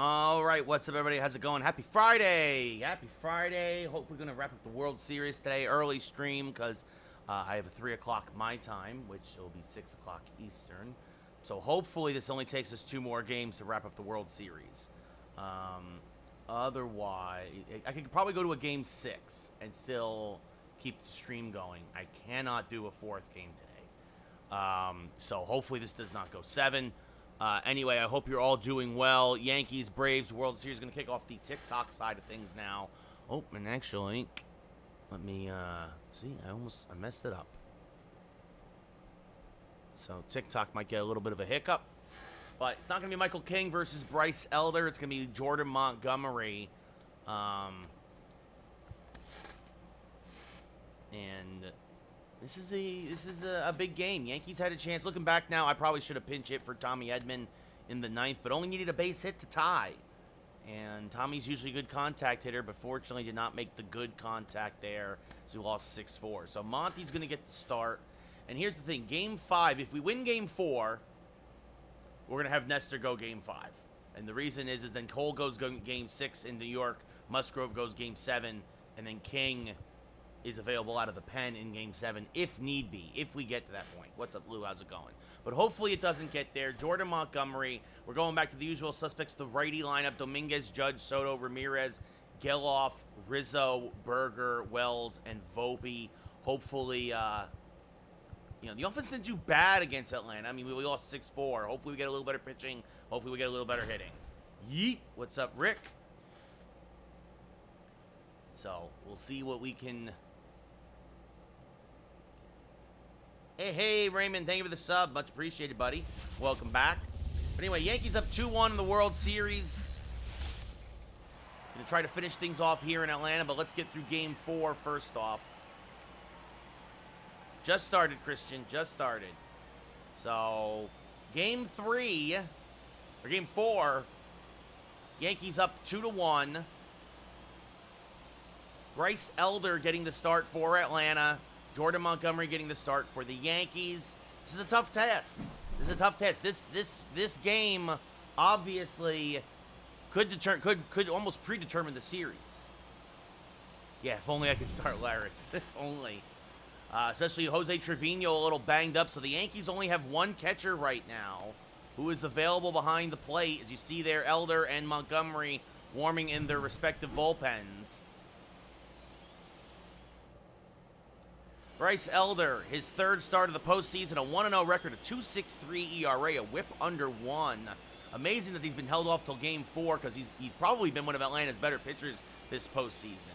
All right, what's up, everybody? How's it going? Happy Friday! Happy Friday. Hope we're going to wrap up the World Series today. Early stream because I have a 3 o'clock my time, which will be 6 o'clock Eastern. So hopefully this only takes us 2 more games to wrap up the World Series. Otherwise, I could probably go to a game 6 and still keep the stream going. I cannot do a 4th game today. So hopefully this does not go 7. Anyway, I hope you're all doing well. Yankees, Braves, World Series going to kick off the TikTok side of things now. Oh, and actually, let me, see, I messed it up. So TikTok might get a little bit of a hiccup. But it's not going to be Michael King versus Bryce Elder. It's going to be Jordan Montgomery. And this is a big game. Yankees had a chance. Looking back now, I probably should have pinch hit for Tommy Edman in the 9th, but only needed a base hit to tie. And Tommy's usually a good contact hitter, but fortunately did not make the good contact there, so he lost 6-4. So Monty's going to get the start. And here's the thing. Game 5, if we win Game 4, we're going to have Nestor go Game 5. And the reason is then Cole goes Game 6 in New York, Musgrove goes Game 7, and then King is available out of the pen in Game 7 if need be, if we get to that point. What's up, Lou? How's it going? But hopefully it doesn't get there. Jordan Montgomery, we're going back to the usual suspects, the righty lineup: Dominguez, Judge, Soto, Ramirez, Geloff, Rizzo, Berger, Wells, and Volpe. Hopefully, the offense didn't do bad against Atlanta. I mean, we lost 6-4. Hopefully we get a little better pitching. Hopefully we get a little better hitting. Yeet. What's up, Rick? So, we'll see what we can... Hey, Raymond, thank you for the sub. Much appreciated, buddy. Welcome back. But anyway, Yankees up 2-1 in the World Series. Gonna try to finish things off here in Atlanta, but let's get through Game 4 first off. Just started, Christian. Just started. So, Game 4, Yankees up 2-1. Bryce Elder getting the start for Atlanta. Jordan Montgomery getting the start for the Yankees. This is a tough task. This game obviously could almost predetermine the series. Yeah, if only I could start Larritz. If only. Especially Jose Trevino a little banged up. So the Yankees only have one catcher right now who is available behind the plate. As you see there, Elder and Montgomery warming in their respective bullpens. Bryce Elder, his 3rd start of the postseason, a 1-0 record, a 2.63 ERA, a whip under 1. Amazing that he's been held off till Game 4 because he's probably been one of Atlanta's better pitchers this postseason.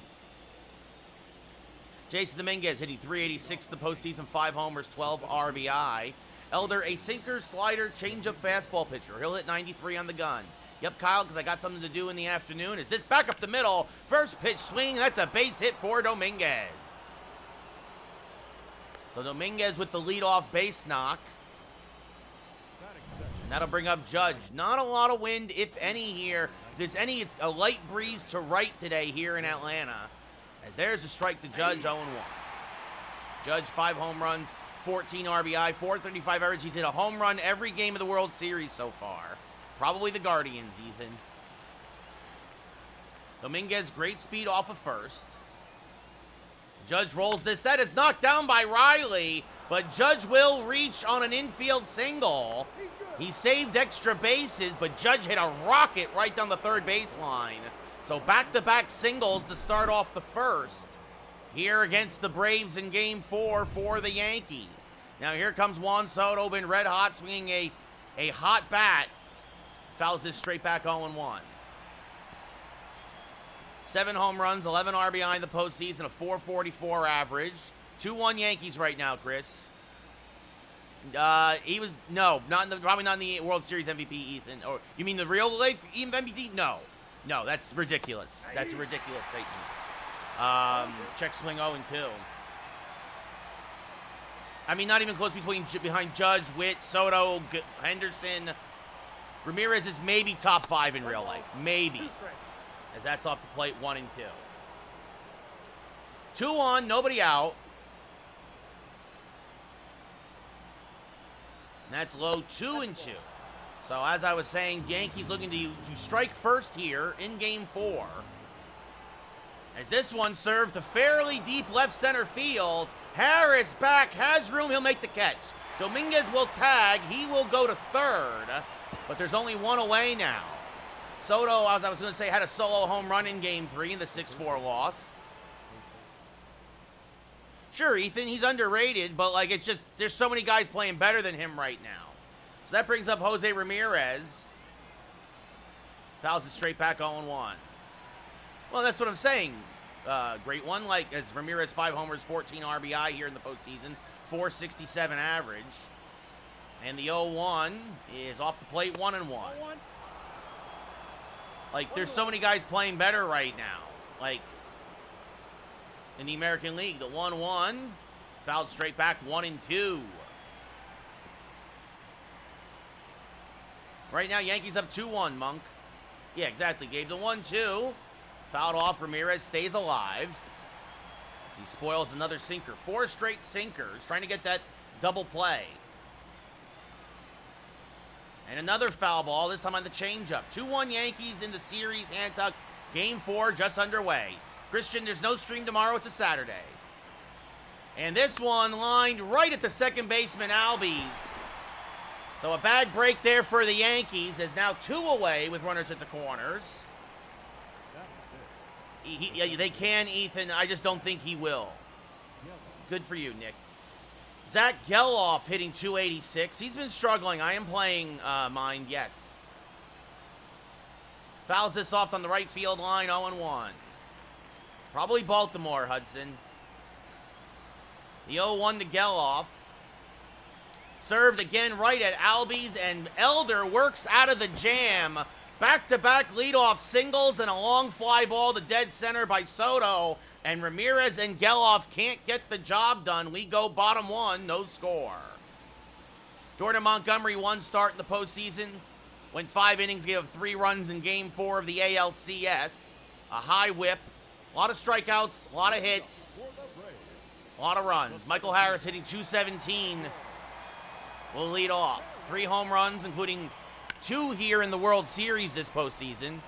Jason Dominguez hitting .386 the postseason, 5 homers, 12 RBI. Elder, a sinker, slider, changeup, fastball pitcher. He'll hit 93 on the gun. Yep, Kyle, because I got something to do in the afternoon. Is this back up the middle? First pitch swing. That's a base hit for Dominguez. So Dominguez with the leadoff base knock. And that'll bring up Judge. Not a lot of wind, if any, here. If there's any, it's a light breeze to right today here in Atlanta. As there's a strike to Judge, 0-1. Judge, 5 home runs, 14 RBI, 435 average. He's hit a home run every game of the World Series so far. Probably the Guardians, Ethan. Dominguez, great speed off of first. Judge rolls this. That is knocked down by Riley, but Judge will reach on an infield single. He saved extra bases, but Judge hit a rocket right down the third baseline. So back-to-back singles to start off the first here against the Braves in Game 4 for the Yankees. Now here comes Juan Soto, been red hot, swinging a hot bat. Fouls this straight back 0-1. 7 home runs, 11 RBI in the postseason, a 444 average. 2-1 Yankees right now, Chris. He was, no, probably not in the World Series MVP, Ethan. Or you mean the real life MVP? No, that's ridiculous. That's a ridiculous statement. Check swing 0-2. I mean, not even close behind Judge, Witt, Soto, Henderson. Ramirez is maybe top 5 in real life, maybe. As that's off the plate, 1 and 2. 2-1, nobody out. And that's low, 2 and 2. So as I was saying, Yankees looking to strike first here in Game 4. As this one served to fairly deep left center field. Harris back, has room, he'll make the catch. Dominguez will tag, he will go to third, but there's only one away now. Soto, as I was going to say, had a solo home run in Game 3 in the 6-4 loss. Sure, Ethan, he's underrated, but like it's just, there's so many guys playing better than him right now. So that brings up Jose Ramirez. Fouls it straight back 0-1. Well, that's what I'm saying. Great one, like as Ramirez 5 homers, 14 RBI here in the postseason, 467 average. And the 0-1 is off the plate, 1-1. Like, there's so many guys playing better right now. Like, in the American League, the 1-1, fouled straight back, 1-2. Right now, Yankees up 2-1, Monk. Yeah, exactly, Gabe. The 1-2, fouled off, Ramirez stays alive. He spoils another sinker. 4 straight sinkers, trying to get that double play. And another foul ball, this time on the changeup. 2-1 Yankees in the series. Antucks, Game 4 just underway. Christian, there's no stream tomorrow. It's a Saturday. And this one lined right at the second baseman, Albies. So a bad break there for the Yankees, as now 2 away with runners at the corners. They can, Ethan. I just don't think he will. Good for you, Nick. Zach Geloff hitting 286. He's been struggling. I am playing mine, yes. Fouls this off on the right field line, 0-1. Probably Baltimore, Hudson. The 0-1 to Geloff. Served again right at Albies, and Elder works out of the jam. Back-to-back leadoff singles and a long fly ball to dead center by Soto. And Ramirez and Geloff can't get the job done. We go bottom 1, no score. Jordan Montgomery, 1 start in the postseason. Went 5 innings, gave up 3 runs in Game 4 of the ALCS. A high whip, a lot of strikeouts, a lot of hits, a lot of runs. Michael Harris hitting 217 will lead off. 3 home runs, including 2 here in the World Series this postseason.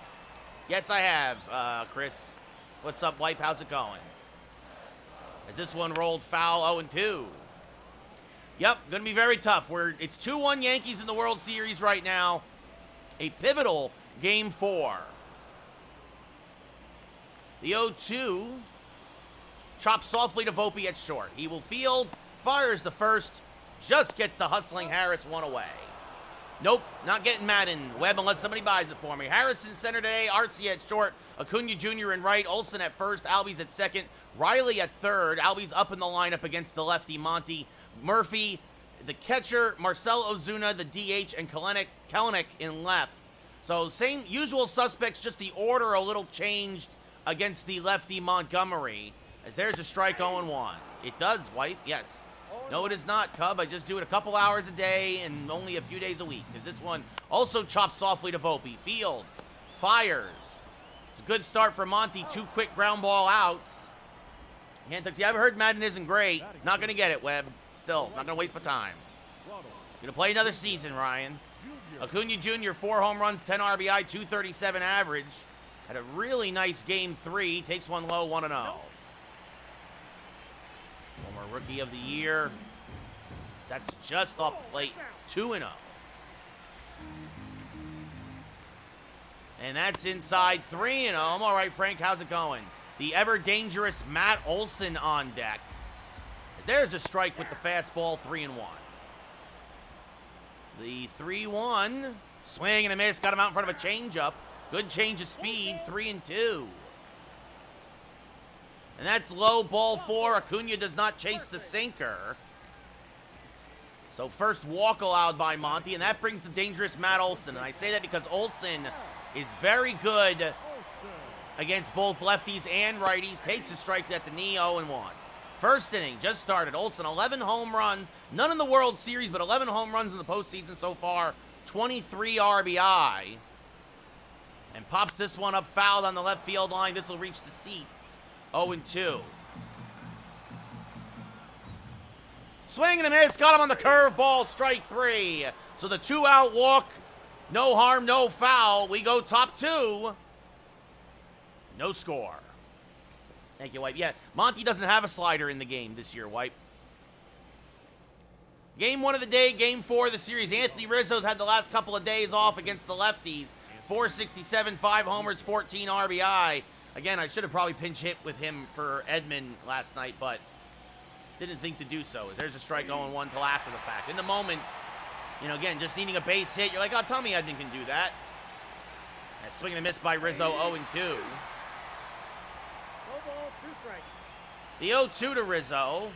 Yes, I have, Chris. What's up, Wipe? How's it going? As this one rolled foul, 0-2. Yep, going to be very tough. It's 2-1 Yankees in the World Series right now. A pivotal Game 4. The 0-2 chops softly to Volpe at short. He will field, fires the first, just gets the hustling Harris 1 away. Nope, not getting Madden, Webb, unless somebody buys it for me. Harris in center today, Arcia at short, Acuna Jr. in right, Olsen at first, Albies at second, Riley at third. Albies up in the lineup against the lefty Monty. Murphy, the catcher, Marcell Ozuna, the DH, and Kelenic in left. So same usual suspects, just the order a little changed against the lefty Montgomery. As there's a strike 0-1. It does, White, yes. No, it is not, Cub. I just do it a couple hours a day and only a few days a week. Because this one also chops softly to Volpe. Fields, fires. It's a good start for Monty. 2 quick ground ball outs. Antucks, yeah, I've heard Madden isn't great. Not going to get it, Webb. Still, not going to waste my time. Going to play another season, Ryan. Acuna Jr., 4 home runs, 10 RBI, 237 average. Had a really nice Game 3. Takes one low, 1-0. Former Rookie of the Year. That's just off the plate, 2-0. And that's inside 3-0. I'm all right, Frank. How's it going? The ever-dangerous Matt Olson on deck. As there's a strike with the fastball, 3-1. The 3-1. Swing and a miss. Got him out in front of a changeup. Good change of speed, 3-2. And that's low, ball 4. Acuna does not chase the sinker. So first walk allowed by Monty, and that brings the dangerous Matt Olson. And I say that because Olson is very good against both lefties and righties. Takes the strikes at the knee, 0-1. First inning, just started. Olson, 11 home runs. None in the World Series, but 11 home runs in the postseason so far. 23 RBI. And pops this one up, fouled on the left field line. This will reach the seats. 0-2. Swing and a miss. Got him on the curveball. Strike 3. So the 2-out walk No harm, no foul. We go top 2. No score. Thank you, Wipe. Yeah, Monty doesn't have a slider in the game this year, Wipe. Game 1 of the day, game 4 of the series. Anthony Rizzo's had the last couple of days off against the lefties. 467, 5 homers, 14 RBI. Again, I should have probably pinch hit with him for Edman last night, but didn't think to do so. As there's a strike 0-1 till after the fact. In the moment, you know, again, just needing a base hit, you're like, oh, Tommy Edman can do that. And swing and a miss by Rizzo, 0-2. The 0-2 to Rizzo.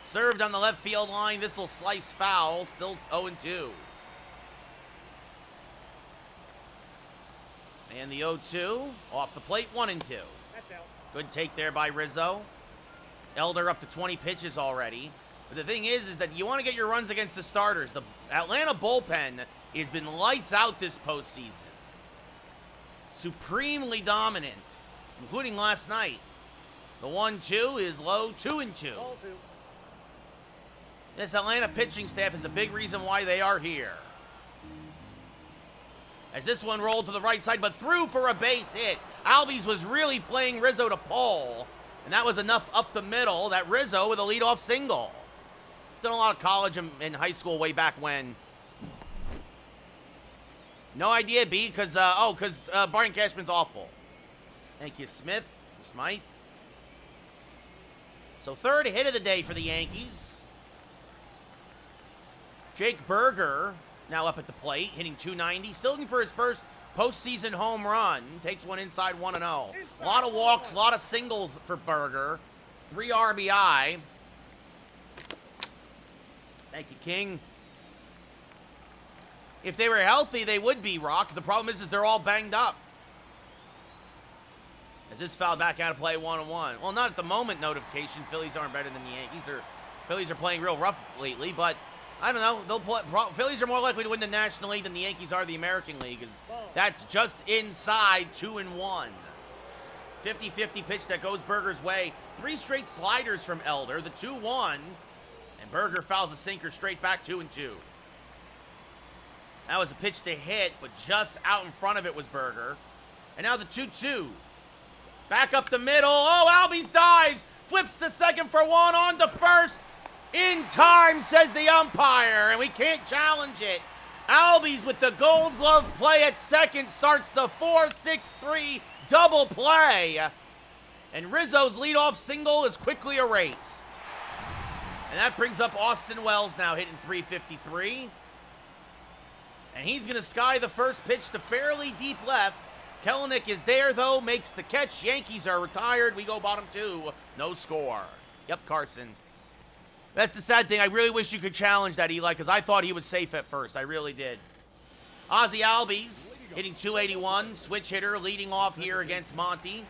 Served on the left field line. This will slice foul. Still 0-2. And the 0-2 off the plate, 1-2. Good take there by Rizzo. Elder up to 20 pitches already. But the thing is that you want to get your runs against the starters. The Atlanta bullpen has been lights out this postseason. Supremely dominant, including last night. The 1-2 is low, 2-2. This Atlanta pitching staff is a big reason why they are here. As this one rolled to the right side, but through for a base hit. Albies was really playing Rizzo to pull, and that was enough up the middle that Rizzo with a leadoff single. Done a lot of college and high school way back when. No idea, B, because, Brian Cashman's awful. Thank you, Smith. Smythe. So third hit of the day for the Yankees. Jake Berger now up at the plate, hitting .290. Still looking for his first postseason home run. Takes one inside 1-0. A lot of walks, a lot of singles for Berger. 3 RBI. Thank you, King. If they were healthy, they would be, Rock. The problem is they're all banged up. As this foul back out of play, 1-1. Well, not at the moment notification. Phillies aren't better than the Yankees. Phillies are playing real rough lately, but I don't know. Phillies are more likely to win the National League than the Yankees are the American League. That's just inside 2-1. 50-50 pitch that goes Berger's way. 3 straight sliders from Elder. The 2-1. And Berger fouls a sinker straight back 2-2. That was a pitch to hit, but just out in front of it was Berger. And now the 2-2. Back up the middle. Oh, Albies dives. Flips to second for 1 on to first. In time, says the umpire, and we can't challenge it. Albies with the Gold Glove play at second starts the 4-6-3 double play. And Rizzo's leadoff single is quickly erased. And that brings up Austin Wells now hitting .353. And he's going to sky the first pitch to fairly deep left. Kelenic is there, though, makes the catch. Yankees are retired. We go bottom 2. No score. Yep, Carson. That's the sad thing. I really wish you could challenge that, Eli, because I thought he was safe at first. I really did. Ozzy Albies hitting .281. Switch hitter leading off here against Monty.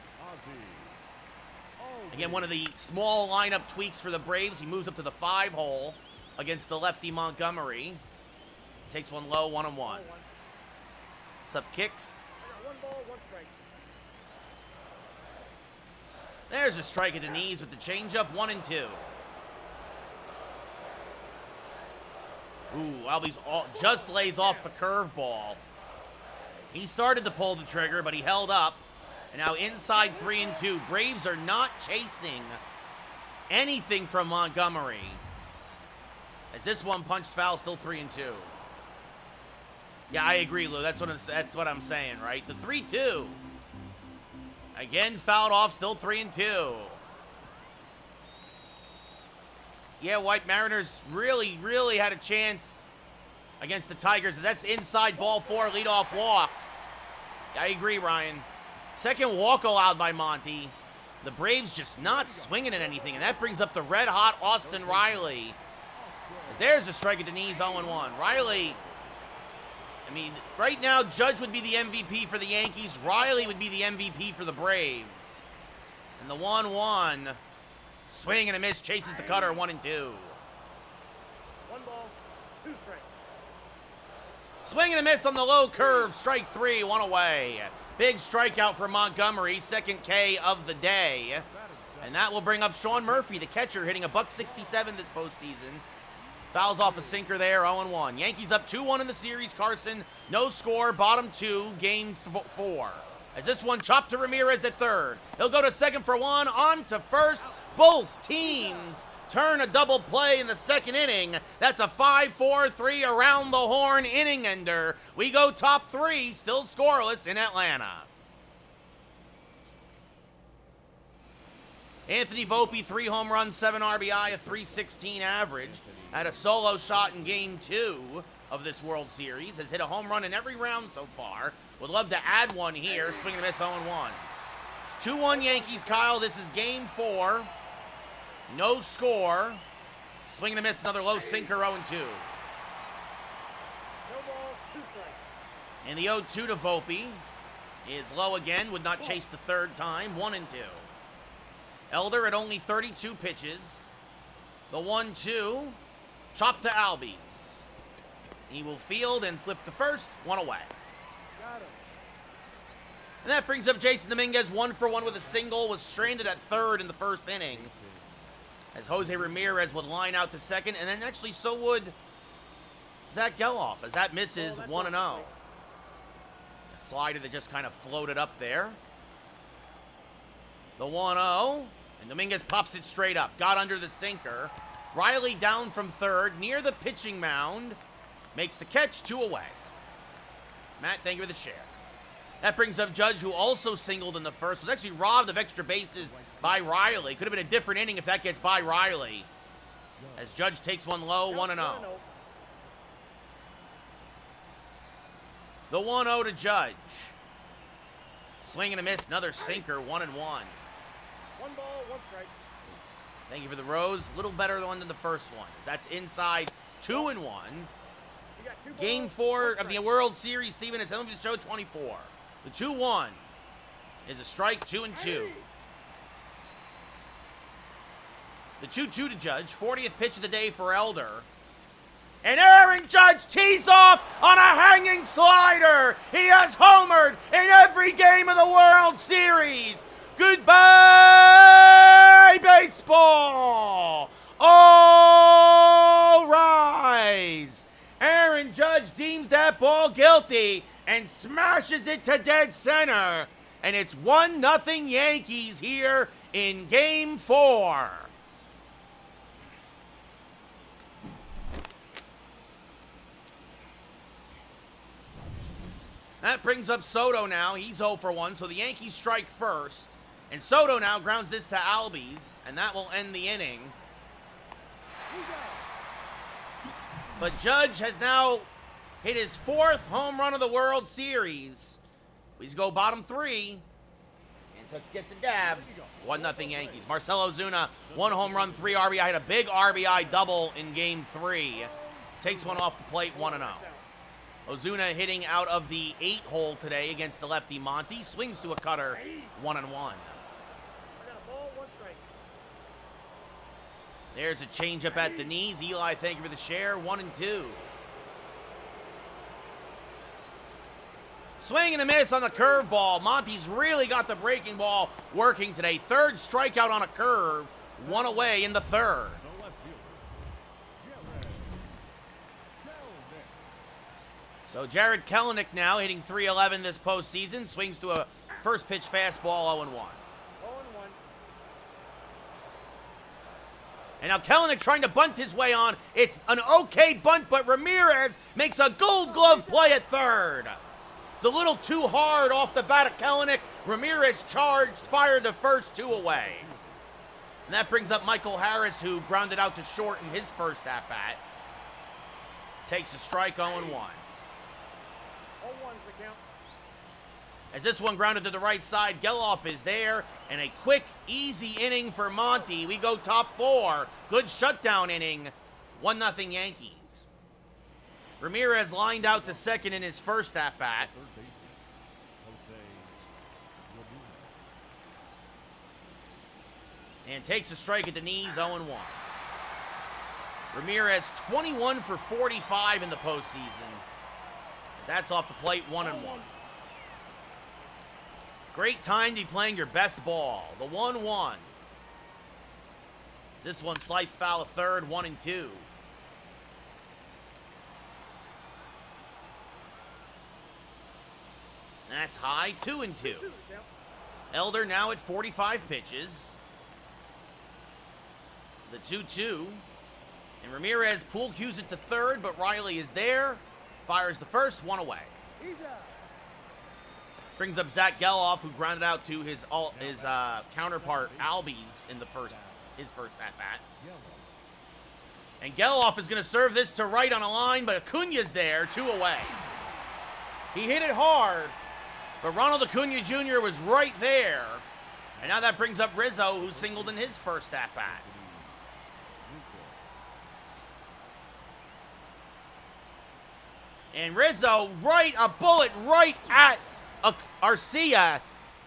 Again, one of the small lineup tweaks for the Braves. He moves up to the 5 hole against the lefty Montgomery. Takes one low, 1-1. What's up, Kicks? 1 ball, 1 strike. There's a strike at the knees with the changeup, 1-2. Ooh, Albies just lays off the curveball. He started to pull the trigger, but he held up. And now inside 3-2. Braves are not chasing anything from Montgomery. As this one punched foul, still 3-2. Yeah, I agree, Lou. That's what I'm saying, right? The 3-2. Again, fouled off, still 3-2. Yeah, White Mariners really, really had a chance against the Tigers. That's inside ball 4, leadoff walk. I agree, Ryan. Second walk allowed by Monty. The Braves just not swinging at anything, and that brings up the red-hot Austin Riley. As there's a strike at the knees, 0-1. Riley, I mean, right now, Judge would be the MVP for the Yankees. Riley would be the MVP for the Braves. And the 1-1, swing and a miss, chases the cutter, 1-2. 1 ball, 2 strikes. Swing and a miss on the low curve, strike 3, 1 away. Big strikeout for Montgomery, second K of the day. And that will bring up Sean Murphy, the catcher, hitting a $167 this postseason. Fouls off a sinker there, 0-1. Yankees up 2-1 in the series, Carson. No score, bottom 2, game 4. As this one chopped to Ramirez at third. He'll go to second for 1, on to first. Both teams turn a double play in the second inning. That's a 5-4-3 around the horn inning ender. We go top 3, still scoreless in Atlanta. Anthony Volpe, 3 home runs, 7 RBI, a .316 average. Had a solo shot in game 2 of this World Series. Has hit a home run in every round so far. Would love to add one here. Swing and a miss, 0-1. 2-1 Yankees, Kyle. This is game 4. No score. Swing and a miss, another low sinker, 0-2. No ball, 2 strikes. And the 0-2 to Volpe is low again. Would not chase the third time, 1-2. Elder at only 32 pitches. The 1-2, chopped to Albies. He will field and flip to first, 1 away. Got him. And that brings up Jason Dominguez, 1 for 1 with a single, was stranded at third in the first inning. As Jose Ramirez would line out to second, and then actually so would Zach Geloff, as that misses 1-0. A slider that just kind of floated up there. The 1-0. And Dominguez pops it straight up. Got under the sinker. Riley down from third, near the pitching mound. Makes the catch, 2 away. Matt, thank you for the share. That brings up Judge, who also singled in the first. Was actually robbed of extra bases by Riley. Could have been a different inning if that gets by Riley. As Judge takes one low, 1-0. The 1-0 to Judge. Swing and a miss, another sinker, 1-1. 1 ball, 1 strike. Thank you for the rose. A little better than the first one. That's inside, 2-1. You got 2 Game balls, 4 1 of the strike. World Series, Steven. It's MLB Show 24. The 2-1 is a strike, 2-2. Hey. The 2-2 to Judge. 40th pitch of the day for Elder. And Aaron Judge tees off on a hanging slider. He has homered in every game of the World Series. Goodbye, baseball. All rise. Aaron Judge deems that ball guilty and smashes it to dead center. And it's 1-0 Yankees here in Game 4. That brings up Soto now. He's 0 for 1, so the Yankees strike first. And Soto now grounds this to Albies, and that will end the inning. But Judge has now hit his 4th home run of the World Series. Please go bottom 3. And Tux gets a dab. 1-0 Yankees. Marcell Ozuna, 1 home run, 3 RBI. Had a big RBI double in Game 3. Takes one off the plate, 1-0. Ozuna hitting out of the 8-hole today against the lefty Monty. Swings to a cutter, 1-1. I got a ball, 1 strike. There's a changeup at the knees. Eli, thank you for the share, 1-2. Swing and a miss on the curveball. Monty's really got the breaking ball working today. 3rd strikeout on a curve, 1 away in the 3rd. So Jared Kelenic now hitting .311 this postseason. Swings to a first pitch fastball, 0-1. 0-1. And now Kelenic trying to bunt his way on. It's an okay bunt, but Ramirez makes a gold glove play at third. It's a little too hard off the bat of Kelenic. Ramirez charged, fired the first 2 away. And that brings up Michael Harris, who grounded out to short in his first at-bat. Takes a strike, 0-1. 0-1's the count. As this one grounded to the right side, Geloff is there, and a quick, easy inning for Monty. We go top 4. Good shutdown inning, 1-0 Yankees. Ramirez lined out to second in his first at-bat. And takes a strike at the knees, 0-1. Ramirez 21 for 45 in the postseason. As that's off the plate, 1-1. Great time to be playing your best ball. The 1-1. This one sliced foul of third, 1-2. That's high, 2-2. 2 the count. Elder now at 45 pitches. The 2-2. And Ramirez pool cues it to third, but Riley is there. Fires the first, 1 away. He's out. Brings up Zach Geloff, who grounded out to his counterpart Albies in his first at-bat. And Geloff is going to serve this to right on a line, but Acuna's there, 2 away. He hit it hard, but Ronald Acuna Jr. was right there. And now that brings up Rizzo, who singled in his first at-bat. And Rizzo, a bullet right at Arcia.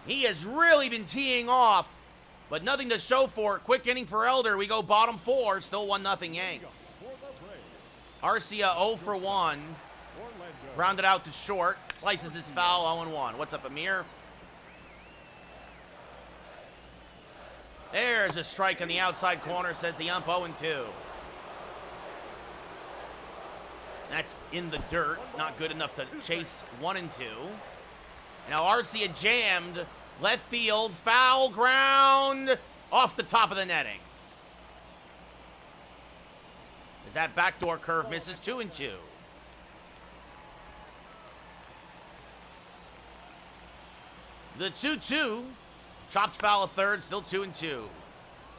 He has really been teeing off, but nothing to show for it. Quick inning for Elder. We go bottom 4, still 1-0 Yanks. Arcia 0 for 1. Grounded out to short. Slices this foul, 0-1. What's up, Amir? There's a strike on the outside corner, says the ump, 0-2. That's in the dirt. Not good enough to chase 1-2. Now Arcia jammed. Left field. Foul ground. Off the top of the netting. As that backdoor curve misses, 2-2. The 2-2. Chopped foul of third. Still 2-2.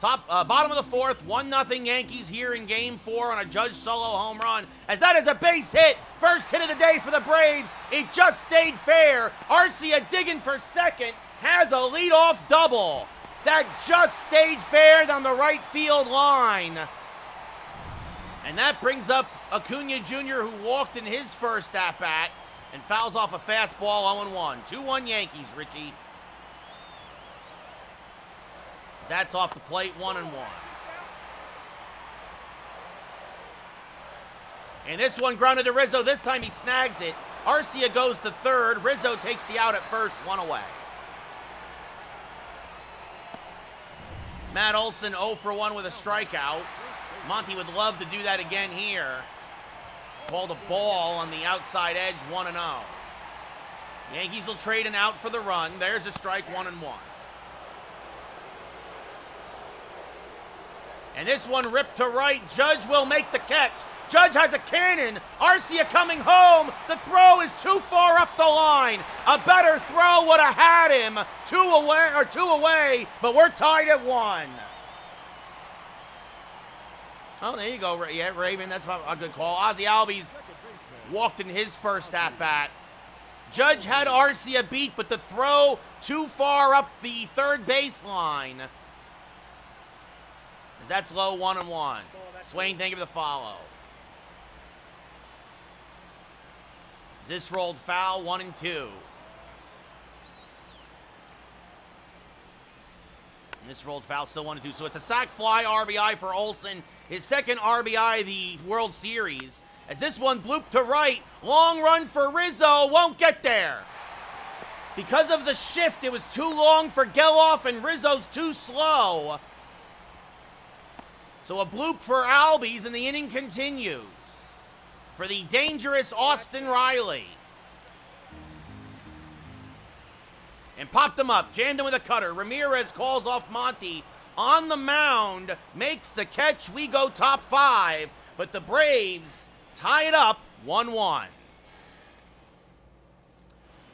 Bottom of the fourth, 1-0 Yankees here in Game 4 on a Judge solo home run. As that is a base hit. First hit of the day for the Braves. It just stayed fair. Arcia digging for second. Has a leadoff double. That just stayed fair down the right field line. And that brings up Acuna Jr., who walked in his first at-bat and fouls off a fastball, 0-1. 2-1 Yankees, Richie. That's off the plate, 1-1. And this one grounded to Rizzo. This time he snags it. Arcia goes to third. Rizzo takes the out at first, 1 away. Matt Olson 0 for 1 with a strikeout. Monty would love to do that again here. Called a ball on the outside edge, 1-0. Yankees will trade an out for the run. There's a strike, 1-1. And this one ripped to right. Judge will make the catch. Judge has a cannon. Arcia coming home. The throw is too far up the line. A better throw would have had him. 2 away, but we're tied at 1. Oh, there you go. Yeah, Raven, that's a good call. Ozzy Albies walked in his first at-bat. Judge had Arcia beat, but the throw too far up the third baseline. As that's low, 1-1. Swain, thank you for the follow. As this rolled foul, 1-2. And this rolled foul, still 1-2. So it's a sac fly RBI for Olson. His second RBI of the World Series. As this one blooped to right. Long run for Rizzo. Won't get there. Because of the shift, it was too long for Geloff, and Rizzo's too slow. So a bloop for Albies, and the inning continues for the dangerous Austin Riley. And popped him up, jammed him with a cutter. Ramirez calls off Monty on the mound, makes the catch. We go top 5, but the Braves tie it up 1-1.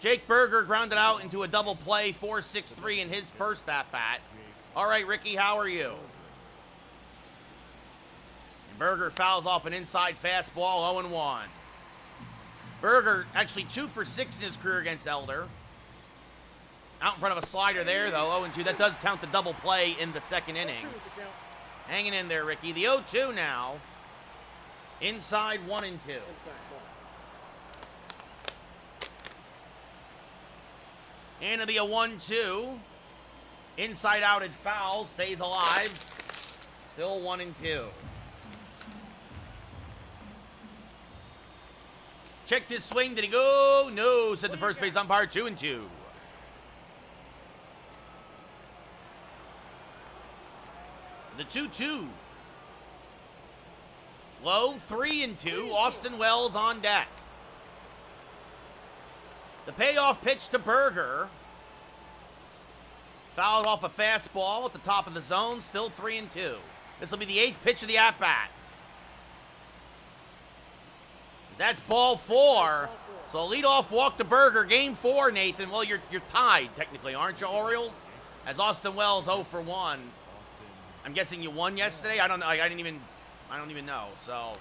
Jake Berger grounded out into a double play, 4-6-3 in his first at-bat. All right, Ricky, how are you? Berger fouls off an inside fastball, 0-1. Berger actually 2 for 6 in his career against Elder. Out in front of a slider there, though, 0-2. That does count the double play in the second inning. Hanging in there, Ricky. The 0-2 now. Inside 1-2. And it'll be a 1-2. Inside out at foul. Stays alive. Still 1-2. Checked his swing. Did he go? No, said the first base umpire. 2-2. The 2-2. Low, 3-2. Austin Wells on deck. The payoff pitch to Berger. Fouled off a fastball at the top of the zone. Still 3-2. This will be the 8th pitch of the at-bat. That's ball 4. So a leadoff walk to Berger. Game 4, Nathan. Well, you're tied, technically, aren't you, Orioles? As Austin Wells 0 for 1. I'm guessing you won yesterday? I don't know. I don't even know. So.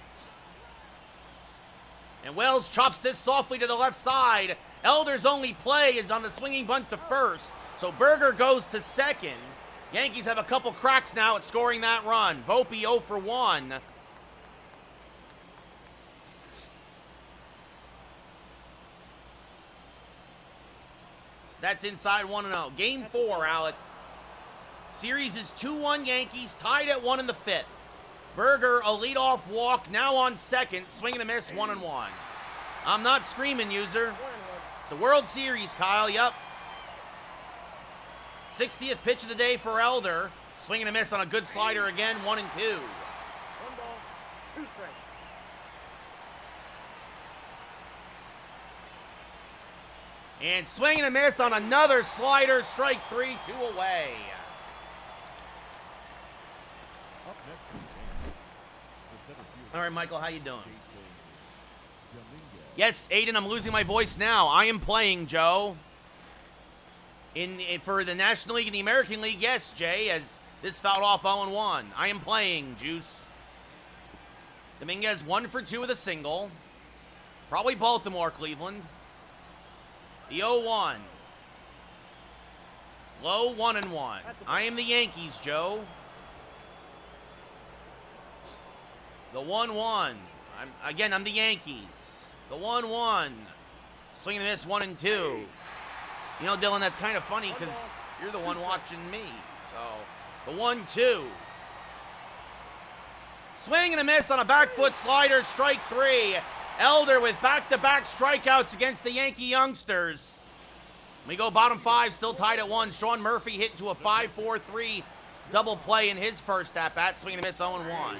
And Wells chops this softly to the left side. Elder's only play is on the swinging bunt to first. So Berger goes to second. Yankees have a couple cracks now at scoring that run. Volpe 0 for 1. That's inside 1-0. Game 4, Alex. Series is 2-1 Yankees, tied at 1 in the 5th. Berger, a leadoff walk, now on second. Swing and a miss, 1-1. I'm not screaming, user. It's the World Series, Kyle, yep. 60th pitch of the day for Elder. Swing and a miss on a good slider again, 1-2. 1 ball, 2 strikes. And swing and a miss on another slider, strike 3, 2 away. All right, Michael, how you doing? Yes, Aiden, I'm losing my voice now. I am playing, Joe. For the National League and the American League, yes, Jay, as this fouled off 0-1. I am playing, Juice. Dominguez 1 for 2 with a single. Probably Baltimore, Cleveland. The 0-1. Low 1-1. I am the Yankees, Joe. The 1-1. I'm the Yankees. The 1-1. Swing and miss, 1-2. You know, Dylan, that's kind of funny because you're the one watching me. So, the 1-2. Swing and a miss on a back foot slider, strike 3. Elder with back-to-back strikeouts against the Yankee youngsters. We go bottom 5, still tied at 1. Sean Murphy hit to a 5-4-3 double play in his first at-bat. Swing and a miss, 0-1.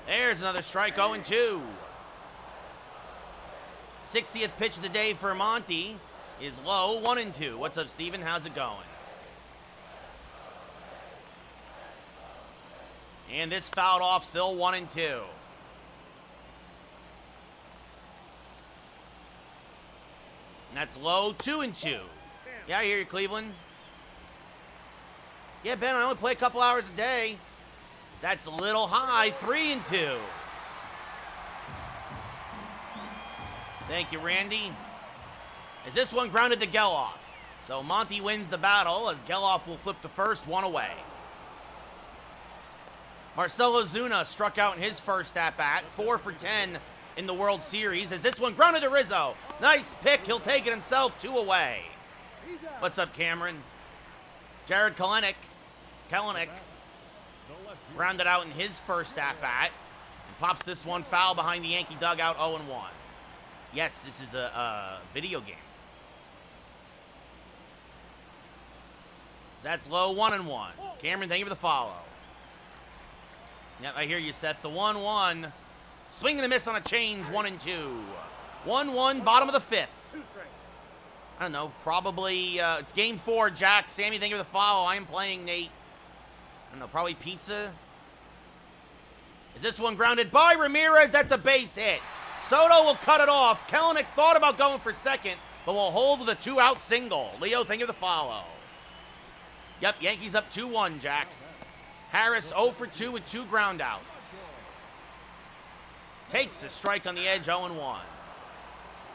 There's another strike, 0-2. 60th pitch of the day for Monty is low, 1-2. What's up, Steven? How's it going? And this fouled off, still 1-2. And that's low, 2-2. Yeah, I hear you, Cleveland. Yeah, Ben, I only play a couple hours a day. That's a little high, 3-2. Thank you, Randy. As this one grounded to Geloff. So Monty wins the battle as Geloff will flip to first, 1 away. Marcelo Zuna struck out in his first at-bat, 4 for 10 in the World Series. As this one grounded to Rizzo. Nice pick, he'll take it himself, 2 away. What's up, Cameron? Jared Kelenic grounded out in his first at-bat and pops this one foul behind the Yankee dugout, 0-1. Yes, this is a video game. That's low, 1-1. Cameron, thank you for the follow. Yep, I hear you, Seth. The 1-1. Swing and a miss on a change, 1-2. 1-1, bottom of the 5th. I don't know, probably, it's game 4, Jack. Sammy, thank you for the follow. I am playing, Nate. I don't know, probably pizza. Is this one grounded by Ramirez? That's a base hit. Soto will cut it off. Kelenic thought about going for second, but will hold with a 2-out single. Leo, thank you for the follow. Yep, Yankees up 2-1, Jack. Harris 0 for 2 with 2 groundouts. Takes a strike on the edge, 0-1.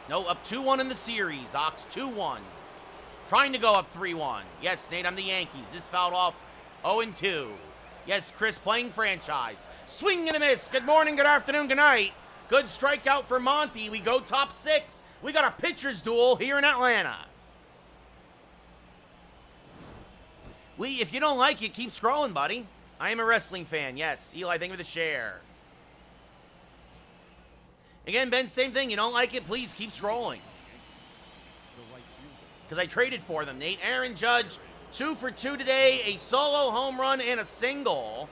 No, up 2-1 in the series. Ox 2-1. Trying to go up 3-1. Yes, Nate, I'm the Yankees. This fouled off 0-2. Yes, Chris playing franchise. Swing and a miss. Good morning, good afternoon, good night. Good strikeout for Monty. We go top 6. We got a pitcher's duel here in Atlanta. If you don't like it, keep scrolling, buddy. I am a wrestling fan. Yes, Eli, thank you for the share. Again, Ben, same thing. You don't like it, please keep scrolling. Because I traded for them, Nate. Aaron Judge, 2 for 2 today. A solo home run and a single.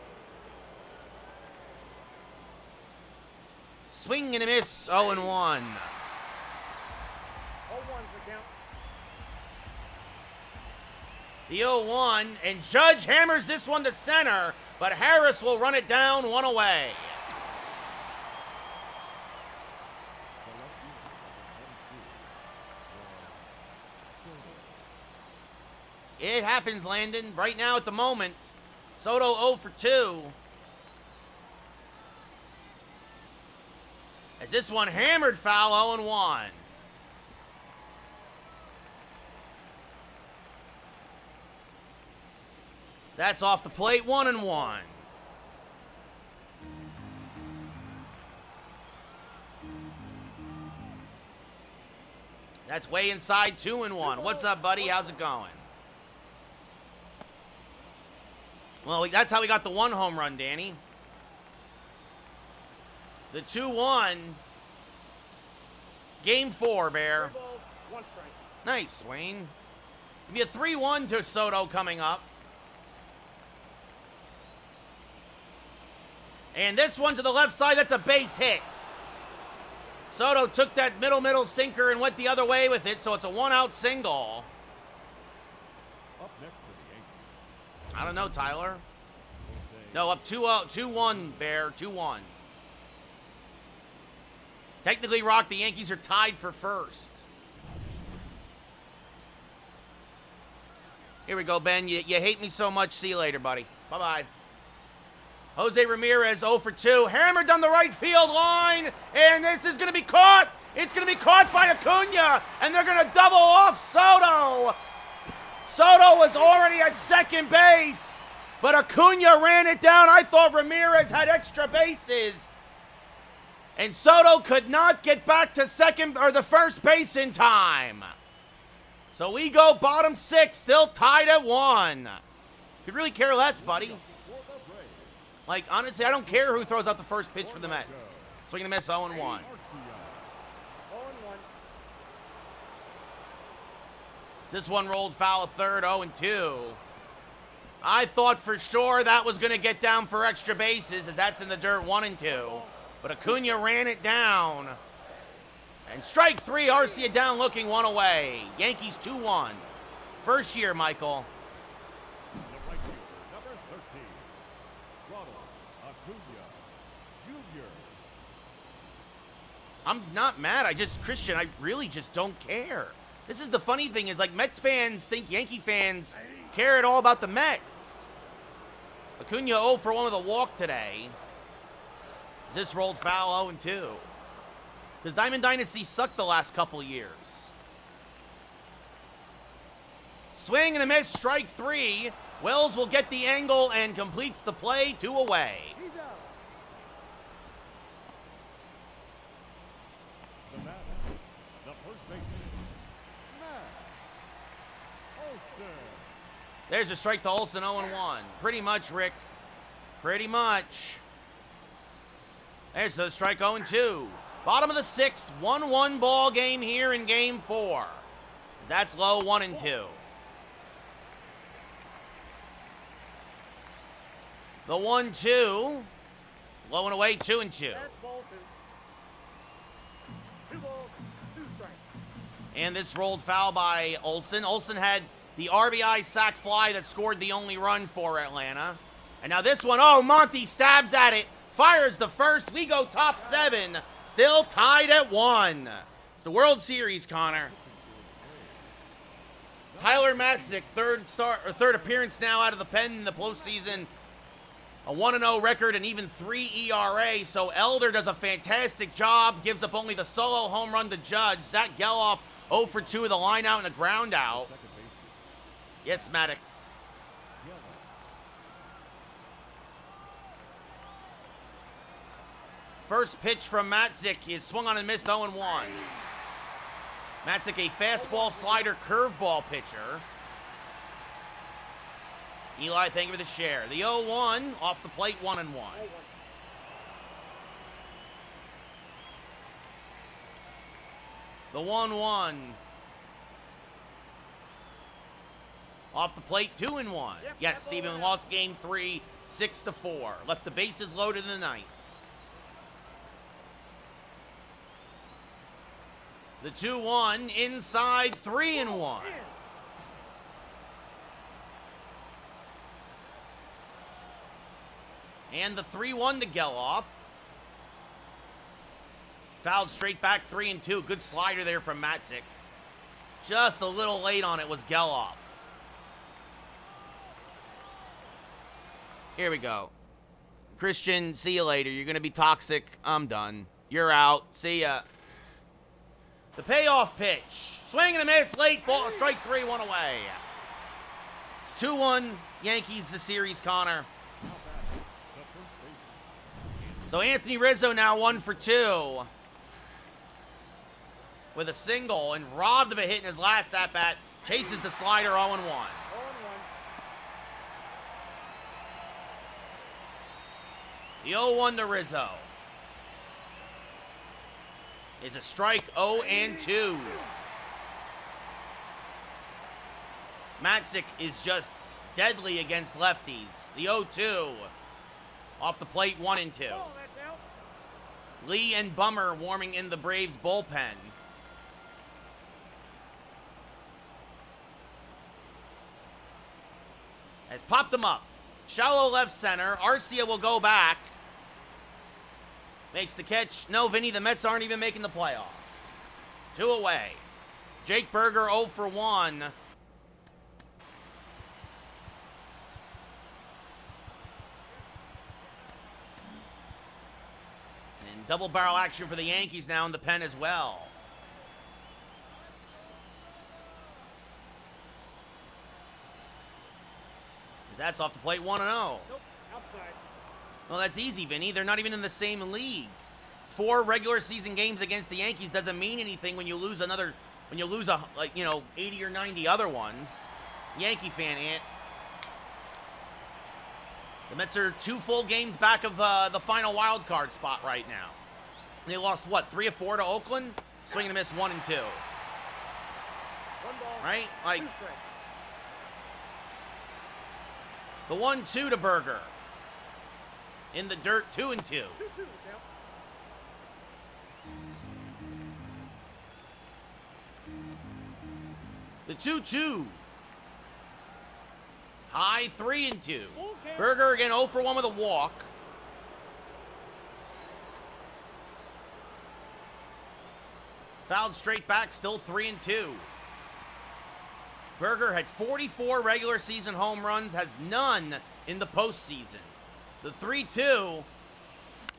Swing and a miss, 0-1. 0-1's the count. The 0-1, and Judge hammers this one to center, but Harris will run it down, one away. It happens, Landon. Right now at the moment, Soto 0 for 2. As this one hammered foul, 0-1. That's off the plate, 1-1. That's way inside, 2-1. What's up, buddy? How's it going? Well, that's how we got the 1 home run, Danny. The 2-1. It's game 4, Bear. 1 strike. Nice, Wayne. It'll be a 3-1 to Soto coming up. And this one to the left side, that's a base hit. Soto took that middle sinker and went the other way with it, so it's a 1-out single. Up next for the Yankees. I don't know, Tyler. No, up 2-1, Bear, 2-1. Technically, Rock, the Yankees are tied for first. Here we go, Ben. You hate me so much. See you later, buddy. Bye-bye. Jose Ramirez 0 for 2. Hammered down the right field line, and this is going to be caught. It's going to be caught by Acuna, and they're going to double off Soto. Soto was already at second base, but Acuna ran it down. I thought Ramirez had extra bases, and Soto could not get back to second or the first base in time. So we go bottom 6, still tied at 1. Could really care less, buddy. Like, honestly, I don't care who throws out the first pitch for the Mets. Swing and a miss, 0-1. 0-1. This one rolled foul a third, 0-2. I thought for sure that was going to get down for extra bases, as that's in the dirt, 1-2. But Acuna ran it down. And strike 3, Arcia down looking, 1 away. Yankees 2-1. First year, Michael. The right fielder, number 13. Acuna Jr. I'm not mad. Christian, I really just don't care. This is the funny thing is, like, Mets fans think Yankee fans care at all about the Mets. Acuna 0 for 1 with a walk today. This rolled foul, 0-2. Because Diamond Dynasty sucked the last couple years. Swing and a miss, strike 3. Wells will get the angle and completes the play, 2 away. He's out. The batter, the first baseman, Matt Olson. There's a strike to Olson, 0-1. Pretty much, Rick. Pretty much. There's the strike, 0-2. Bottom of the 6th, 1-1 ball game here in game 4. As that's low, 1-2. The 1-2. Low and away, 2-2. That's ball 2. 2 balls, 2 strikes. And this rolled foul by Olson. Olson had the RBI sac fly that scored the only run for Atlanta. And now this one, oh, Monty stabs at it. Fires the first. We go top 7. Still tied at 1. It's the World Series, Connor. Tyler Matzik, third appearance now out of the pen in the postseason. A 1-0 record and even 3 ERA. So Elder does a fantastic job. Gives up only the solo home run to Judge. Zach Geloff 0 for 2 with a line out and a ground out. Yes, Maddox. First pitch from Matzik is swung on and missed, 0-1. Matzik, a fastball, slider, curveball pitcher. Eli, thank you for the share. The 0-1 off the plate, 1-1. The 1-1 off the plate, 2-1. Yes, Steven lost game 3, 6-4. Left the bases loaded in the ninth. The 2-1 inside, 3-1. And the 3-1 to Geloff. Fouled straight back, 3-2. Good slider there from Matzik. Just a little late on it was Geloff. Here we go. Christian, see you later. You're going to be toxic. I'm done. You're out. See ya. The payoff pitch. Swing and a miss. Late ball. Strike 3, 1 away. It's 2-1. Yankees the series, Connor. So Anthony Rizzo now 1 for 2. With a single and robbed of a hit in his last at-bat. Chases the slider 0-1. The 0-1 to Rizzo is a strike, 0-2. Matzik is just deadly against lefties. The 0-2 off the plate, 1-2. Lee and Bummer warming in the Braves bullpen. Has popped them up. Shallow left center. Arcia will go back. Makes the catch. No, Vinny, the Mets aren't even making the playoffs. 2 away. Jake Berger 0 for 1. And double barrel action for the Yankees now in the pen as well. That's off the plate, 1-0. Nope, outside. Well, that's easy, Vinny. They're not even in the same league. 4 regular season games against the Yankees doesn't mean anything when you lose 80 or 90 other ones. Yankee fan, Ant. The Mets are 2 full games back of the final wild card spot right now. They lost, what, 3 of 4 to Oakland? Swing and a miss, 1-2. 1 ball. Right? Like, 2 strikes. the 1-2 to Berger. In the dirt, 2-2. 2-2. Yep. The 2-2. High, 3-2. Okay. Berger again 0 for 1 with a walk. Fouled straight back, still 3-2. Berger had 44 regular season home runs, has none in the postseason. The 3-2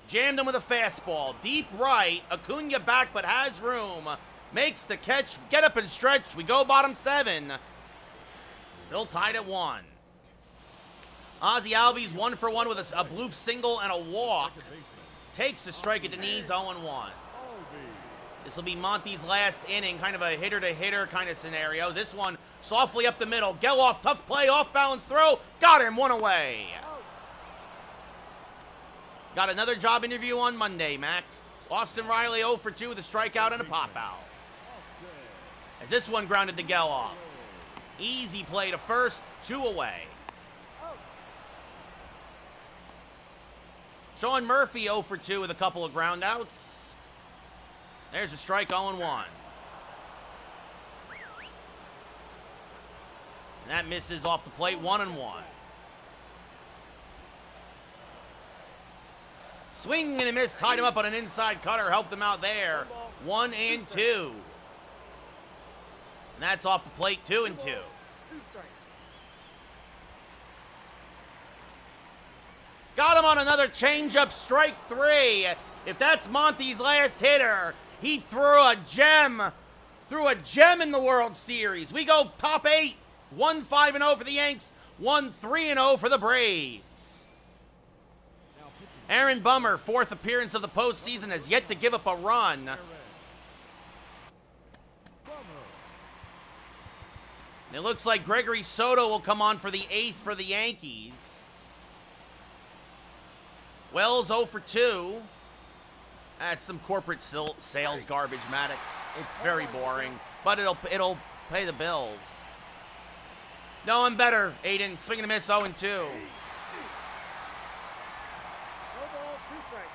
jammed him with a fastball. Deep right, Acuna back but has room. Makes the catch, get up and stretch. We go bottom 7. Still tied at 1. Ozzie Albies 1 for 1 with a bloop single and a walk. Takes the strike at the knees, 0-1. This will be Monty's last inning, kind of a hitter-to-hitter kind of scenario. This one softly up the middle. Geloff, tough play, off-balance throw. Got him, 1 away. Got another job interview on Monday, Mac. Austin Riley 0 for 2 with a strikeout and a pop-out. As this one grounded to Geloff. Easy play to first, 2 away. Sean Murphy 0 for 2 with a couple of groundouts. There's a strike, 0-1. And that misses off the plate, 1-1. Swing and a miss, tied him up on an inside cutter, helped him out there. 1-2. And that's off the plate, 2-2. 2 strikes. Got him on another changeup, strike 3. If that's Monty's last hitter, he threw a gem in the World Series. We go top 8, 1-5-0 for the Yanks, 1-3-0 for the Braves. Aaron Bummer, 4th appearance of the postseason, has yet to give up a run. And it looks like Gregory Soto will come on for the 8th for the Yankees. Wells 0 for 2. That's some corporate sales garbage, Maddox. It's very boring, but it'll pay the bills. No, I'm better, Aiden. Swing and a miss, 0-2. No ball, 2 strikes.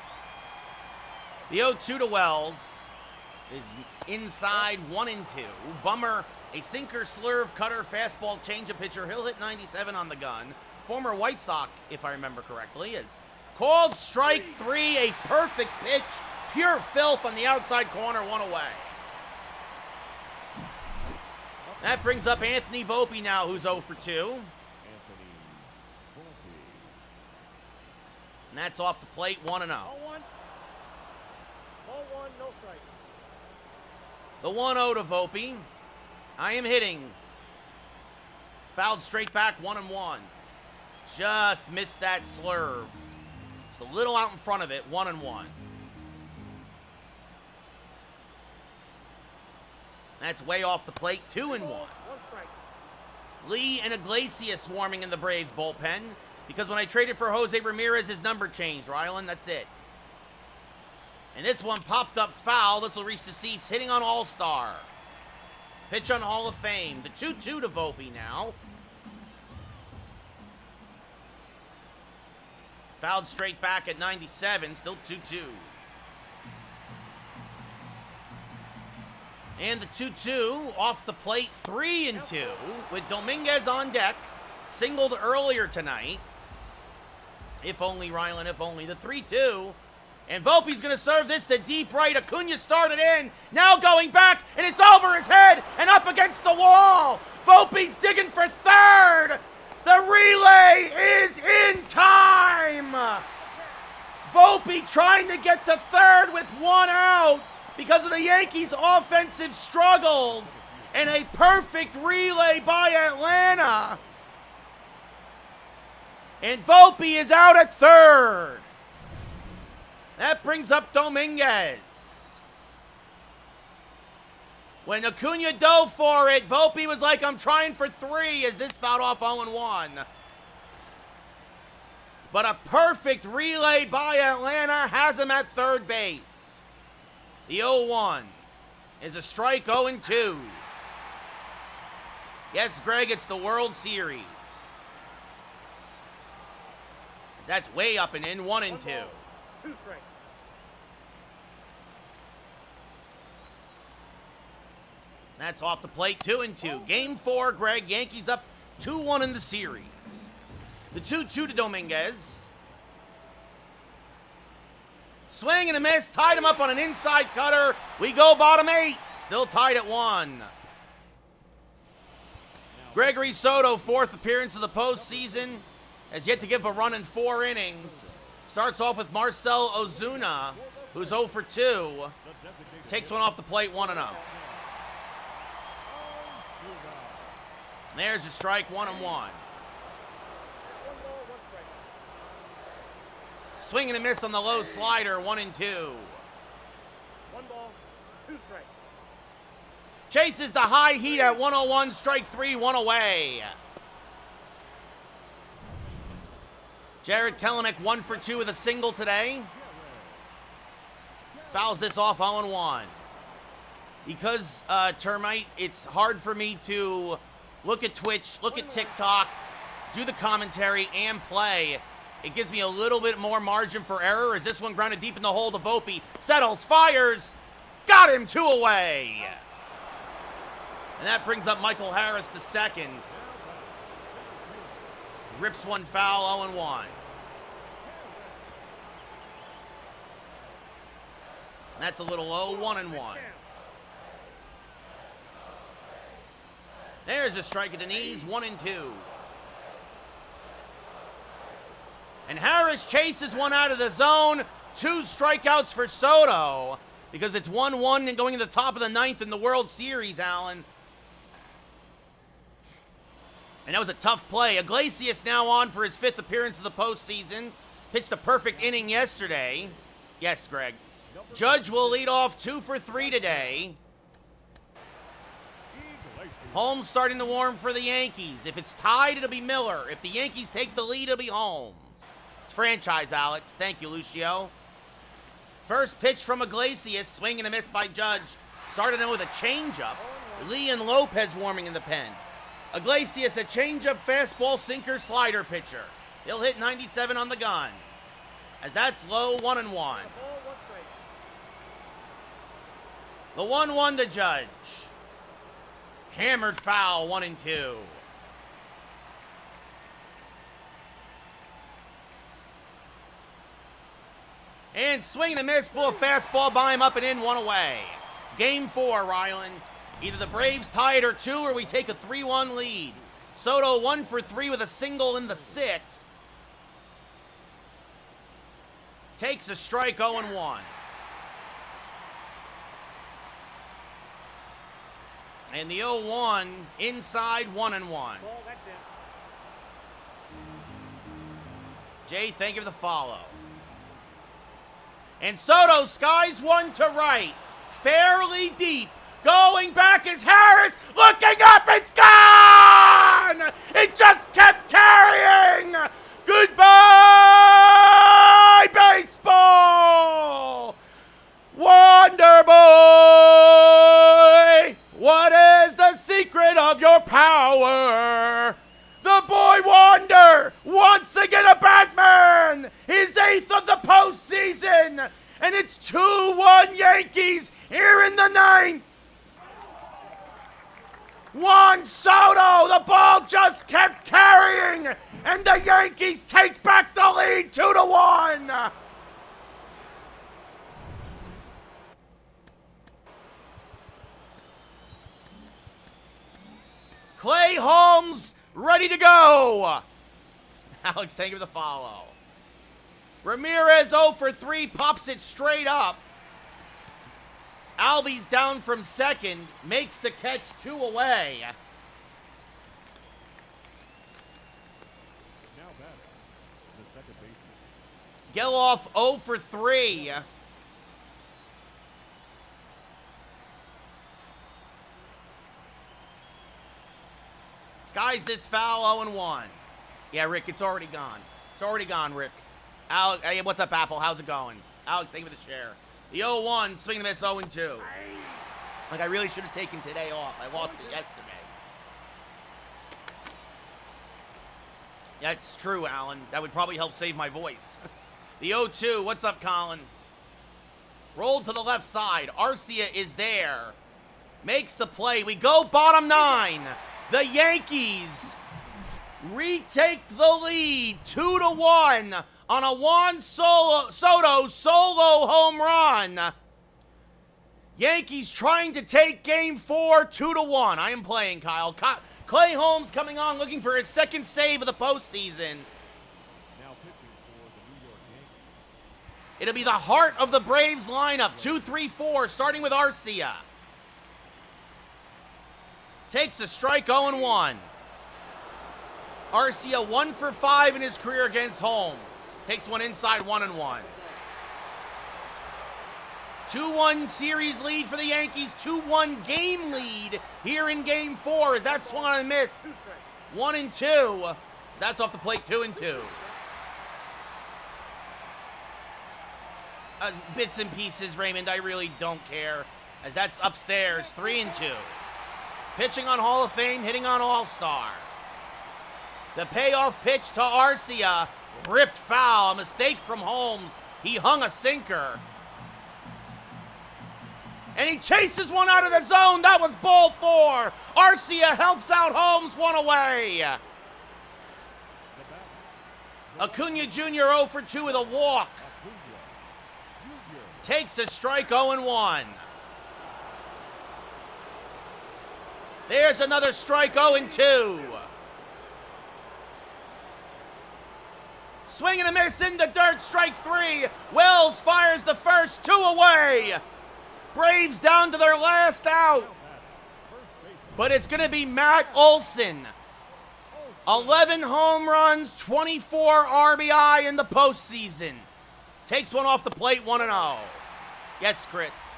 The 0-2 to Wells is inside 1-2. Bummer, a sinker, slurve, cutter, fastball, changeup pitcher. He'll hit 97 on the gun. Former White Sox, if I remember correctly, is called strike 3. A perfect pitch. Pure filth on the outside corner, 1 away. That brings up Anthony Volpe now, who's 0 for 2. And that's off the plate, 1-0. Ball 1. Ball 1, no strike. The 1-0 to Volpe. I am hitting. Fouled straight back, 1-1. Just missed that slurve. Just a little out in front of it, 1-1. That's way off the plate, 2-1. Lee and Iglesias warming in the Braves bullpen. Because when I traded for Jose Ramirez, his number changed, Rylan. That's it. And this one popped up foul. This will reach the seats. Hitting on All-Star. Pitch on Hall of Fame. The 2-2 to Volpe now. Fouled straight back at 97. Still 2-2. And the 2-2 off the plate, 3-2 with Dominguez on deck. Singled earlier tonight. If only, Rylan, if only. The 3-2. And Volpe's going to serve this to deep right. Acuna started in. Now going back, and it's over his head and up against the wall. Volpe's digging for third. The relay is in time. Volpe trying to get to third with 1 out because of the Yankees' offensive struggles. And a perfect relay by Atlanta. And Volpe is out at third. That brings up Dominguez. When Acuna dove for it, Volpe was like, I'm trying for 3 as this fouled off 0-1. But a perfect relay by Atlanta has him at third base. The 0-1 is a strike, 0-2. Yes, Greg, it's the World Series. That's way up and in, 1-2. 2 strike. That's off the plate, 2-2. Game 4, Greg. Yankees up 2-1 in the series. The 2-2 to Dominguez. Swing and a miss. Tied him up on an inside cutter. We go bottom 8. Still tied at 1. Gregory Soto, 4th appearance of the postseason. Has yet to give a run in 4 innings. Starts off with Marcell Ozuna, who's 0 for 2. Takes one off the plate, 1-0. There's a strike, 1-1. Swing and a miss on the low slider, 1-2. 1 ball, 2 strike. Chases the high heat at 101, strike 3, 1 away. Jared Kelenic 1 for 2 with a single today. Fouls this off 0-1. Because, Termite, it's hard for me to look at Twitch, look at TikTok, do the commentary, and play. It gives me a little bit more margin for error as this one grounded deep in the hole to Volpe. Settles, fires, got him, 2 away. And that brings up Michael Harris, the second. Rips one foul, 0-1. That's a little low, 1-1. There's a strike at the knees, 1-2. And Harris chases one out of the zone. 2 strikeouts for Soto because it's 1-1 and going to the top of the 9th in the World Series, Allen. And that was a tough play. Iglesias now on for his 5th appearance of the postseason. Pitched a perfect inning yesterday. Yes, Greg. Judge will lead off 2 for 3 today. Holmes starting to warm for the Yankees. If it's tied, it'll be Miller. If the Yankees take the lead, it'll be Holmes. It's franchise, Alex. Thank you, Lucio. First pitch from Iglesias. Swing and a miss by Judge. Started in with a changeup. Lee and Lopez warming in the pen. Iglesias, a changeup, fastball, sinker, slider pitcher. He'll hit 97 on the gun. As that's low, 1-1. The 1-1 to Judge. Hammered foul, 1-2. And swing and a miss, pull a fastball by him, up and in, 1 away. It's game 4, Ryland. Either the Braves tie it or 2, or we take a 3-1 lead. Soto 1 for 3 with a single in the 6th. Takes a strike, 0-1. And the 0-1 inside, 1-1. Ball, that's it. Jay, thank you for the follow. And Soto skies one to right. Fairly deep. Going back is Harris. Looking up, it's gone! It just kept carrying! Goodbye, baseball! Wonder Boy! What is the secret of your power? The boy Wonder, once again a Batman, his 8th of the postseason, and it's 2-1 Yankees here in the 9th. Juan Soto, the ball just kept carrying, and the Yankees take back the lead 2-1. Clay Holmes ready to go. Alex, thank you for the follow. Ramirez 0 for 3, pops it straight up. Albies down from second, makes the catch 2 away. Now batting, the second baseman. Geloff 0 for 3. Skies this foul, 0-1. Yeah, Rick, it's already gone. It's already gone, Rick. Alex, hey, what's up, Apple? How's it going? Alex, thank you for the share. The 0-1, swing and miss, 0-2. Like, I really should have taken today off. I lost it yesterday. That's true, Alan. That would probably help save my voice. The 0-2, what's up, Colin? Rolled to the left side. Arcia is there. Makes the play. We go bottom 9. The Yankees retake the lead 2-1 on a Juan Soto solo home run. Yankees trying to take game 4 2-1. I am playing, Kyle. Clay Holmes coming on looking for his second save of the postseason. Now pitching for the New York Yankees. It'll be the heart of the Braves lineup. 2-3-4, starting with Arcia. Takes a strike, 0-1. Arcia 1 for 5 in his career against Holmes. Takes one inside, 1-1. 2-1 series lead for the Yankees. 2-1 game lead here in game 4 as that swung on and missed. 1-2. That's off the plate, 2-2. Bits and pieces, Raymond. I really don't care. As that's upstairs, 3-2. Pitching on Hall of Fame, hitting on All-Star. The payoff pitch to Arcia. Ripped foul. A mistake from Holmes. He hung a sinker. And he chases one out of the zone. That was ball 4. Arcia helps out Holmes, 1 away. Acuna Jr. 0 for 2 with a walk. Takes a strike, 0-1. There's another strike, 0-2. Swing and a miss in the dirt, strike 3. Wells fires the first, 2 away. Braves down to their last out. But it's going to be Matt Olson. 11 home runs, 24 RBI in the postseason. Takes one off the plate, 1-0. Yes, Chris.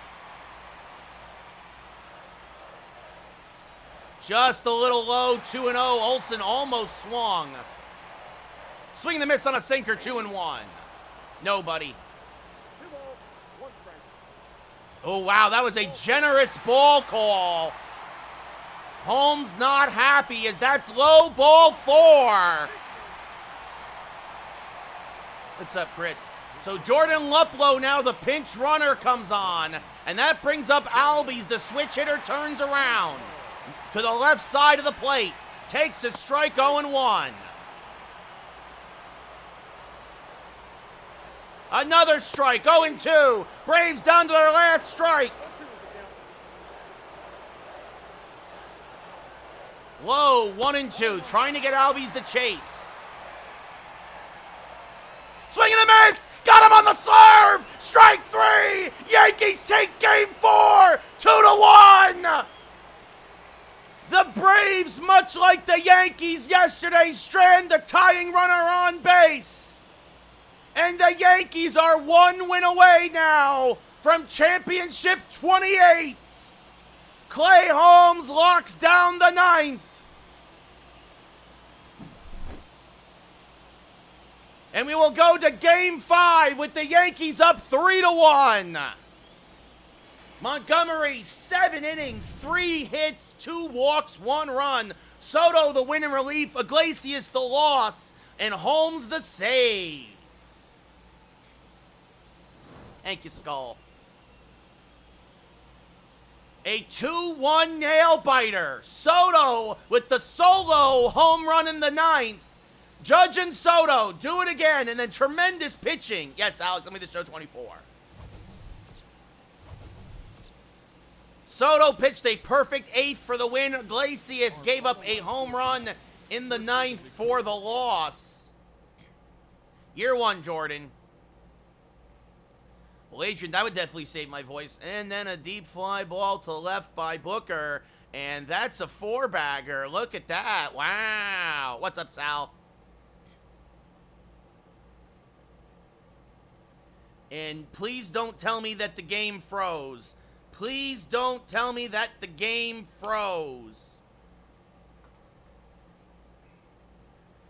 Just a little low, 2-0. Olson almost swung. Swing and a miss on a sinker, 2-1. Nobody. 2 balls, 1 strike. Oh, wow, that was a generous ball call. Holmes not happy as that's low, ball 4. What's up, Chris? So Jordan Luplow, now the pinch runner, comes on, and that brings up Albies. The switch hitter turns around to the left side of the plate, takes a strike, 0-1. Another strike, 0-2. Braves down to their last strike. Low, 1-2, trying to get Albies to chase. Swing and a miss! Got him on the serve! Strike 3! Yankees take game 4! 2-1! The Braves, much like the Yankees yesterday, strand the tying runner on base. And the Yankees are 1 win away now from championship 28. Clay Holmes locks down the 9th. And we will go to game 5 with the Yankees up 3-1. Montgomery, 7 innings, 3 hits, 2 walks, 1 run. Soto, the win in relief. Iglesias, the loss. And Holmes, the save. Thank you, Skull. A 2-1 nail biter. Soto with the solo home run in the 9th. Judge and Soto do it again, and then tremendous pitching. Yes, Alex, let me just show 24. Soto pitched a perfect 8th for the win. Iglesias gave up a home run in the 9th for the loss. Year 1, Jordan. Well, Adrian, that would definitely save my voice. And then a deep fly ball to left by Booker, and that's a 4-bagger. Look at that. Wow. What's up, Sal? And please don't tell me that the game froze. Please don't tell me that the game froze.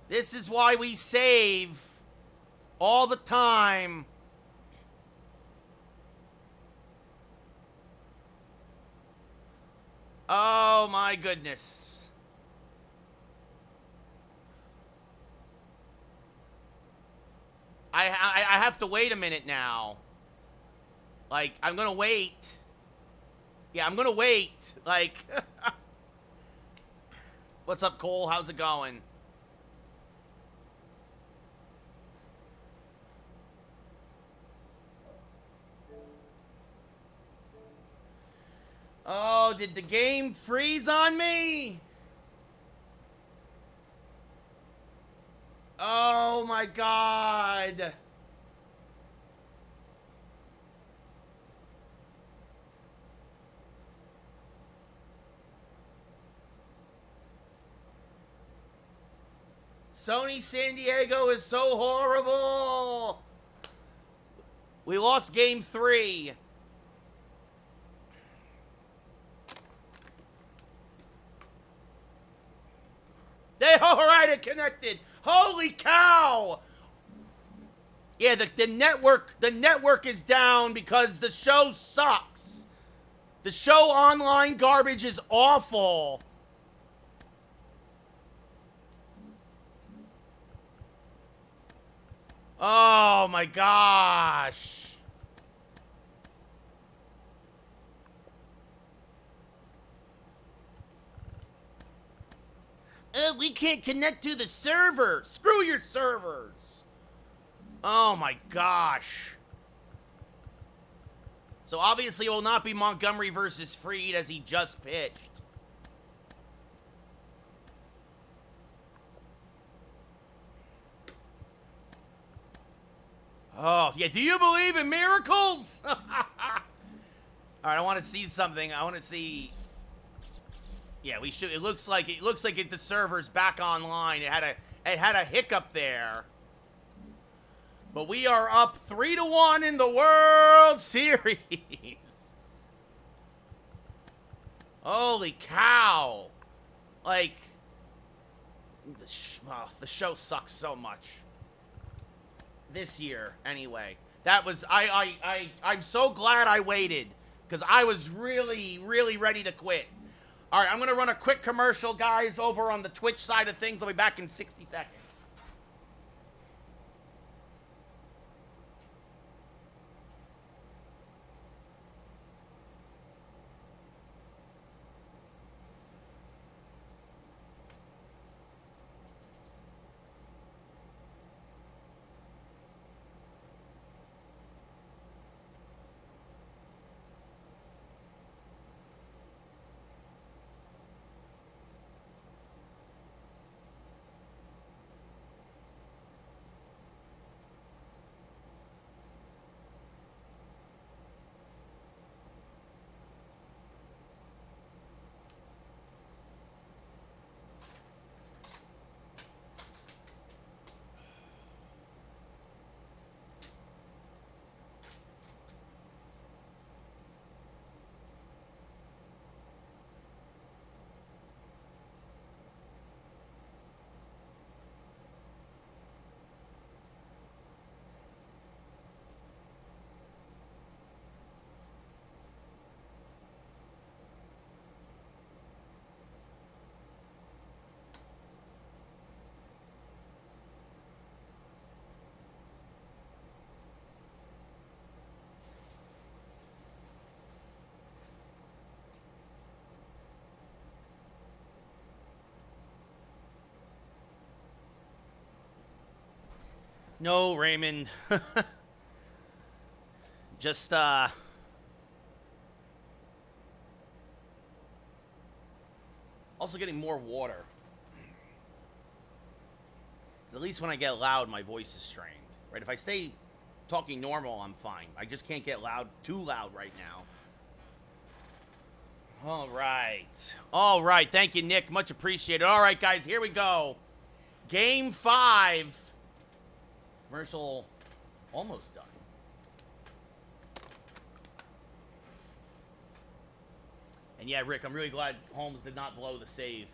This is why we save all the time. Oh my goodness. I have to wait a minute now. Like, I'm gonna wait. Yeah, I'm gonna wait. Like, what's up, Cole? How's it going? Oh, did the game freeze on me? Oh my God. Sony San Diego is so horrible. We lost game 3. All right, it connected. Holy cow! Yeah, the network is down because the show sucks. The show online garbage is awful. Oh my gosh. We can't connect to the server. Screw your servers. Oh my gosh. So obviously it will not be Montgomery versus Fried as he just pitched. Oh, yeah, do you believe in miracles? All right, I want to see something. I want to see. Yeah, we should. It looks like the server's back online. It had a hiccup there. But we are up 3-1 in the World Series. Holy cow. Like, the show sucks so much. This year, anyway. That was, I'm so glad I waited. Because I was really, really ready to quit. All right, I'm going to run a quick commercial, guys, over on the Twitch side of things. I'll be back in 60 seconds. No, Raymond. Just, also getting more water. Because at least when I get loud, my voice is strained. Right? If I stay talking normal, I'm fine. I just can't get too loud right now. All right. All right. Thank you, Nick. Much appreciated. All right, guys. Here we go. Game 5. Commercial almost done. And yeah, Rick, I'm really glad Holmes did not blow the save.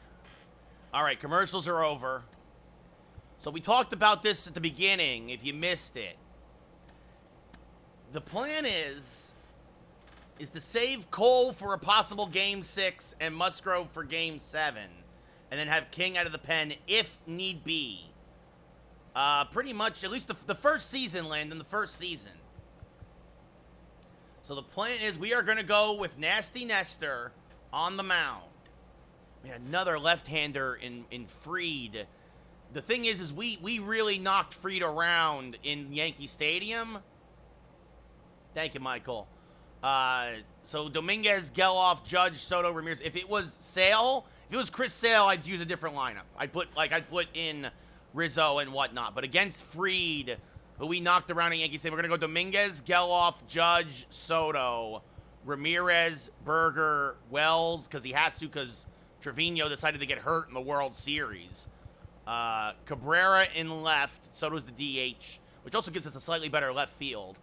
All right, commercials are over. So we talked about this at the beginning, if you missed it. The plan is to save Cole for a possible Game 6 and Musgrove for Game 7. And then have King out of the pen if need be. Pretty much, at least the first season, Landon, the first season. So the plan is we are going to go with Nasty Nestor on the mound. Man, another left-hander in Fried. The thing is we really knocked Fried around in Yankee Stadium. Thank you, Michael. So Dominguez, Geloff, Judge, Soto, Ramirez. If it was Sale, if it was Chris Sale, I'd use a different lineup. I'd put in Rizzo and whatnot. But against Fried, who we knocked around in Yankee Stadium, we're gonna go Dominguez, Geloff, Judge, Soto, Ramirez, Berger, Wells, because he has to, because Trevino decided to get hurt in the World Series. Cabrera in left. Soto's the DH, which also gives us a slightly better left field.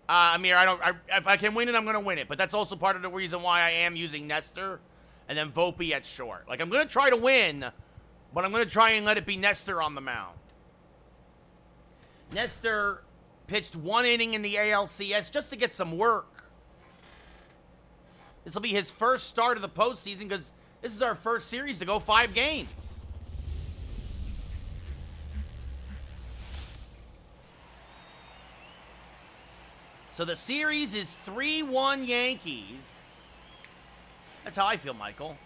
Amir, if I can win it, I'm going to win it. But that's also part of the reason why I am using Nestor and then Volpe at short. Like, I'm going to try to win, but I'm going to try and let it be Nestor on the mound. Nestor pitched 1 inning in the ALCS just to get some work. This will be his first start of the postseason because this is our first series to go 5 games. So the series is 3-1 Yankees. That's how I feel, Michael.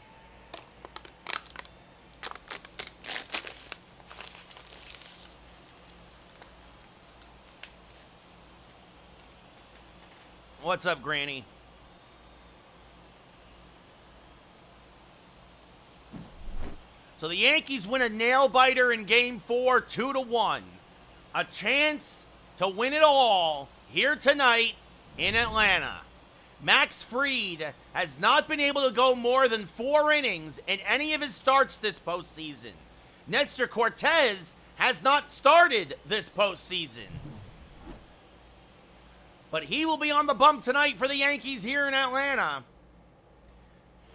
What's up, Granny? So the Yankees win a nail-biter in Game 4, 2-1. A chance to win it all here tonight in Atlanta. Max Fried has not been able to go more than 4 innings in any of his starts this postseason. Nestor Cortez has not started this postseason. But he will be on the bump tonight for the Yankees here in Atlanta.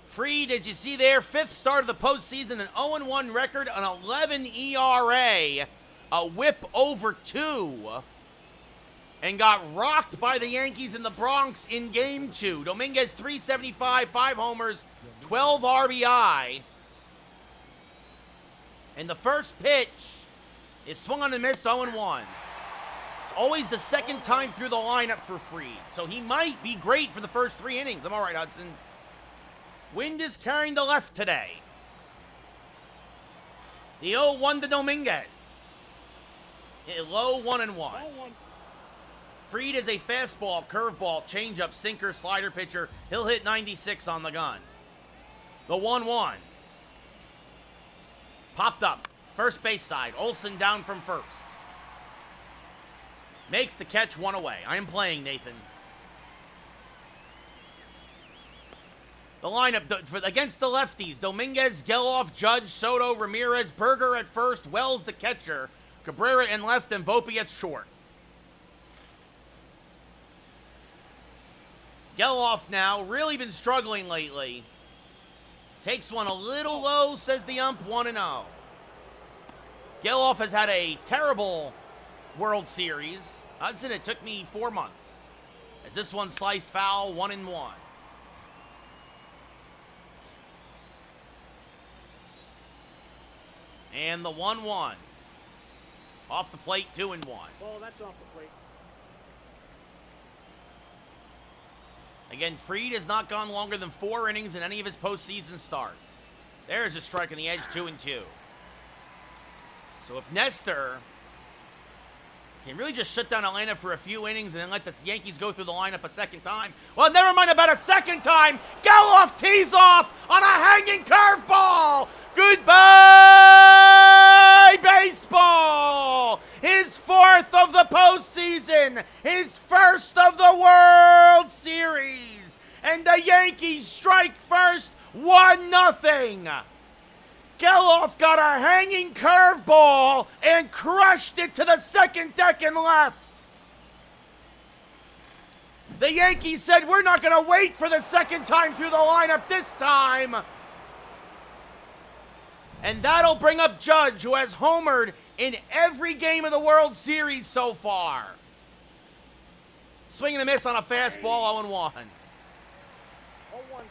Fried, as you see there, 5th start of the postseason, an 0-1 record, an 11 ERA, a whip over 2, and got rocked by the Yankees in the Bronx in Game 2. Dominguez, 375, 5 homers, 12 RBI. And the first pitch is swung on and missed, 0-1. It's always the second time through the lineup for Fried, so he might be great for the first 3 innings. I'm all right, Hudson. Wind is carrying the left today. The 0-1 to Dominguez. Low 1-1. Fried is a fastball, curveball, changeup, sinker, slider pitcher. He'll hit 96 on the gun. The 1-1. Popped up. First base side. Olsen down from first. Makes the catch, 1 away. I am playing, Nathan. The lineup against the lefties. Dominguez, Geloff, Judge, Soto, Ramirez, Berger at first, Wells the catcher, Cabrera in left, and Volpe at short. Geloff now, really been struggling lately. Takes one a little low, says the ump, 1-0. Geloff has had a terrible World Series. Hudson, it took me 4 months. As this one sliced foul, 1-1. And the 1-1. Off the plate, 2-1. Ball, that's off the plate. Again, Fried has not gone longer than 4 innings in any of his postseason starts. There's a strike on the edge, 2-2. So if Nestor can really just shut down Atlanta for a few innings and then let the Yankees go through the lineup a second time. Well, never mind about a second time. Geloff tees off on a hanging curveball. Goodbye, baseball. His fourth of the postseason. His first of the World Series. And the Yankees strike first 1-0. Geloff got a hanging curveball and crushed it to the second deck and left. The Yankees said, we're not going to wait for the second time through the lineup this time. And that'll bring up Judge, who has homered in every game of the World Series so far. Swing and a miss on a fastball, 0-1. 0-1's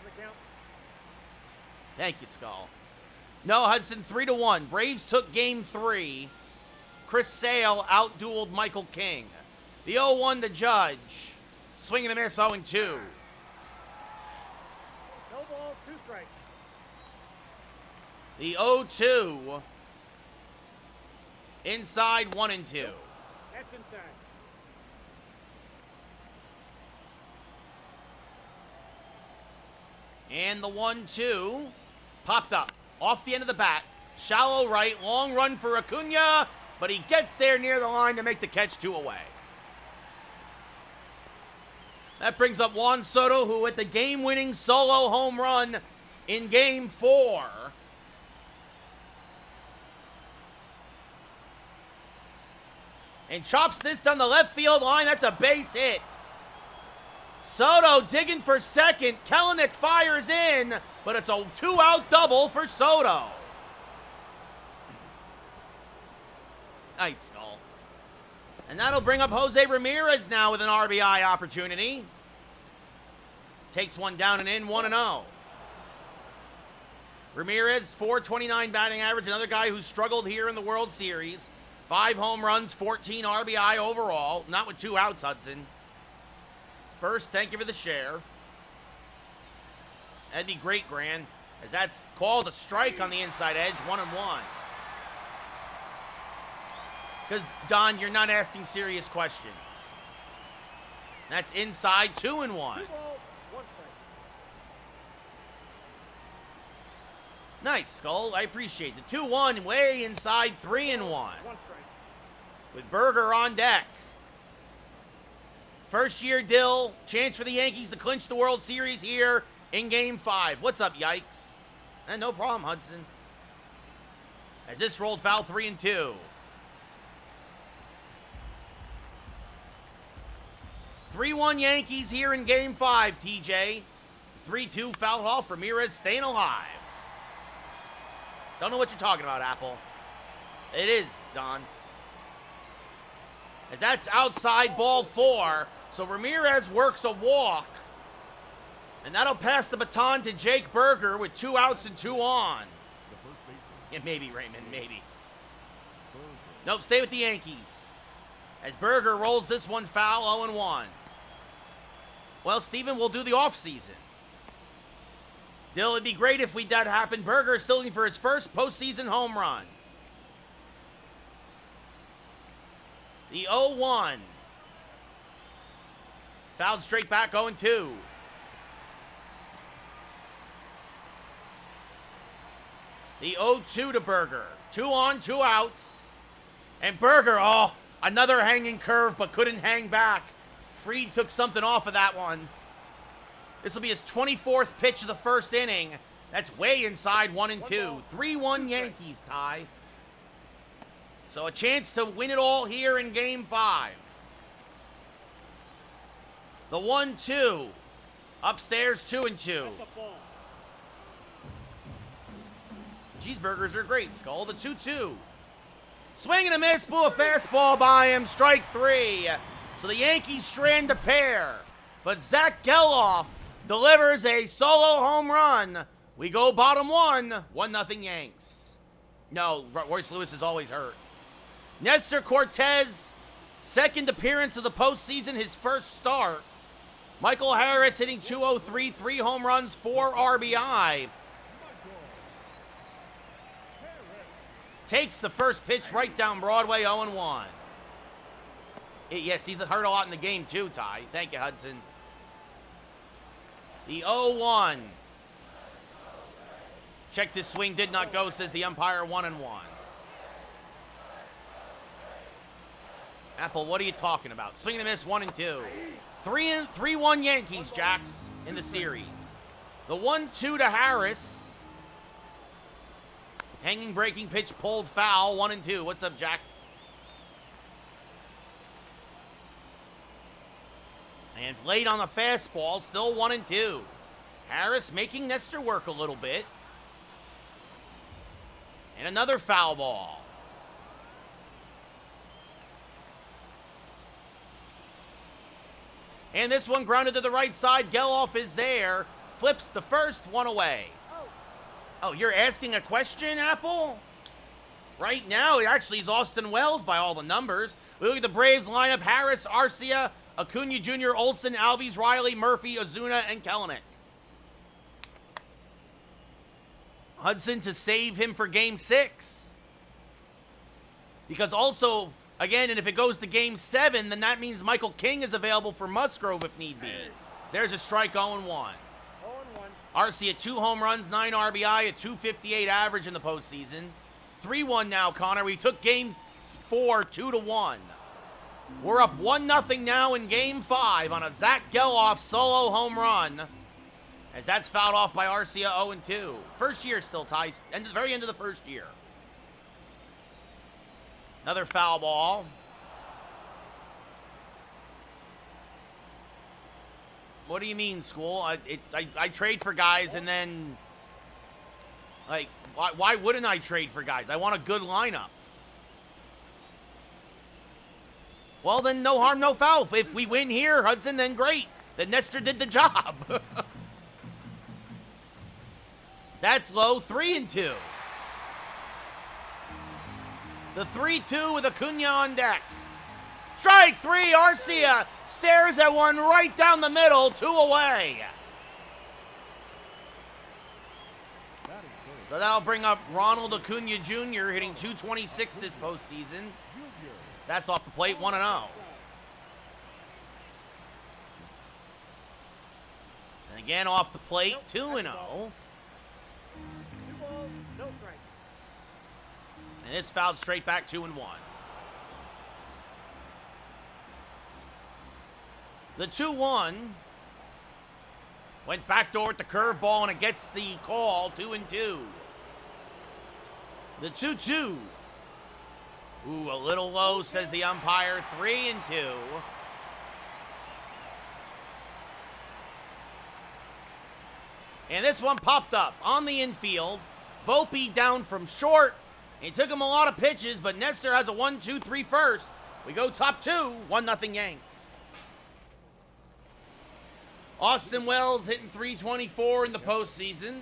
the count. Thank you, Skull. No, Hudson, 3-1. Braves took game 3. Chris Sale outdueled Michael King. The 0-1 to Judge. Swing and a miss, 0-2. No balls, 2 strikes. The 0-2. Inside, 1-2. That's inside. And the 1-2 popped up. Off the end of the bat. Shallow right. Long run for Acuna. But he gets there near the line to make the catch 2 away. That brings up Juan Soto, who hit the game-winning solo home run in Game 4. And chops this down the left field line. That's a base hit. Soto digging for second. Kelenic fires in, but it's a 2-out double for Soto. Nice, Skull. And that'll bring up Jose Ramirez now with an RBI opportunity. Takes one down and in, 1-0. Ramirez, .429 batting average, another guy who struggled here in the World Series. 5 home runs, 14 RBI overall. Not with 2 outs, Hudson. First, thank you for the share. That'd be great, Gran, as that's called a strike on the inside edge, 1-1. Because, Don, you're not asking serious questions. That's inside, 2-1. 2 balls, 1 strike. Nice, Skull. I appreciate the 2-1, way inside, 3-1. 1 strike. With Berger on deck. First year Dill, chance for the Yankees to clinch the World Series here in Game 5. What's up, yikes? No problem, Hudson. As this rolled foul, 3-2. 3-1 Yankees here in Game 5, TJ. 3-2 foul off. Ramirez staying alive. Don't know what you're talking about, Apple. It is, Don. As that's outside ball 4. So Ramirez works a walk. And that'll pass the baton to Jake Berger with 2 outs and 2 on. The first baseman, Yeah, maybe, Raymond, maybe. Berger. Nope, stay with the Yankees. As Berger rolls this one foul, 0-1. Well, Steven, we'll do the offseason. Dill, it'd be great if that happened. Berger is still looking for his first postseason home run. The 0-1. Fouled straight back, 0-2. The 0-2 to Berger. 2 on, 2 outs. And Berger, another hanging curve, but couldn't hang back. Fried took something off of that one. This will be his 24th pitch of the first inning. That's way inside, 1-2. 3-1 Yankees tie. So a chance to win it all here in Game 5. The 1-2. Upstairs, 2-2. That's a ball. Cheeseburgers are great, Skull. The 2-2. Swing and a miss, blew a fastball by him. Strike 3. So the Yankees strand a pair. But Zach Geloff delivers a solo home run. We go bottom 1. 1-0 Yanks. No, Royce Lewis is always hurt. Nestor Cortez, second appearance of the postseason, his first start. Michael Harris hitting .203, 3 home runs, 4 RBI. Takes the first pitch right down Broadway, 0-1. Yes, he's hurt a lot in the game too, Ty. Thank you, Hudson. The 0-1. Check this swing, did not go, says the umpire, 1-1. Apple, what are you talking about? Swing and a miss, 1-2. 3-1 Yankees, Jacks, in the series. The 1-2 to Harris. Hanging breaking pitch pulled foul, 1-2. What's up, Jacks? And late on the fastball, still 1-2. Harris making Nestor work a little bit. And another foul ball. And this one grounded to the right side. Geloff is there. Flips the first, one away. Oh, you're asking a question, Apple? Right now, it actually is Austin Wells by all the numbers. We look at the Braves lineup. Harris, Arcia, Acuna Jr., Olsen, Albies, Riley, Murphy, Ozuna, and Kelenic. Hudson to save him for Game 6. Because also, again, and if it goes to Game 7, then that means Michael King is available for Musgrove if need be. There's a strike, 0-1. Arcia, 2 home runs, 9 RBI, a 258 average in the postseason. 3-1 now, Connor. We took Game 4, 2-1. We're up 1-0 now in Game 5 on a Zach Geloff solo home run. As that's fouled off by Arcia, 0-2. First year still ties, and the very end of the first year. Another foul ball. What do you mean, School? I trade for guys and then, like, why wouldn't I trade for guys? I want a good lineup. Well, then no harm, no foul. If we win here, Hudson, then great. Then Nestor did the job. That's low, 3-2. The 3-2 with Acuna on deck. Strike 3, Arcia stares at one right down the middle, 2 away. So that'll bring up Ronald Acuna Jr. hitting .226 this postseason. That's off the plate, 1-0. And again off the plate, 2-0. 2 balls, no strike. And this fouled straight back, 2-1. The 2-1 went backdoor with the curveball, and it gets the call, 2-2. The 2-2. Ooh, a little low, says the umpire, 3-2. And this one popped up on the infield. Volpe down from short. It took him a lot of pitches, but Nestor has a 1-2-3 first. We go top 2, 1-0 Yanks. Austin Wells hitting .324 in the postseason.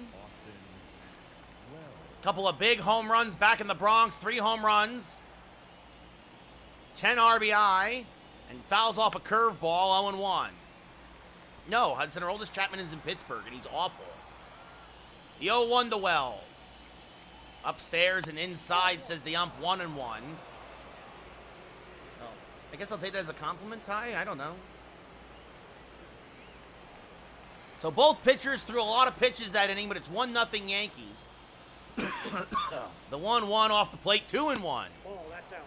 Couple of big home runs back in the Bronx, 3 home runs. 10 RBI, and fouls off a curveball, 0-1. No, Hudson Aroldis Chapman is in Pittsburgh, and he's awful. The 0-1 to Wells. Upstairs and inside, says the ump, 1-1. Oh, I guess I'll take that as a compliment, Ty? I don't know. So both pitchers threw a lot of pitches that inning, but it's 1-0 Yankees. The 1-1 off the plate, 2-1. Ball, that's out.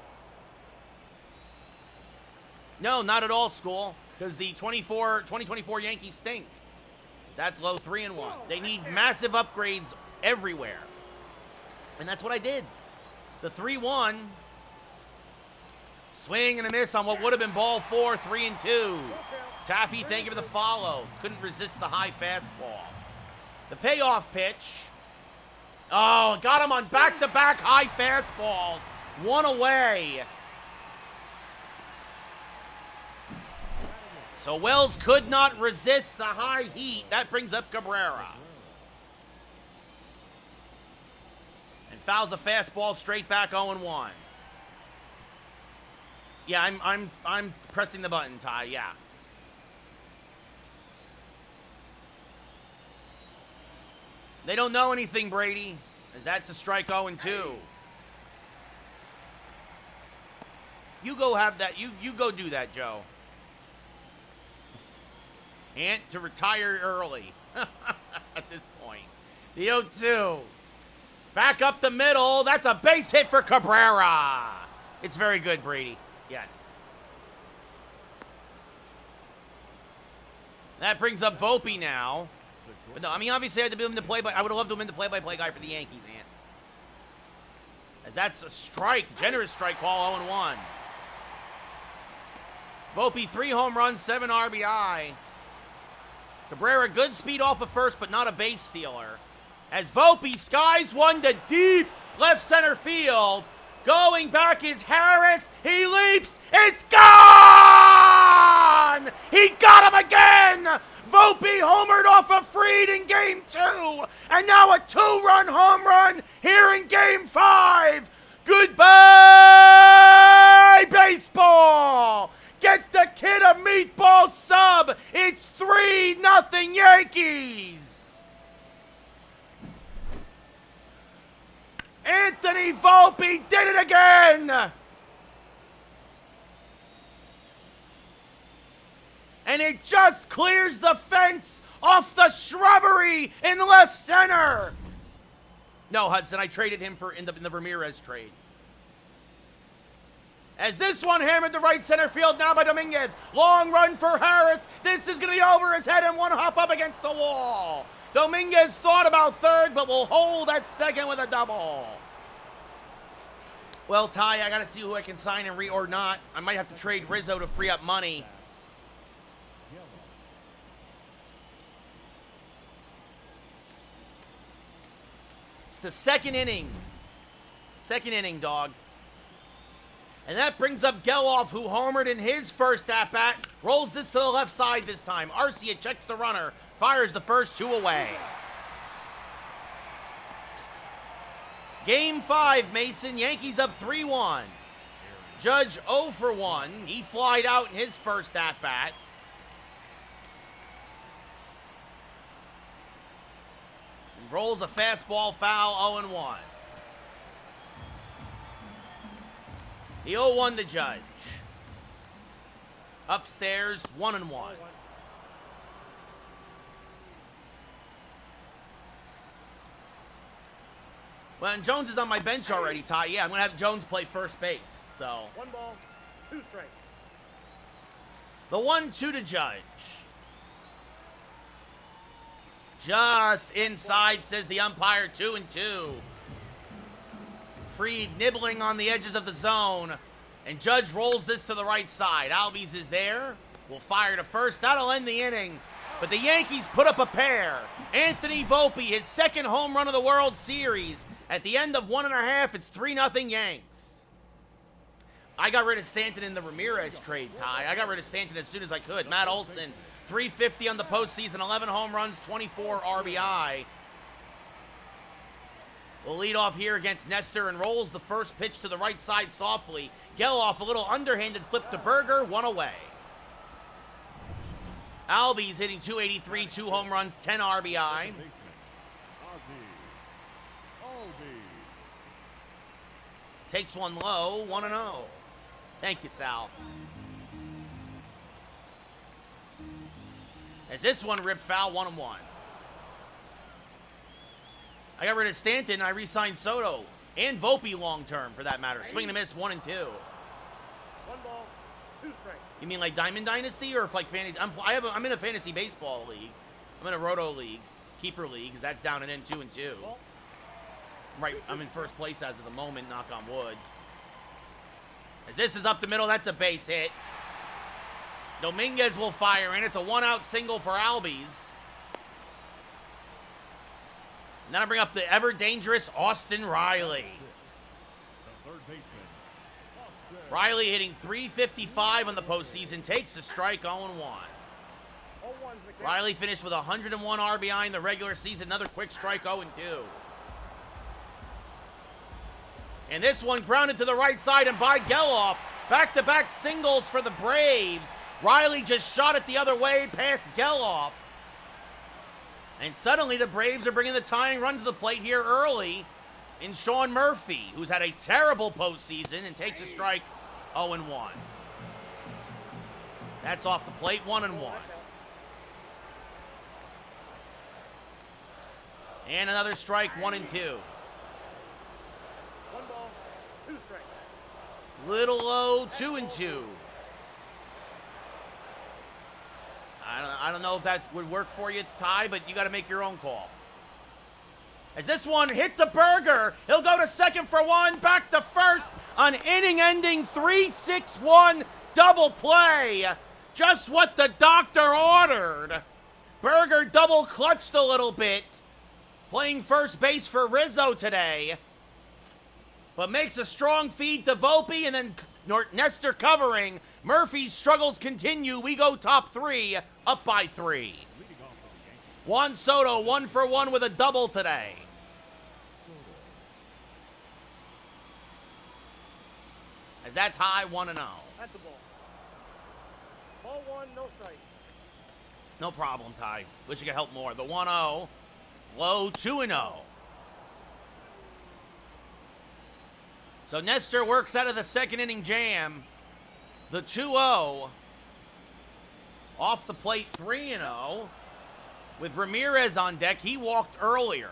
No, not at all, School, because the 2024 Yankees stink. That's low, 3-1. They need massive upgrades everywhere. And that's what I did. The 3-1. Swing and a miss on what would have been ball 4, 3-2. Taffy, thank you for the follow. Couldn't resist the high fastball. The payoff pitch. Oh, got him on back-to-back high fastballs. 1 away. So Wells could not resist the high heat. That brings up Cabrera. And fouls a fastball straight back, 0-1. Yeah, I'm pressing the button, Ty, yeah. They don't know anything, Brady, as that's a strike, 0-2. You go have that. You go do that, Joe. Ant to retire early at this point. The 0-2. Back up the middle. That's a base hit for Cabrera. It's very good, Brady. Yes. That brings up Volpe now. But no, I mean, obviously, I would have loved to have been the play-by-play guy for the Yankees, Ant. As that's a strike, generous strike call, 0-1. Volpe, 3 home runs, 7 RBI. Cabrera, good speed off of first, but not a base stealer. As Volpe skies one to deep left center field. Going back is Harris. He leaps. It's gone! He got him again! Volpe homered off of Fried in Game 2. And now a 2-run home run here in Game 5. Goodbye, baseball! Get the kid a meatball sub. It's 3-0 Yankees. Anthony Volpe did it again. And it just clears the fence off the shrubbery in left center. No, Hudson, I traded him in the Ramirez trade. As this one hammered to right center field now by Dominguez. Long run for Harris. This is going to be over his head and one hop up against the wall. Dominguez thought about third, but will hold at second with a double. Well, Ty, I got to see who I can sign and or not. I might have to trade Rizzo to free up money. It's the second inning. Second inning, dog. And that brings up Geloff, who homered in his first at-bat. Rolls this to the left side this time. Arcia checks the runner. Fires the first 2 away. Game 5, Mason. Yankees up 3-1. Judge 0 for 1. He flied out in his first at-bat. Rolls a fastball foul, 0-1. The 0-1 to Judge. Upstairs, 1-1. Well, and Jones is on my bench already, Ty. Yeah, I'm going to have Jones play first base. So 1 ball, 2 strikes. The 1-2 to Judge. Just inside, says the umpire, 2-2. Fried nibbling on the edges of the zone. And Judge rolls this to the right side. Albies is there. Will fire to first. That'll end the inning. But the Yankees put up a pair. Anthony Volpe, his second home run of the World Series. At the end of 1.5, it's 3-0 Yanks. I got rid of Stanton in the Ramirez trade, Ty. I got rid of Stanton as soon as I could. Matt Olson, 350 on the postseason, 11 home runs, 24 RBI. Will lead off here against Nestor and rolls the first pitch to the right side softly. Geloff, a little underhanded flip to Berger, 1 away. Albies hitting .283, 2 home runs, 10 RBI. Takes one low, 1-0. Thank you, Sal. As this one ripped foul, 1-1. I got rid of Stanton. I re-signed Soto and Volpe long-term, for that matter. Swing and a miss, 1-2. 1 ball, 2 strikes. You mean like Diamond Dynasty or if like fantasy? I'm in a fantasy baseball league. I'm in a Roto league, keeper league, because that's down and in 2-2. Right, I'm in first place as of the moment, knock on wood. As this is up the middle, that's a base hit. Dominguez will fire in. It's a 1-out single for Albies. And then I bring up the ever-dangerous Austin Riley. Riley hitting .355 on the postseason. Takes a strike, 0-1. Riley finished with 101 RBI in the regular season. Another quick strike, 0-2. And this one grounded to the right side and by Geloff. Back-to-back singles for the Braves. Riley just shot it the other way past Geloff. And suddenly the Braves are bringing the tying run to the plate here early in Sean Murphy, who's had a terrible postseason and takes a strike, 0-1. That's off the plate, 1-1. And another strike, 1-2. 1 ball, 2 strikes. Little low, 2-2. I don't know if that would work for you, Ty, but you got to make your own call. As this one hit the burger, he'll go to second for 1, back to first, an inning-ending 3-6-1 double play. Just what the doctor ordered. Burger double clutched a little bit, playing first base for Rizzo today, but makes a strong feed to Volpe, and then Nestor covering. Murphy's struggles continue. We go top 3, up by 3. Juan Soto, 1 for 1 with a double today. As that's high, 1-0. That's the ball. Ball 1, no strike. No problem, Ty. Wish you could help more. The 1-0, low, 2-0. So Nestor works out of the second inning jam. The 2-0, off the plate, 3-0. With Ramirez on deck, he walked earlier.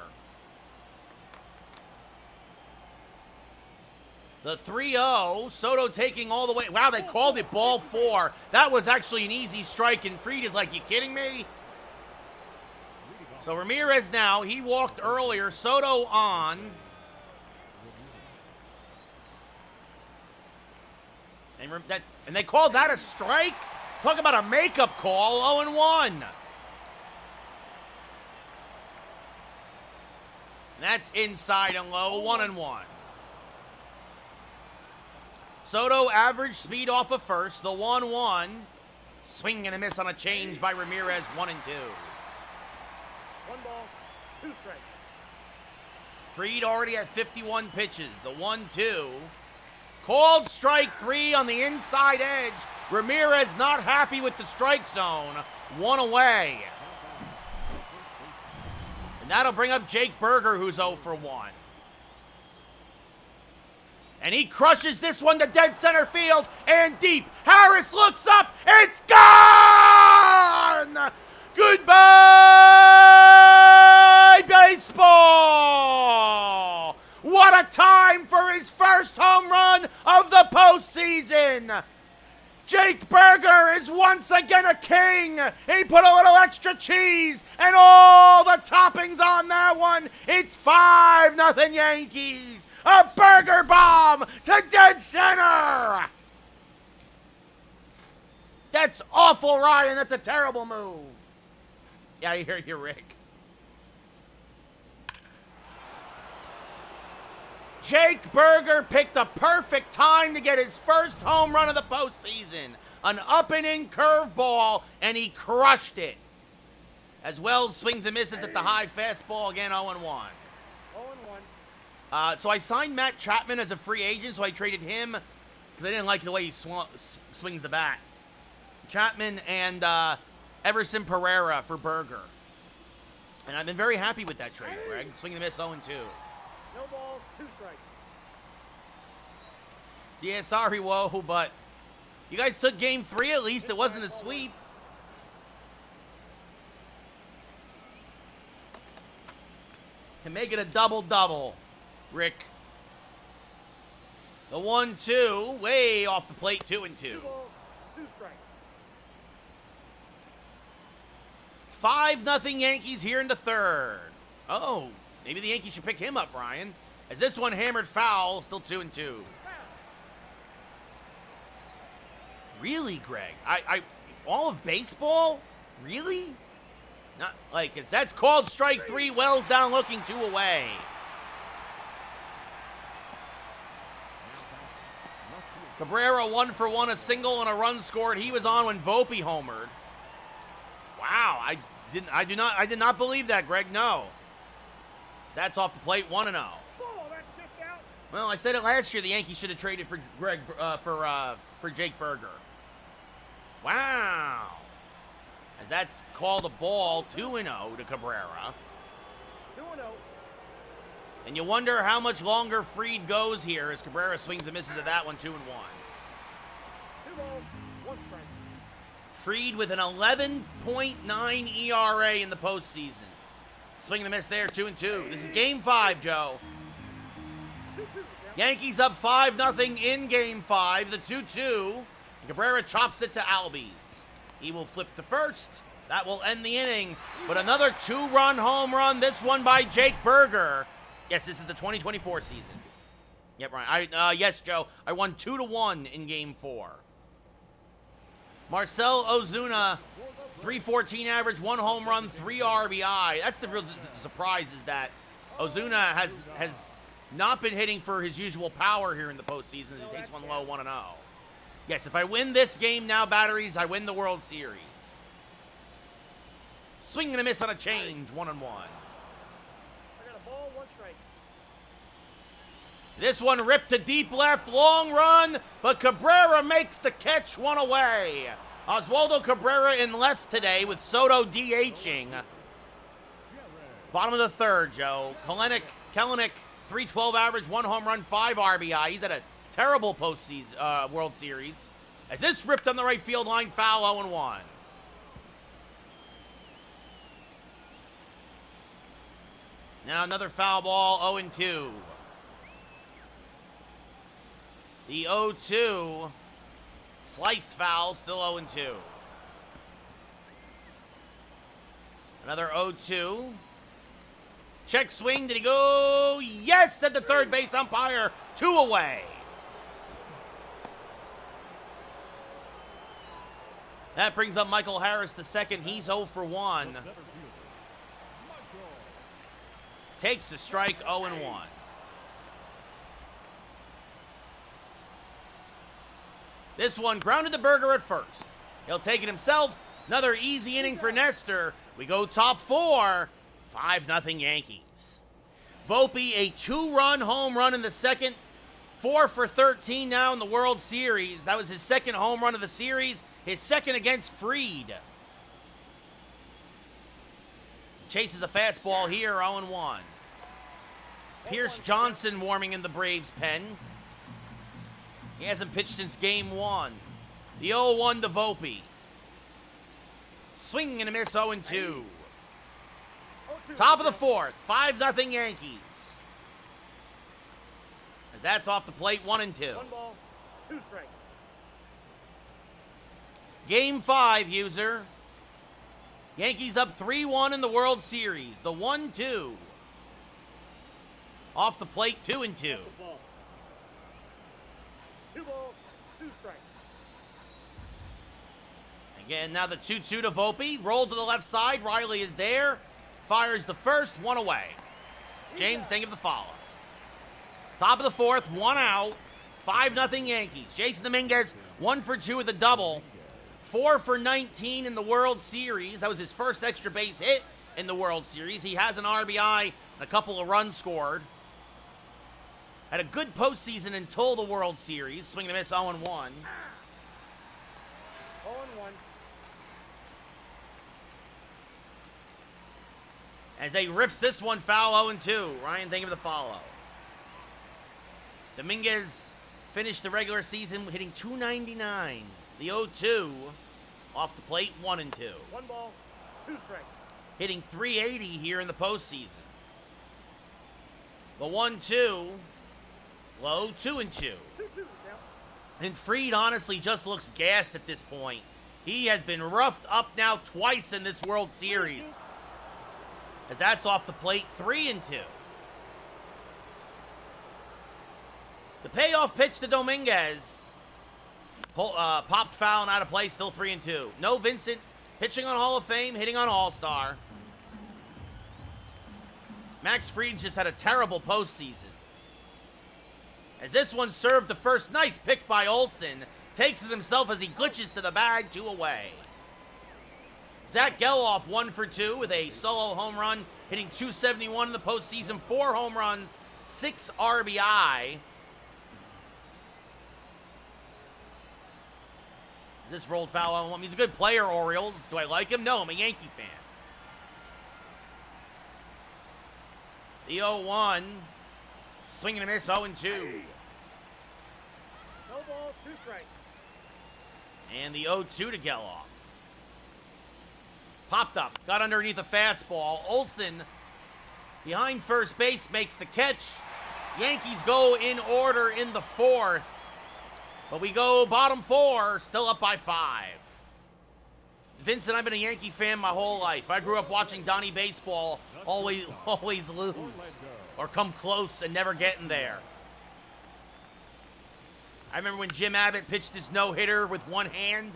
The 3-0, Soto taking all the way. Wow, they called it ball 4. That was actually an easy strike, and Fried is like, you kidding me? So Ramirez now, he walked earlier. Soto on. And they called that a strike? Talk about a makeup call, 0-1. And that's inside and low, 1-1. Soto average speed off of first, the 1-1. Swing and a miss on a change by Ramirez, 1-2. 1 ball, 2 strikes. Fried already at 51 pitches, the 1-2. Called strike 3 on the inside edge. Ramirez not happy with the strike zone. 1 away. And that'll bring up Jake Burger, who's 0 for 1. And he crushes this one to dead center field and deep. Harris looks up. It's gone! Goodbye, baseball! What a time for his first home run of the postseason! Jake Burger is once again a king. He put a little extra cheese and all the toppings on that one. It's 5-0 Yankees. A burger bomb to dead center. That's awful, Ryan. That's a terrible move. Yeah, I hear you, Rick. Jake Burger picked a perfect time to get his first home run of the postseason. An up-and-in curveball, and he crushed it. As Wells swings and misses at the high fastball, again 0-1. 0-1. So I signed Matt Chapman as a free agent, so I traded him because I didn't like the way he swings the bat. Chapman and Everson Pereira for Burger. And I've been very happy with that trade, Greg. Swing and miss 0-2. No balls, 2 strikes. So yeah, sorry, whoa, but you guys took game 3 at least. It wasn't a sweep. Can make it a double-double, Rick. The 1-2, way off the plate, 2-2. 2 balls, 2 strikes. 5-0 Yankees here in the third. Oh, maybe the Yankees should pick him up, Ryan. As this one hammered foul, still 2-2. Really, Greg? All of baseball? Really? Not like, that's called strike 3. Wells down looking, 2 away. Cabrera 1 for 1, a single and a run scored. He was on when Volpe homered. Wow, I did not believe that, Greg. No. That's off the plate, 1-0. Oh, that's just out. Well, I said it last year. The Yankees should have traded for for Jake Burger. Wow. As that's called a ball, 2-0 to Cabrera. 2-0. And you wonder how much longer Fried goes here as Cabrera swings and misses at that one, 2-1. balls, one strike. Fried with an 11.9 ERA in the postseason. Swing and a miss there, 2-2. This is Game 5, Joe. Yankees up 5-0 in Game 5. The 2-2. Cabrera chops it to Albies. He will flip to first. That will end the inning. But another 2-run home run. This one by Jake Berger. Yes, this is the 2024 season. Yep, right. Yes, Joe. I won 2-1 in Game 4. Marcell Ozuna, 314 average, 1 home run, 3 RBI. That's the real surprise, is that Ozuna has not been hitting for his usual power here in the postseason as he takes one low, 1-0. Yes, if I win this game now, batteries, I win the World Series. Swing and a miss on a change, 1-1. I got a ball, one strike. This one ripped to deep left, long run, but Cabrera makes the catch, 1 away. Oswaldo Cabrera in left today with Soto DHing. Bottom of the third, Joe. Kellenic, 312 average, 1 home run, 5 RBI. He's had a terrible postseason World Series. As this ripped on the right field line, foul, 0-1. Now another foul ball, 0-2. The 0-2 sliced foul, still 0-2. Another 0-2. Check swing, did he go? Yes, said the third base umpire, 2 away. That brings up Michael Harris, the second. He's 0 for 1. Takes a strike, 0-1. This one grounded to Berger at first. He'll take it himself. Another easy inning for Nestor. We go top 4. 5-0 Yankees. Volpe, a 2-run home run in the second. 4 for 13 now in the World Series. That was his second home run of the series. His second against Fried. Chases a fastball here, 0-1. Pierce Johnson warming in the Braves' pen. He hasn't pitched since Game 1. The 0-1 to Volpe. Swing and a miss, 0-2. Top of the fourth, 5-0 Yankees. As that's off the plate, 1-2. 1 ball, 2 strikes. Game 5, user. Yankees up 3-1 in the World Series. The 1-2. Off the plate, 2-2. 2 balls, 2 strikes. Again, now the 2-2 to Volpe. Rolled to the left side. Riley is there. Fires the first, 1 away. James, think of the follow. Top of the fourth, 1 out. 5-0 Yankees. Jason Dominguez, 1 for 2 with a double. 4 for 19 in the World Series. That was his first extra base hit in the World Series. He has an RBI and a couple of runs scored. Had a good postseason until the World Series. Swing and a miss, 0-1. 0-1. As they rips this one foul, 0-2. Ryan, think of the follow. Dominguez finished the regular season hitting .299. The 0-2 off the plate, 1-2. 1 ball, 2 strikes. Hitting .380 here in the postseason. The 1-2, low, 2-2. 2-2 now. And Fried honestly just looks gassed at this point. He has been roughed up now twice in this World Series. As that's off the plate, 3-2. The payoff pitch to Dominguez. Popped foul and out of play, still 3-2. No Vincent pitching on Hall of Fame, hitting on All-Star. Max Fried's just had a terrible postseason. As this one served to first, nice pick by Olsen. Takes it himself as he glitches to the bag, 2 away. Zach Geloff, 1 for 2 with a solo home run, hitting .271 in the postseason, 4 home runs, 6 RBI. Is this rolled foul on him? He's a good player, Orioles. Do I like him? No, I'm a Yankee fan. The 0-1. Swing and a miss, 0-2. No ball, 2 strikes. And the 0-2 to Geloff. Popped up. Got underneath a fastball. Olsen, behind first base, makes the catch. Yankees go in order in the 4th. But we go bottom 4, still up by 5. Vincent, I've been a Yankee fan my whole life. I grew up watching Donnie Baseball always lose or come close and never getting there. I remember when Jim Abbott pitched his no-hitter with one hand.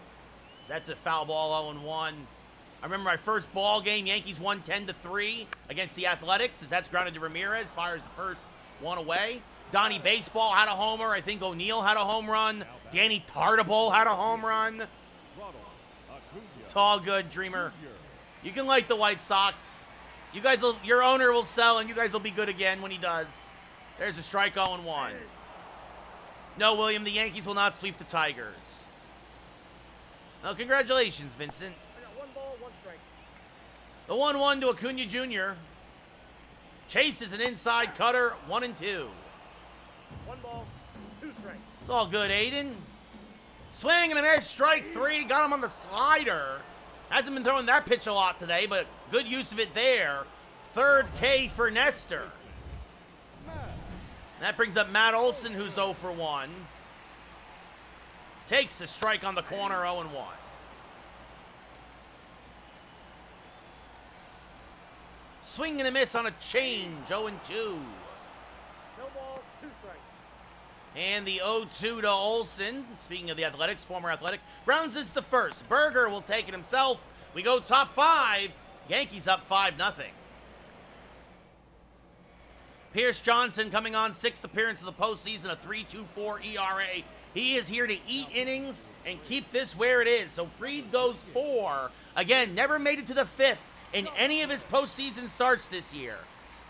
That's a foul ball, 0-1. I remember my first ball game, Yankees won 10-3 against the Athletics, as that's grounded to Ramirez, fires the first one away. Donnie Baseball had a homer. I think O'Neill had a home run. Danny Tartabull had a home run. It's all good, Dreamer. You can like the White Sox. You guys will, your owner will sell, and you guys will be good again when he does. There's a strike, 0-1. No, William, the Yankees will not sweep the Tigers. Well, congratulations, Vincent. I got 1 ball, 1 strike. The 1-1 to Acuna Jr. Chases an inside cutter, 1-2. 1 ball, 2 strikes. It's all good, Aiden. Swing and a miss, strike 3. Got him on the slider. Hasn't been throwing that pitch a lot today, but good use of it there. 3rd K for Nestor. That brings up Matt Olson, who's 0 for 1. Takes a strike on the corner, 0-1. Swing and a miss on a change, 0-2. No ball, 2 strikes. And the 0-2 to Olson. Speaking of the Athletics, former Athletic. Browns is the first. Berger will take it himself. We go top 5. Yankees up 5-0. Pierce Johnson coming on 6th appearance of the postseason, a 3.24 ERA. He is here to eat innings and keep this where it is. So Fried goes 4. Again, never made it to the 5th in any of his postseason starts this year.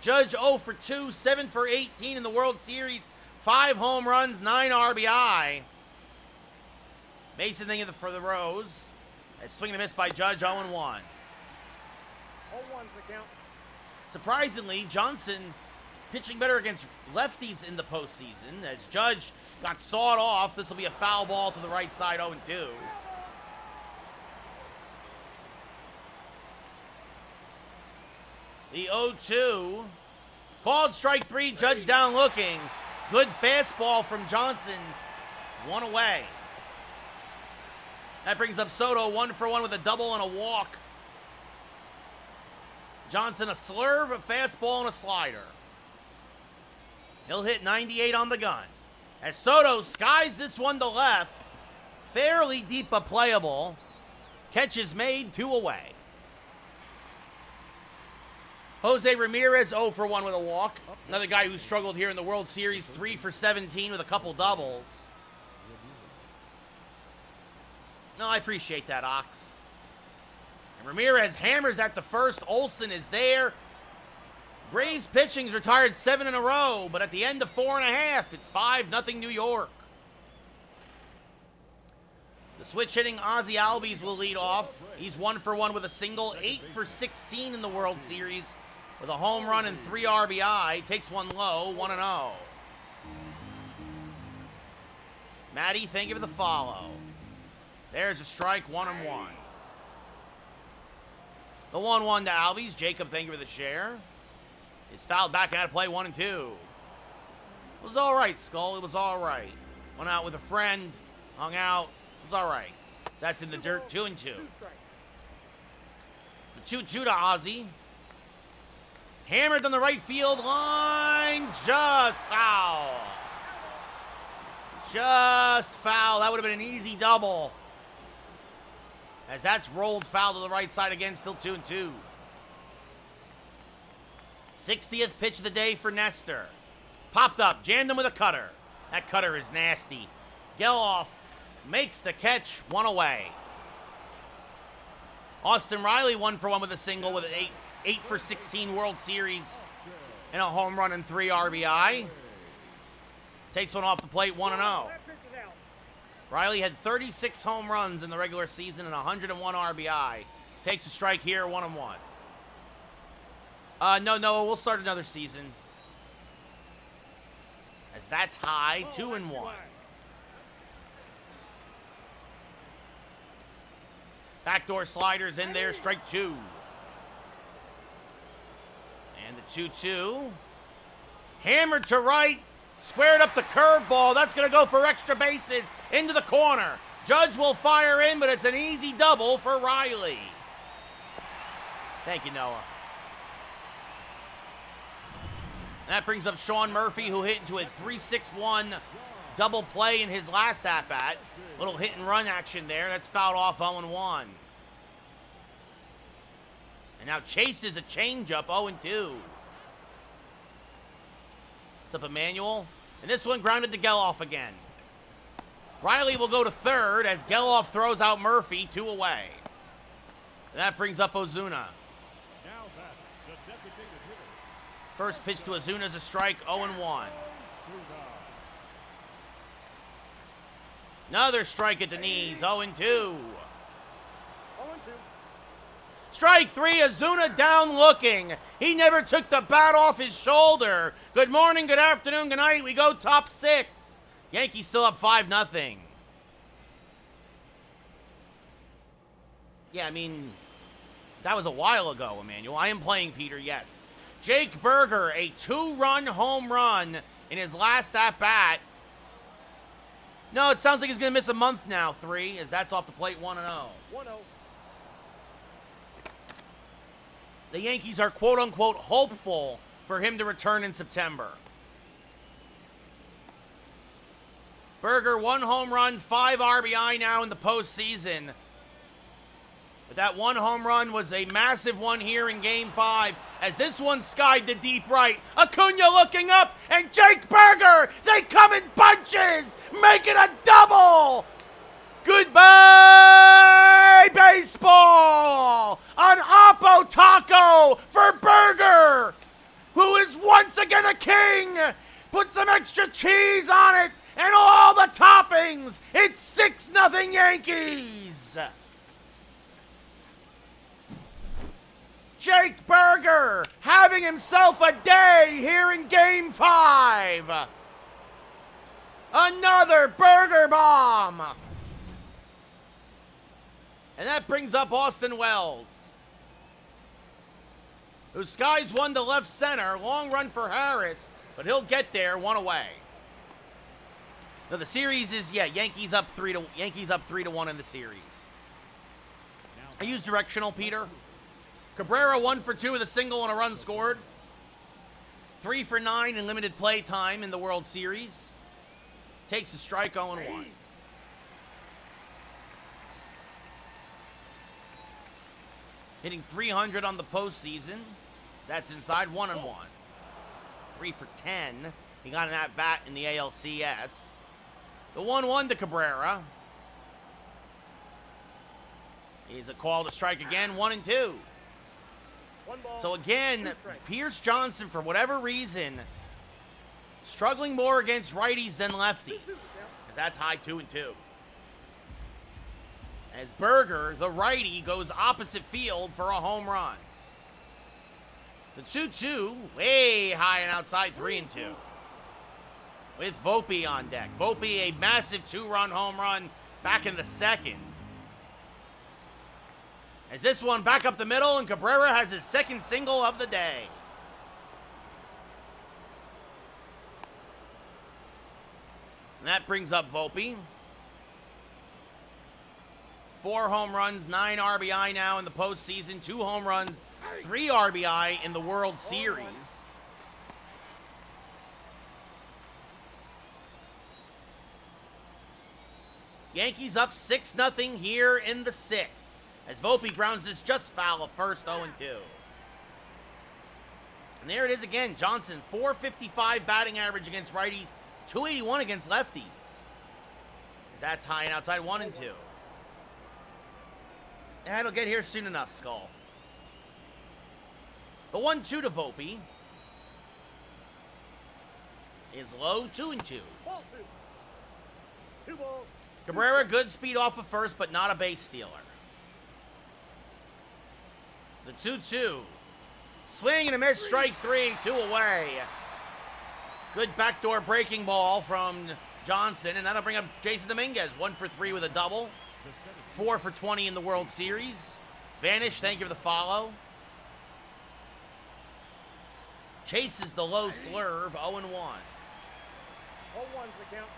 Judge 0 for 2, 7 for 18 in the World Series, 5 home runs, 9 RBI. Mason thinking for the Rose. A swing and a miss by Judge, 0-1. 0-1's the count. Surprisingly, Johnson pitching better against lefties in the postseason. As Judge got sawed off, this will be a foul ball to the right side, 0-2. The 0-2. Called strike 3, Judge down looking. Good fastball from Johnson. 1 away. That brings up Soto 1 for 1 with a double and a walk. Johnson a slurve, a fastball, and a slider. He'll hit 98 on the gun. As Soto skies this one to left. Fairly deep but playable. Catch is made, 2 away. Jose Ramirez 0 for 1 with a walk. Another guy who struggled here in the World Series, 3 for 17 with a couple doubles. No, I appreciate that, Ox. And Ramirez hammers at the first. Olsen is there. Braves pitching's retired 7 in a row, but at the end of 4.5, it's 5-0 New York. The switch hitting Ozzie Albies will lead off. He's 1 for 1 with a single, 8 for 16 in the World Series with a home run and 3 RBI. Takes one low, 1-0. Matty, thank you for the follow. There's a strike, 1-1. The 1-1 to Albies. Jacob, thank you for the share. Is fouled back out of play, 1-2. It was all right, Skull. It was all right. Went out with a friend, hung out. It was all right. So that's in the dirt, 2-2. The 2-2 to Ozzie. Hammered on the right field line. Just foul. Just foul. That would have been an easy double. As that's rolled foul to the right side again, still 2-2. 60th pitch of the day for Nestor. Popped up, jammed him with a cutter. That cutter is nasty. Geloff makes the catch, 1 away. Austin Riley 1 for 1 with a single with an 8 for 16 World Series and a home run and 3 RBI. Takes one off the plate, 1-0. Riley had 36 home runs in the regular season and 101 RBI. Takes a strike here, 1-1. No, we'll start another season. As that's high, 2-1. Backdoor sliders in there, strike 2. And the 2-2. Hammered to right, squared up the curveball. That's going to go for extra bases into the corner. Judge will fire in, but it's an easy double for Riley. Thank you, Noah. And that brings up Sean Murphy, who hit into a 3-6-1 double play in his last at-bat. Little hit-and-run action there. That's fouled off 0-1. And now chases a changeup, 0-2. What's up, Emmanuel? And this one grounded to Geloff again. Riley will go to third as Geloff throws out Murphy, 2 away. And that brings up Ozuna. Now back, the designated hitter. First pitch to Ozuna is a strike, 0-1. Another strike at the knees, 0-2. 0-2. Strike 3, Ozuna down looking. He never took the bat off his shoulder. Good morning, good afternoon, good night. We go top 6. Yankees still up 5-0. Yeah, I mean, that was a while ago, Emmanuel. I am playing Peter, yes. Jake Berger, a 2-run home run in his last at-bat. No, it sounds like he's going to miss a month now, 3, as that's off the plate 1-0. 1-0. The Yankees are quote-unquote hopeful for him to return in September. Berger, 1 home run, 5 RBI now in the postseason. But that 1 home run was a massive one here in Game 5 as this one skied to deep right. Acuna looking up, and Jake Berger, they come in bunches, make it a double! Goodbye, baseball! An Oppo Taco for Berger, who is once again a king! Put some extra cheese on it and all the toppings! It's 6-0 Yankees! Jake Berger having himself a day here in Game 5. Another Berger bomb. And that brings up Austin Wells, who skies one to left center. Long run for Harris, but he'll get there, 1 away. Now the series is, Yankees up 3-1 in the series. I use directional, Peter. Cabrera 1 for 2 with a single and a run scored. 3 for 9 in limited play time in the World Series. Takes a strike, 0-1. Hitting 300 on the postseason. That's inside, 1-1. 3 for 10. He got an at-bat in the ALCS. The 1-1 to Cabrera. Is a call to strike again, 1-2. So again, Pierce Johnson, for whatever reason, struggling more against righties than lefties. Because that's high 2-2. As Berger, the righty, goes opposite field for a home run. The 2-2, way high and outside, 3-2. With Volpe on deck. Volpe, a massive 2-run home run back in the second. As this one back up the middle, and Cabrera has his second single of the day. And that brings up Volpe. 4 home runs, 9 RBI now in the postseason. 2 home runs, 3 RBI in the World Series. Yankees up 6-0 here in the 6th. As Volpe grounds this just foul of first, 0-2. And there it is again. Johnson, .455 batting average against righties, .281 against lefties. As that's high and outside, 1-2. And it'll get here soon enough, Skull. The 1-2 to Volpe is low, 2-2. Ball 2. 2 balls. Cabrera, good speed off of first, but not a base stealer. The 2-2. Swing and a miss, strike 3, 2 away. Good backdoor breaking ball from Johnson, and that'll bring up Jason Dominguez, 1 for 3 with a double. The 7th 4 for 20 in the World Series. Vanish, thank you for the follow. Chases the low slurve, 0-1. 0-1's the count.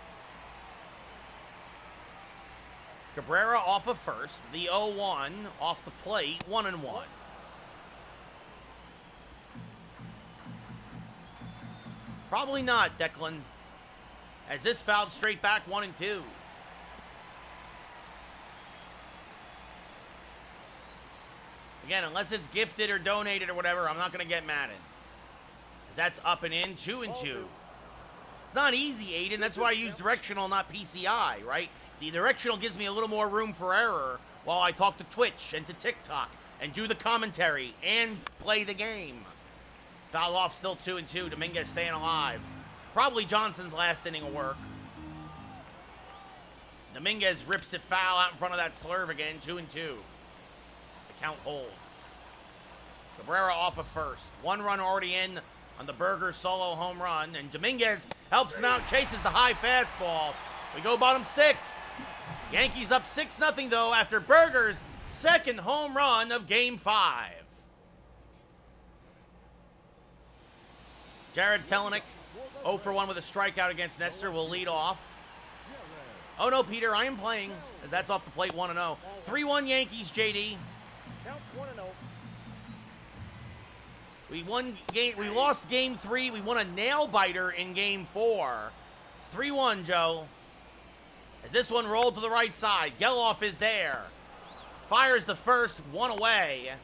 Cabrera off of first. The 0-1 off the plate, 1-1. Probably not, Declan. As this fouled straight back, 1-2. Again, unless it's gifted or donated or whatever, I'm not going to get mad at it. As that's up and in, 2-2. It's not easy, Aiden. That's why I use directional, not PCI, right? The directional gives me a little more room for error while I talk to Twitch and to TikTok and do the commentary and play the game. Foul off, still 2-2. Dominguez staying alive. Probably Johnson's last inning of work. Dominguez rips it foul out in front of that slurve again, 2-2. The count holds. Cabrera off of first. 1 run already in on the Berger solo home run, and Dominguez helps him out, chases the high fastball. We go bottom 6. Yankees up 6-0 though after Berger's second home run of Game 5. Jared Kelenic, 0 for 1 with a strikeout against Nestor, will lead off. Oh no, Peter, I am playing, as that's off the plate, 1-0. 3-1 Yankees, JD. Count 1-0. We lost game 3. We won a nail biter in game 4. It's 3-1, Joe. As this one rolled to the right side, Geloff is there. Fires the first, 1 away. And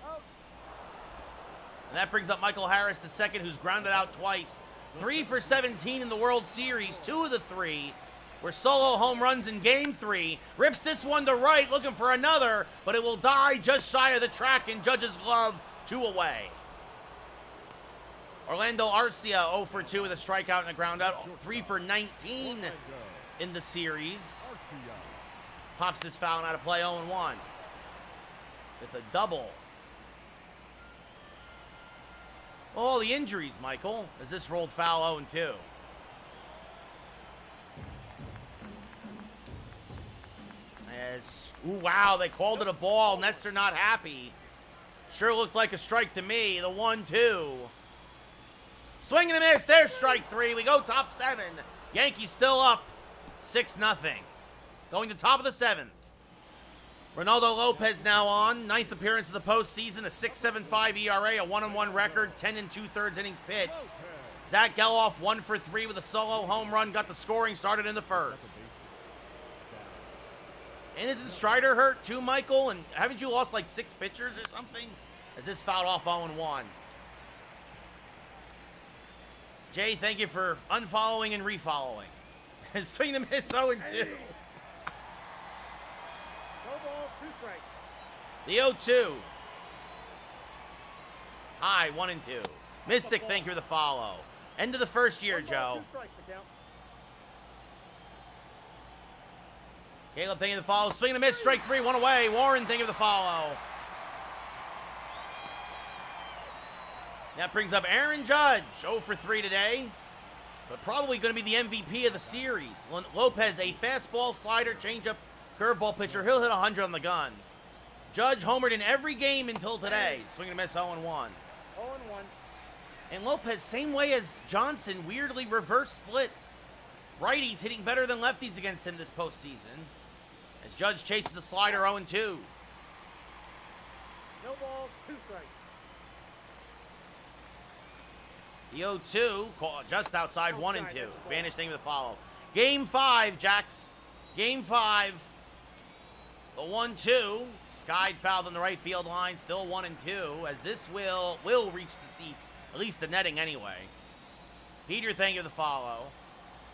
that brings up Michael Harris, the second, who's grounded out twice. 3 for 17 in the World Series. 2 of the 3 were solo home runs in Game 3. Rips this one to right, looking for another, but it will die just shy of the track in Judge's glove. 2 away. Orlando Arcia, 0 for 2 with a strikeout and a ground out. 3 for 19 in the series. Pops this foul out of play, 0-1. With a double. Oh, the injuries, Michael, as this rolled foul, 0-2. Ooh, wow, they called it a ball. Nestor not happy. Sure looked like a strike to me. The 1-2. Swing and a miss. There's strike 3. We go top 7. Yankees still up 6-0. Going to top of the 7th. Ronaldo Lopez now on. 9th appearance of the postseason. A 6.75 ERA. A 1-1 record. 10 2/3 innings pitched. Zach Geloff 1 for 3 with a solo home run. Got the scoring started in the first. And isn't Strider hurt too, Michael? And haven't you lost like 6 pitchers or something? As this fouled off 0-1. Jay, thank you for unfollowing and refollowing. Swing and miss 0-2. No balls, 2 strikes. The 0-2. High, 1-2. Mystic, thank you for the follow. End of the first year, 1 ball, Joe. 2 strikes the count. Caleb, thank you for the follow. Swing and a miss, strike 3, 1 away. Warren, thank you for the follow. That brings up Aaron Judge, 0 for 3 today, but probably going to be the MVP of the series. Lopez, a fastball, slider, changeup, curveball pitcher. He'll hit 100 on the gun. Judge homered in every game until today. Swing and a miss, 0-1. 0-1. And Lopez, same way as Johnson, weirdly reverse splits. Righties hitting better than lefties against him this postseason. As Judge chases a slider, 0-2. No balls, 2 strikes. The 0-2, just outside, 1-2. Vanish, thank you for the follow. Game 5, Jax. Game 5. The 1-2. Skied fouled on the right field line, still 1-2, as this will reach the seats, at least the netting anyway. Peter, thank you for the follow.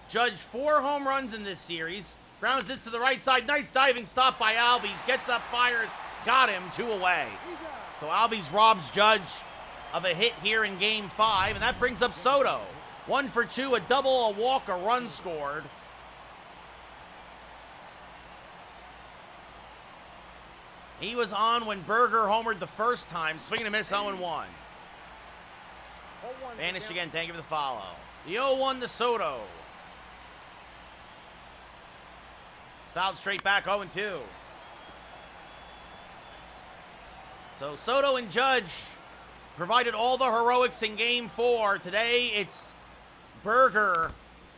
Judge 4 home runs in this series. Grounds this to the right side. Nice diving stop by Albies. Gets up, fires, got him, 2 away. So Albies robs Judge of a hit here in Game 5, and that brings up Soto. 1 for 2, a double, a walk, a run scored. He was on when Berger homered the first time. Swing and a miss, 0-1. 0-1. Vanish again, thank you for the follow. The 0-1 to Soto. Fouled straight back, 0-2. So Soto and Judge provided all the heroics in Game 4. Today, it's Berger,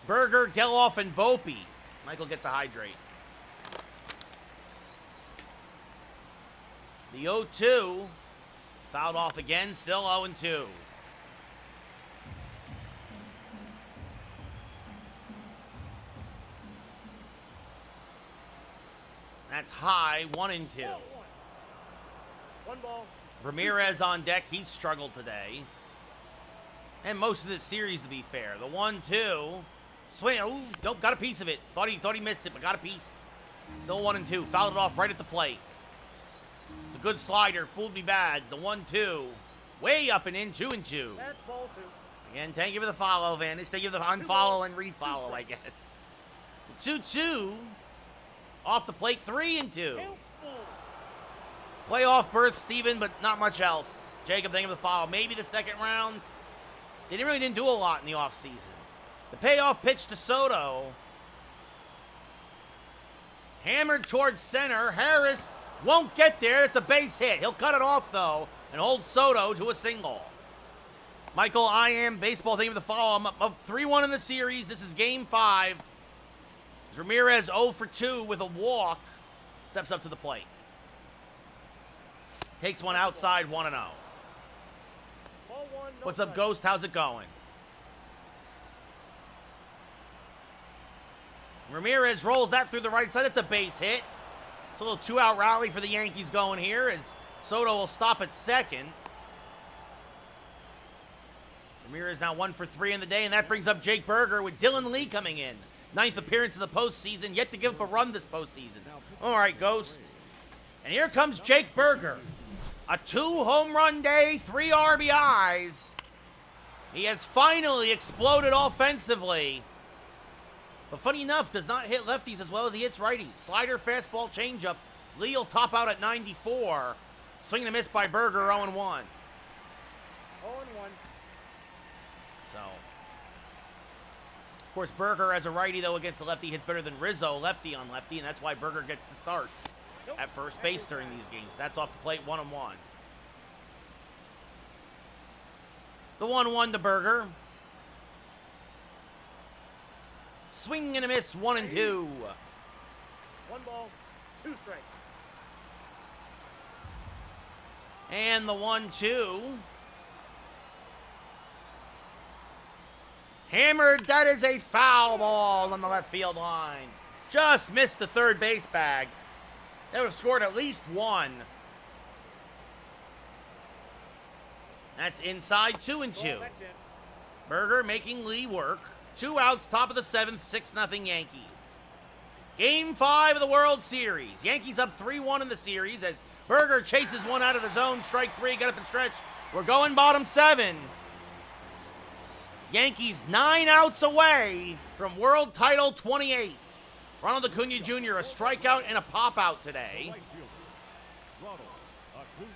Geloff, and Volpe. Michael gets a hydrate. The 0-2, fouled off again, still 0-2. That's high, 1-2. One ball. Ramirez on deck. He's struggled today. And most of this series, to be fair. The 1-2. Swing. Ooh, nope, got a piece of it. Thought he missed it, but got a piece. Still 1-2. Fouled it off right at the plate. It's a good slider. Fooled me bad. The 1-2. Way up and in. 2-2. That's ball 2. Again, thank you for the follow, Vanish. Thank you for the unfollow and refollow, I guess. The 2-2. Off the plate. 3-2. Playoff berth, Steven, but not much else. Jacob, thank you for the follow. Maybe the second round. They didn't do a lot in the offseason. The payoff pitch to Soto. Hammered towards center. Harris won't get there. It's a base hit. He'll cut it off, though, and hold Soto to a single. Michael, I am baseball. Thank you for the follow. I'm up 3-1 in the series. This is Game 5. Ramirez 0 for 2 with a walk. Steps up to the plate. Takes one outside, 1-0. Ball 1, no What's up, strike. Ghost? How's it going? Ramirez rolls that through the right side. It's a base hit. It's a little two-out rally for the Yankees going here as Soto will stop at second. Ramirez now 1 for 3 in the day, and that brings up Jake Berger with Dylan Lee coming in. 9th appearance in the postseason, yet to give up a run this postseason. All right, Ghost. And here comes Jake Berger. A 2-home-run day, 3 RBIs. He has finally exploded offensively. But funny enough, does not hit lefties as well as he hits righties. Slider, fastball, changeup. Lee will top out at 94. Swing and a miss by Berger, 0-1. 0-1. So, of course, Berger as a righty, though, against the lefty hits better than Rizzo, lefty on lefty, and that's why Berger gets the starts at first base during these games. That's off the plate, 1-1. The 1-1 to Berger. Swing and a miss, 1-2. 1 ball, 2 strikes. And the 1-2. Hammered, that is a foul ball on the left field line. Just missed the third base bag. They would have scored at least 1. That's inside, 2-2. Ball, that's in. Berger making Lee work. 2 outs, top of the 7th, 6-0 Yankees. Game 5 of the World Series. Yankees up 3-1 in the series as Berger chases one out of the zone. Strike 3, get up and stretch. We're going bottom 7. Yankees 9 outs away from World Title 28. Ronald Acuna Jr. a strikeout and a pop-out today. Right fielder, Ronald Acuna.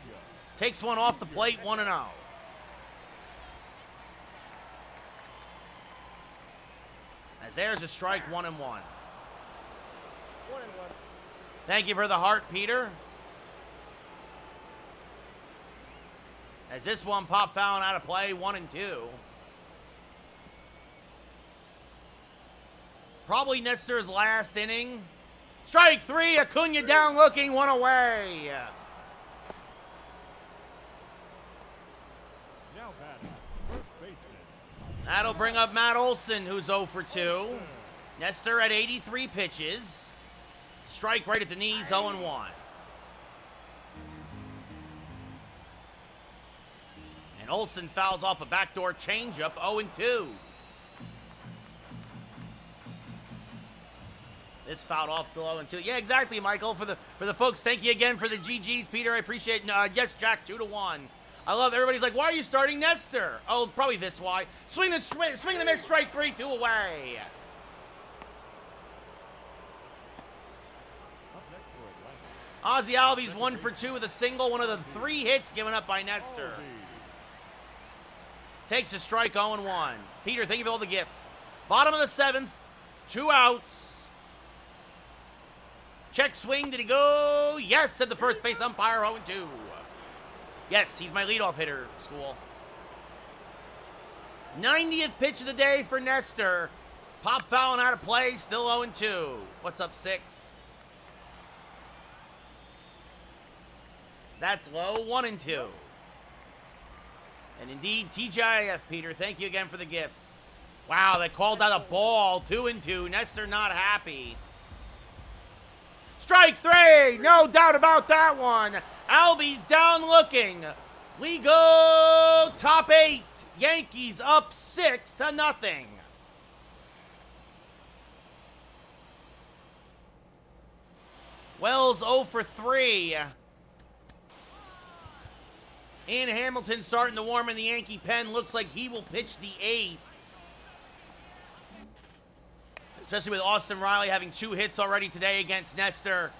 Takes one off the plate, 1-0. As there's a strike, 1-1. 1-1. Thank you for the heart, Peter. As this one pop foul out of play, 1-2. Probably Nestor's last inning. Strike 3, Acuna down looking, 1 away. Now batting, first baseman. That'll bring up Matt Olson, who's 0 for 2. Nestor at 83 pitches. Strike right at the knees, 0-1. And Olson fouls off a backdoor changeup, 0-2. This fouled off, still 0-2. Yeah, exactly, Michael. For the folks, thank you again for the GGs, Peter. I appreciate it. Yes, Jack, 2-1. I love everybody's like, why are you starting Nestor? Oh, probably this why. Swing the miss, strike 3, 2 away. Up next for Atlanta. Ozzy Albies 1 for 2 with a single, one of the 3 hits given up by Nestor. Harvey. Takes a strike, 0-1. Peter, thank you for all the gifts. Bottom of the 7th, 2 outs. Check swing, did he go? Yes, said the first base umpire, 0-2. Yes, he's my leadoff hitter, School. 90th pitch of the day for Nestor. Pop fouling out of play, still 0-2. What's up, 6? That's low, 1-2. And indeed, TGIF, Peter, thank you again for the gifts. Wow, they called out a ball, 2-2. Nestor not happy. Strike 3, no doubt about that one. Albie's down looking. We go top 8. Yankees up 6-0. Wells 0 for 3. Ian Hamilton starting to warm in the Yankee pen. Looks like he will pitch the 8th. Especially with Austin Riley having 2 hits already today against Nestor.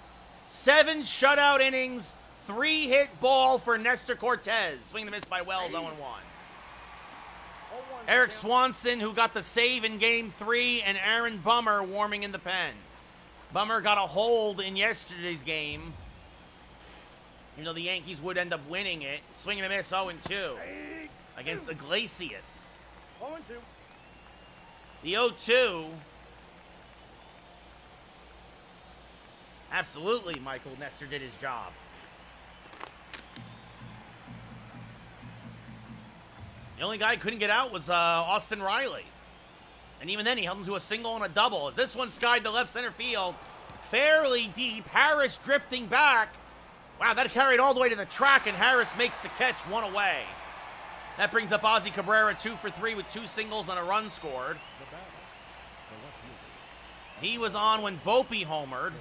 7 shutout innings, 3 hit ball for Nestor Cortez. Swing and a miss by Wells, 0-1. Eric Swanson, who got the save in Game 3, and Aaron Bummer warming in the pen. Bummer got a hold in yesterday's game. Even though the Yankees would end up winning it. Swing and a miss, 0-2 against the Glacius. 0-2. The 0-2. Absolutely, Michael Nestor did his job. The only guy who couldn't get out was Austin Riley. And even then, he held him to a single and a double. As this one skied to left center field, fairly deep. Harris drifting back. Wow, that carried all the way to the track, and Harris makes the catch, 1 away. That brings up Ozzie Cabrera 2 for 3 with 2 singles and a run scored. He was on when Volpe homered.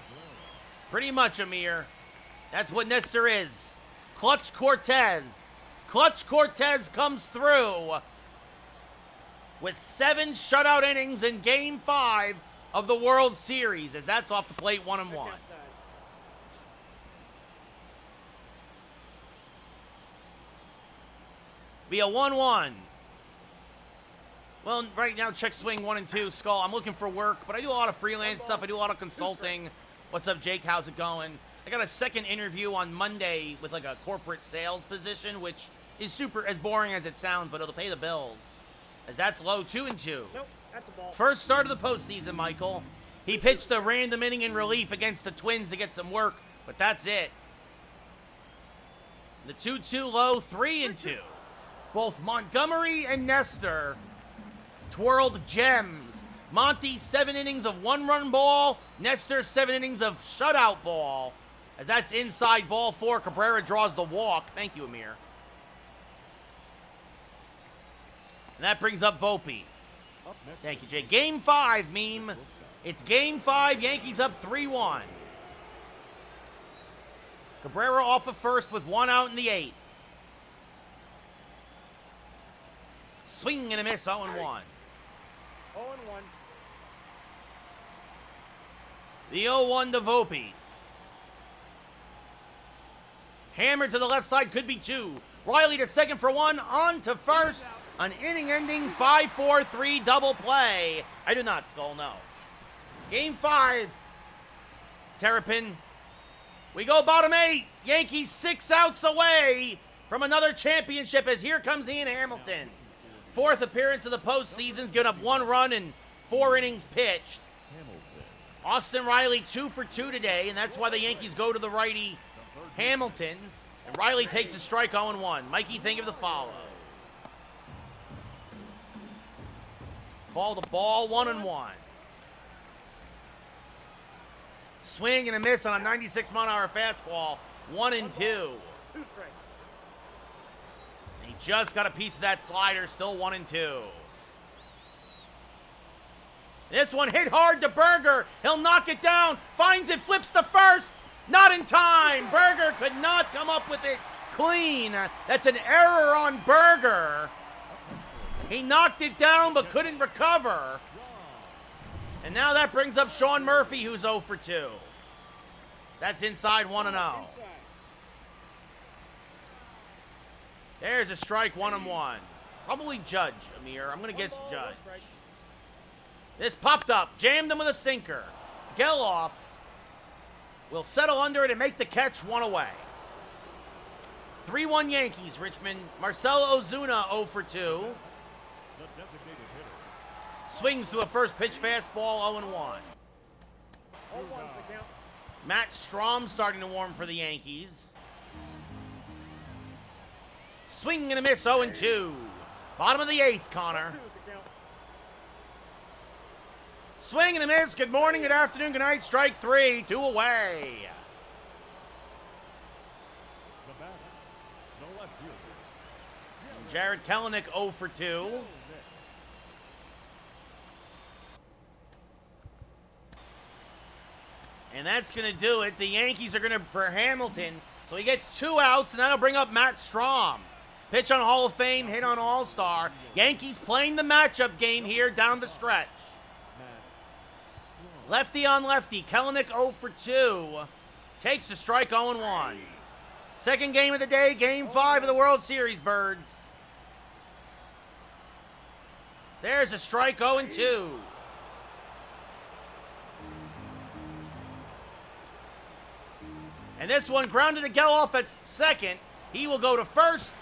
Pretty much, Amir. That's what Nestor is. Clutch Cortez. Clutch Cortez comes through with 7 shutout innings in Game 5 of the World Series, as that's off the plate, 1-1. Be a 1-1. Well, right now, check swing 1-2. Skull, I'm looking for work, but I do a lot of freelance stuff. I do a lot of consulting. What's up, Jake? How's it going? I got a second interview on Monday with like a corporate sales position, which is super as boring as it sounds, but it'll pay the bills. As that's low, 2-2. Nope, that's a ball. First start of the postseason, Michael. He pitched a random inning in relief against the Twins to get some work, but that's it. The 2-2 low, 3-2. Both Montgomery and Nestor twirled gems. Monty, 7 innings of 1-run ball. Nestor, 7 innings of shutout ball. As that's inside ball 4. Cabrera draws the walk. Thank you, Amir. And that brings up Volpe. Thank you, Jay. Game 5, meme. It's Game 5. Yankees up 3-1. Cabrera off of first with 1 out in the 8th. Swing and a miss, 0-1. 0-1. The 0-1 to Volpe. Hammered to the left side, could be 2. Riley to second for 1, on to first. An inning-ending 5-4-3 double play. I do not, Skull, no. Game 5. Terrapin. We go bottom 8. Yankees 6 outs away from another championship as here comes Ian Hamilton. 4th appearance of the postseason's given up 1 run in 4 innings pitched. Austin Riley 2 for 2 today, and that's why the Yankees go to the righty Hamilton. And Riley takes a strike 0-1. Mikey, think of the follow. Ball to ball, 1-1. Swing and a miss on a 96-mile-an-hour fastball, 1-2. 2 strikes. He just got a piece of that slider, still 1-2. This one hit hard to Berger. He'll knock it down, finds it, flips to first. Not in time. Berger could not come up with it clean. That's an error on Berger. He knocked it down but couldn't recover. And now that brings up Sean Murphy, who's 0 for 2. That's inside 1-0. There's a strike, 1-1. Probably Judge, Amir. I'm going to guess Judge. This popped up. Jammed him with a sinker. Geloff will settle under it and make the catch, 1 away. 3-1 Yankees, Richmond. Marcelo Ozuna 0 for 2. The designated hitter. Swings to a first pitch fastball 0-1. 0-1's the count. Matt Strahm starting to warm for the Yankees. Swing and a miss 0-2. Bottom of the 8th, Connor. 2's the count. Swing and a miss. Good morning, good afternoon, good night. Strike 3, 2 away. The batter. The left fielder. Jared Kelenic 0 for 2. And that's going to do it. The Yankees are going to, for Hamilton, so he gets 2 outs, and that'll bring up Matt Strahm. Pitch on Hall of Fame, hit on All-Star. Yankees playing the matchup game here down the stretch. Lefty on lefty. Kelenic 0 for 2. Takes the strike 0-1. Second game of the day, Game 5 of the World Series, Birds. There's a strike 0-2. And this one grounded to Geloff at second. He will go to first.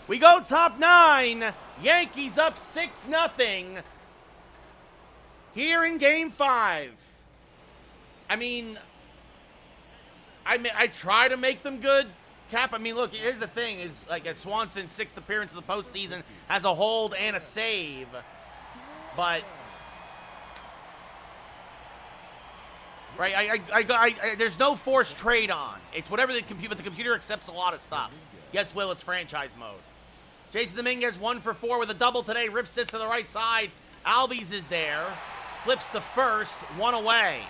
We go top 9. Yankees up 6-0 here in Game 5. I mean, I try to make them good, Cap. I mean, look, here's the thing. Is like a Swanson's 6th appearance of the postseason has a hold and a save. But, right, there's no forced trade on. It's whatever the computer accepts a lot of stuff. Yes, Will, it's franchise mode. Jason Dominguez 1 for 4 with a double today. Rips this to the right side. Albies is there. Flips to first. 1 away.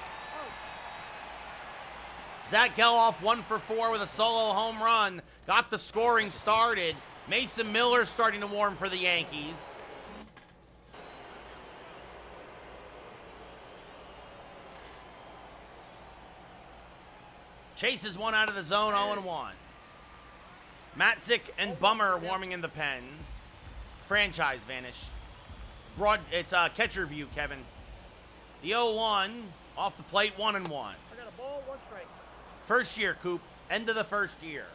Zach Geloff 1 for 4 with a solo home run. Got the scoring started. Mason Miller starting to warm for the Yankees. Chases one out of the zone, 0-1. Matzik and Bummer warming in the pens. Franchise vanish. It's catcher view, Kevin. The 0-1 off the plate, 1-1. I got a ball, 1 strike. First year, Coop. End of the first year.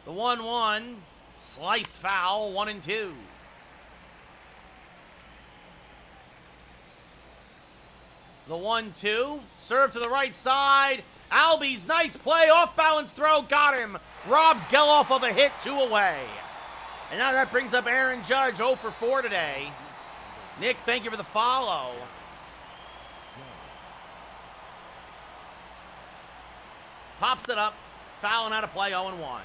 The 1-1 sliced foul, 1-2. The 1-2 serve to the right side. Albies, nice play, off balance throw, got him. Robs Geloff of a hit, 2 away. And now that brings up Aaron Judge, 0 for 4 today. Nick, thank you for the follow. Pops it up, fouling out of play, 0-1.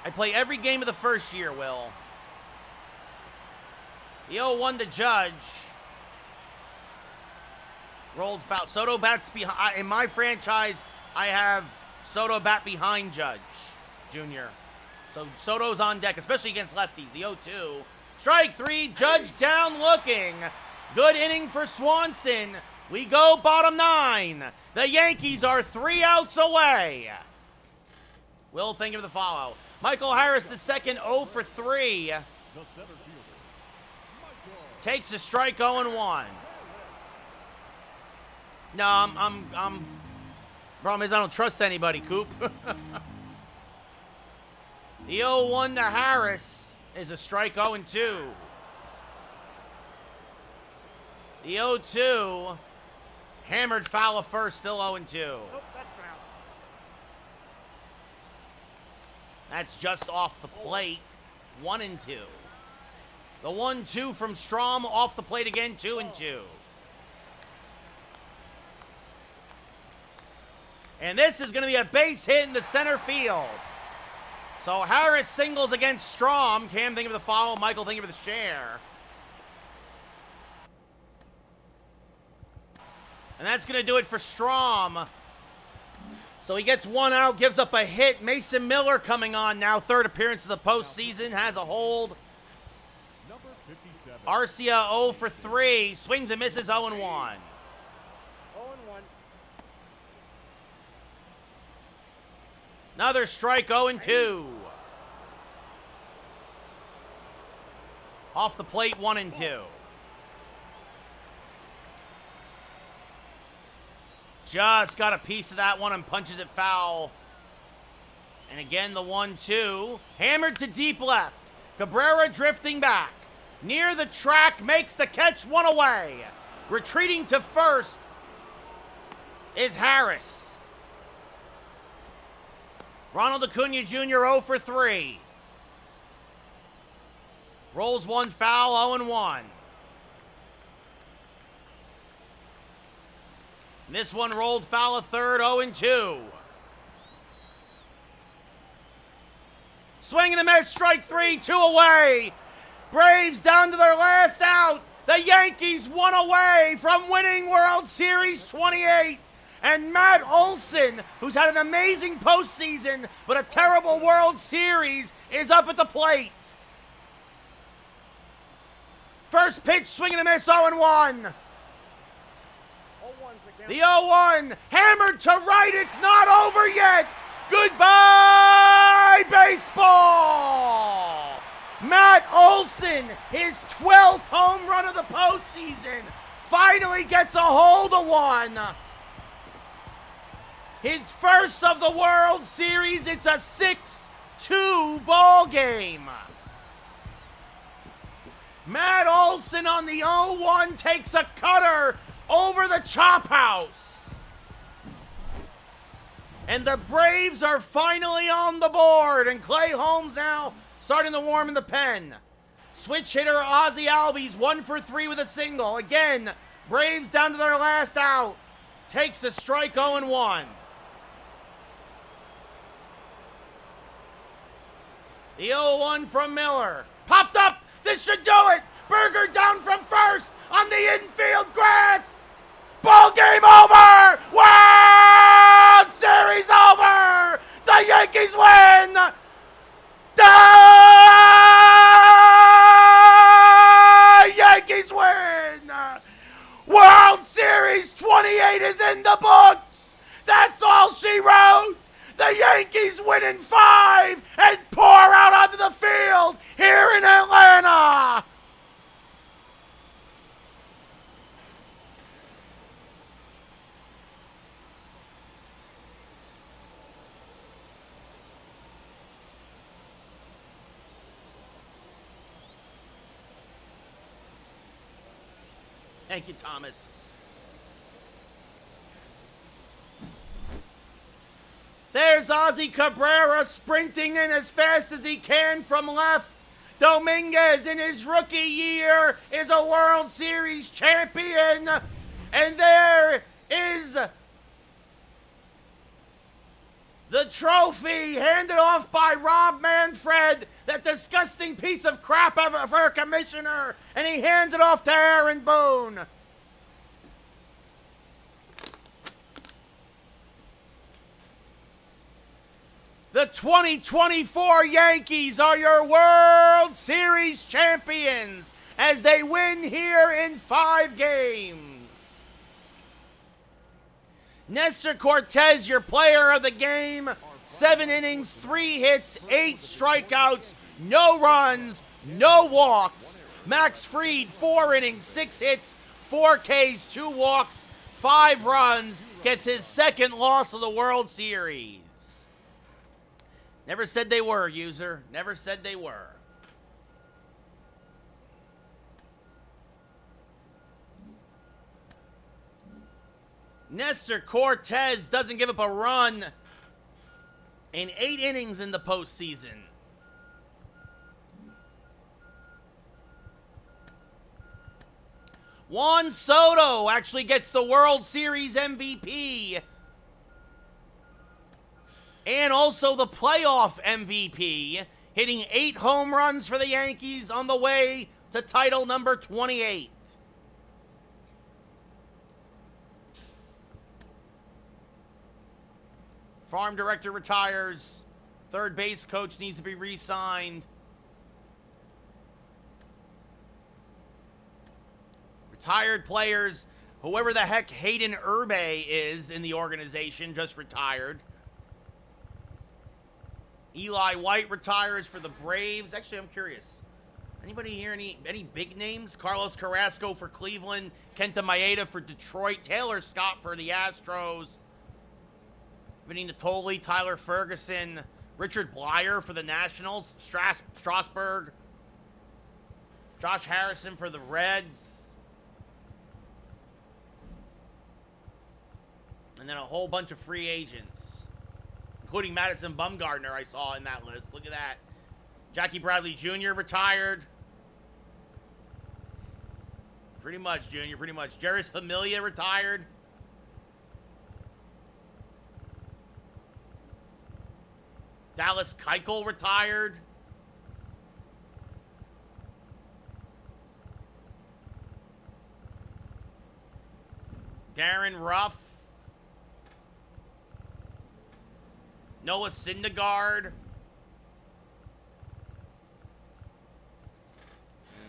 I play every game of the first year, Will. The 0-1 to Judge. Rolled foul. Soto bats behind. In my franchise, I have Soto bat behind Judge Jr. So Soto's on deck, especially against lefties. The 0-2. Strike 3. Judge down looking. Good inning for Swanson. We go bottom 9. The Yankees are 3 outs away. Will, thank you for the follow. Michael Harris, the second, 0 for 3. The center fielder. Takes a strike, 0-1. No, I'm. Problem is, I don't trust anybody, Coop. The 0-1 to Harris is a strike, 0-2. The 0-2 hammered foul of first, still 0-2. Nope, that's foul. That's just off the plate, 1-2. The 1-2 from Strahm off the plate again, 2-2. And this is going to be a base hit in the center field. So Harris singles against Strahm. Cam, thank you for the follow. Michael, thank you for the share. And that's going to do it for Strahm. So he gets 1 out, gives up a hit. Mason Miller coming on now. 3rd appearance of the postseason. Has a hold. Number 57. Arcia 0 for 3. Swings and misses 0-1. 0-1. Another strike, 0-2. Off the plate, 1-2. Just got a piece of that one and punches it foul. And again, the 1-2. Hammered to deep left. Cabrera drifting back. Near the track, makes the catch, one away. Retreating to first is Harris. Ronald Acuna Jr. 0 for 3. Rolls one foul, 0-1. This one rolled foul a third, 0-2. Swing and a miss, strike 3, 2 away. Braves down to their last out. The Yankees 1 away from winning World Series 28. And Matt Olson, who's had an amazing postseason but a terrible World Series, is up at the plate. First pitch, swing and a miss, 0-1. The 0-1, hammered to right, it's not over yet. Goodbye, baseball! Matt Olson, his 12th home run of the postseason, finally gets a hold of one. His first of the World Series, it's a 6-2 ball game. Matt Olson on the 0-1 takes a cutter over the chop house. And the Braves are finally on the board. And Clay Holmes now starting to warm in the pen. Switch hitter Ozzie Albies 1 for 3 with a single. Again, Braves down to their last out. Takes a strike, 0-1. The 0-1 from Miller. Popped up. This should do it. Berger down from first on the infield grass. Ball game over. World Series over. The Yankees win. The Yankees win. World Series 28 is in the books. That's all she wrote. The Yankees win in 5 and pour out onto the field here in Atlanta. Thank you, Thomas. There's Ozzie Cabrera sprinting in as fast as he can from left. Dominguez in his rookie year is a World Series champion. And there is the trophy handed off by Rob Manfred, that disgusting piece of crap for a commissioner, and he hands it off to Aaron Boone. The 2024 Yankees are your World Series champions as they win here in 5 games. Nestor Cortez, your player of the game. 7 innings, 3 hits, 8 strikeouts, no runs, no walks. Max Fried, 4 innings, 6 hits, 4 Ks, 2 walks, 5 runs. Gets his second loss of the World Series. Never said they were, user. Never said they were. Nestor Cortez doesn't give up a run in 8 innings in the postseason. Juan Soto actually gets the World Series MVP. And also the playoff MVP, hitting 8 home runs for the Yankees on the way to title number 28. Farm director retires. Third base coach needs to be re-signed. Retired players, whoever the heck Hayden Urbe is in the organization, just retired. Eli White retires for the Braves. Actually, I'm curious. Anybody hear any big names? Carlos Carrasco for Cleveland. Kenta Maeda for Detroit. Taylor Scott for the Astros. Vinny Natoli, Tyler Ferguson, Richard Blyer for the Nationals. Strasburg. Josh Harrison for the Reds. And then a whole bunch of free agents, including Madison Bumgarner I saw in that list. Look at that. Jackie Bradley Jr. retired. Pretty much, Junior, pretty much. Jeurys Familia retired. Dallas Keuchel retired. Darren Ruff. Noah Syndergaard.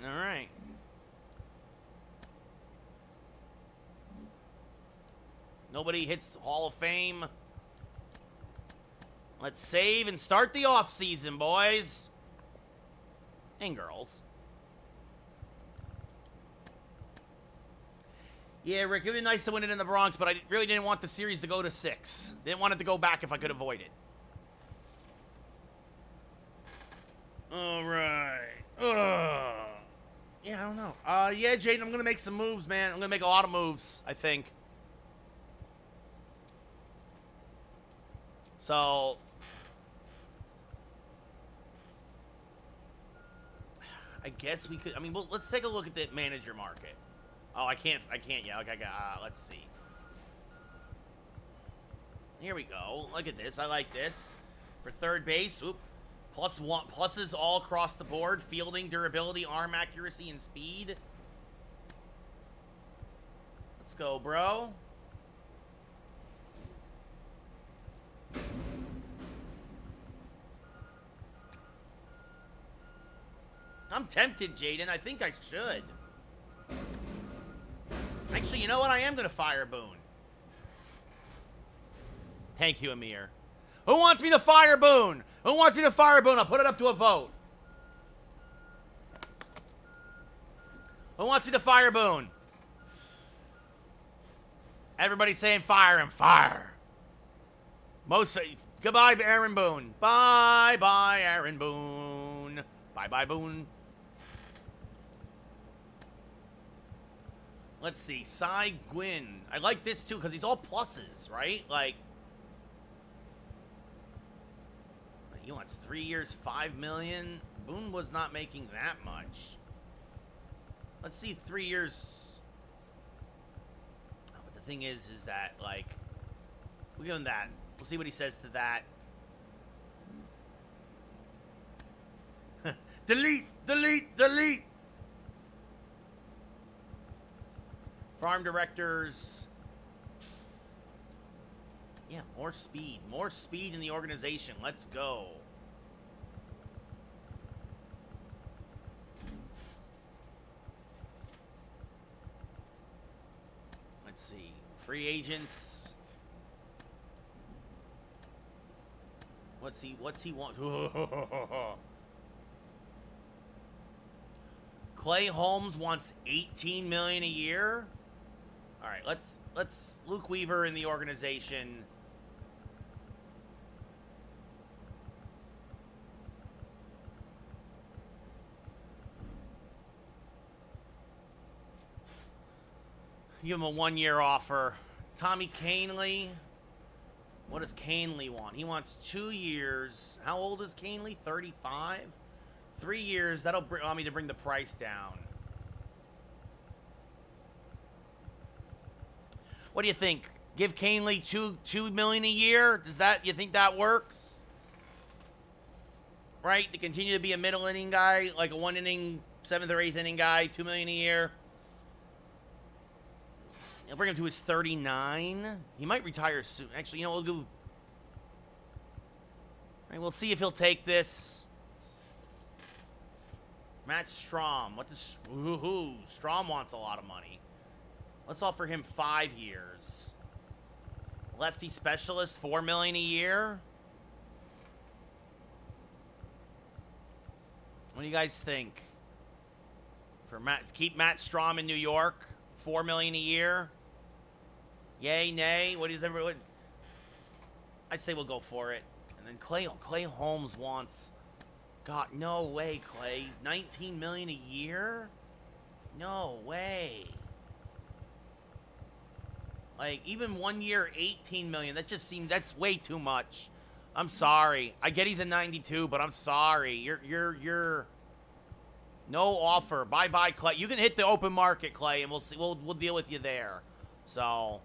All right. Nobody hits Hall of Fame. Let's save and start the offseason, boys. And girls. Yeah, Rick, it would be nice to win it in the Bronx, but I really didn't want the series to go to 6. Didn't want it to go back if I could avoid it. All right. Yeah, I don't know. Yeah, Jaden, I'm going to make some moves, man. I'm going to make a lot of moves, I think. So, I guess we could, I mean, well, let's take a look at the manager market. Oh, I can't yet. Okay, let's see. Here we go. Look at this. I like this. For third base, pluses all across the board. Fielding, durability, arm accuracy, and speed. Let's go, bro. I'm tempted, Jaden. I think I should. Actually, you know what? I am going to fire Boone. Thank you, Amir. Who wants me to fire Boone? Who wants me to fire Boone? I'll put it up to a vote. Who wants me to fire Boone? Everybody's saying fire him. Fire. Goodbye, Aaron Boone. Bye-bye, Aaron Boone. Bye-bye, Boone. Let's see. Cy Gwynn. I like this, too, because he's all pluses, right? Like, he wants 3 years, $5 million. Boone was not making that much. Let's see, 3 years. Oh, but the thing is that, like, we'll give him that. We'll see what he says to that. Delete, delete, delete. Farm directors. Yeah, more speed. More speed in the organization. Let's go. Let's see. Free agents. What's he want? Clay Holmes wants $18 million a year. All right, let's Luke Weaver in the organization. Give him a 1-year offer. Tommy Kahnle. What does Kahnle want? He wants 2 years. How old is Kahnle? 35? 3 years. That'll allow me to bring the price down. What do you think? Give Kahnle $2 million a year? You think that works? Right? To continue to be a middle inning guy, like a 1-inning, 7th or 8th inning guy, $2 million a year. I'll bring him to his 39. He might retire soon. Actually, you know, we'll go. All right, we'll see if he'll take this. Matt Strom. What does... Woohoo. Strom wants a lot of money. Let's offer him 5 years. Lefty specialist, $4 million a year. What do you guys think? Keep Matt Strom in New York, $4 million a year. Yay, nay. What is everyone? I say we'll go for it, and And Clay Holmes wants, God, no way, Clay. 19 million a year? No way. Like, even 1 year, 18 million. That just seemed, that's way too much. I'm sorry. I get he's a 92, but I'm sorry. You're no offer. Bye-bye, Clay. You can hit the open market, Clay, and we'll see. We'll deal with you there. So,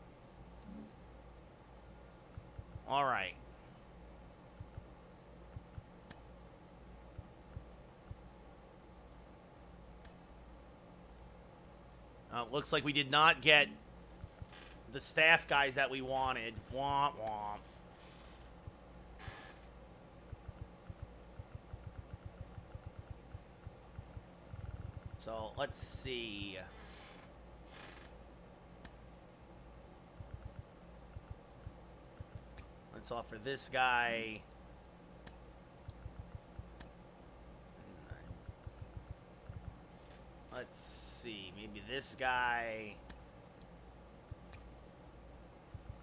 all right. Looks like we did not get the staff guys that we wanted. Womp womp. So, let's see. Let's offer this guy. Let's see. Maybe this guy.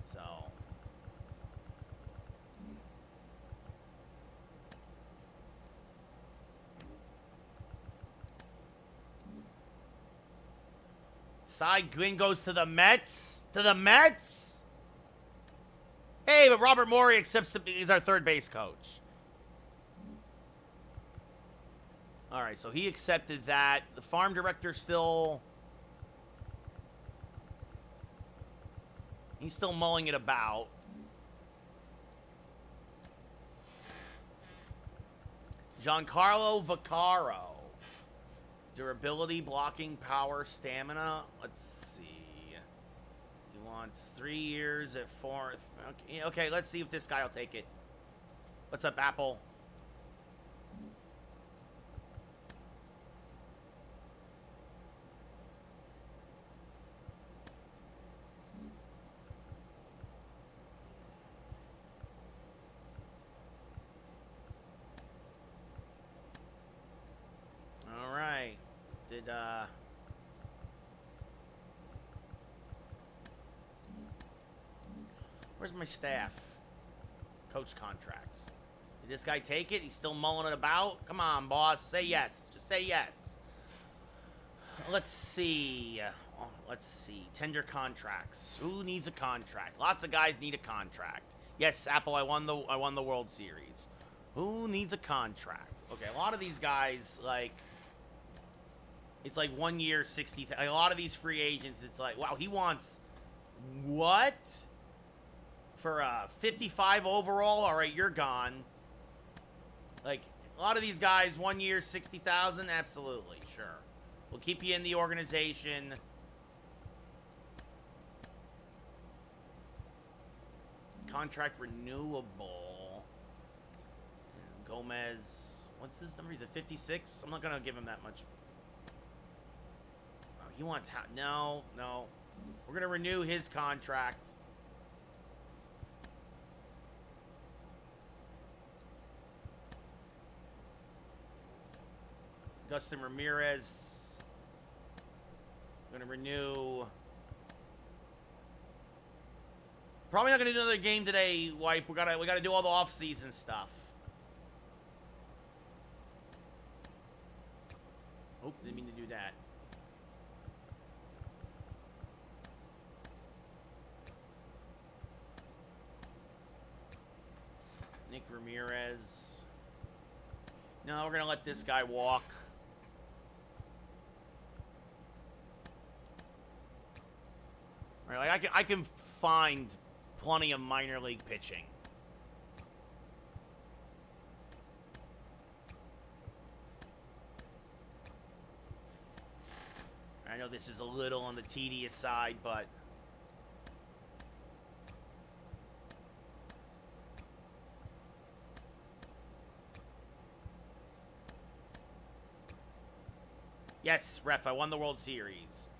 So. Cy Gwynn goes to the Mets? To the Mets? Hey, but Robert Morey accepts is our third base coach. All right, so he accepted that. The farm director still... He's still mulling it about. Giancarlo Vaccaro. Durability, blocking, power, stamina. Let's see. He wants 3 years at fourth. Okay, let's see if this guy will take it. What's up, Apple? All right. Where's my staff? Coach contracts. Did this guy take it? He's still mulling it about? Come on, boss. Say yes. Just say yes. Let's see. Oh, let's see. Tender contracts. Who needs a contract? Lots of guys need a contract. Yes, Apple, I won the World Series. Who needs a contract? Okay, a lot of these guys, like, it's like 1 year, 60. Like, a lot of these free agents, it's like, wow, he wants what? For a 55 overall? All right, you're gone. Like, a lot of these guys, 1 year, 60,000? Absolutely, sure. We'll keep you in the organization. Contract renewable. And Gomez, what's his number? He's at 56? I'm not going to give him that much. Oh, he wants... No. We're going to renew his contract. Gustin Ramirez. Going to renew. Probably not going to do another game today, Wipe. We gotta do all the off-season stuff. Oh, didn't mean to do that. Nick Ramirez. No, we're going to let this guy walk. All right, like I can find plenty of minor league pitching. I know this is a little on the tedious side, but... Yes, ref, I won the World Series.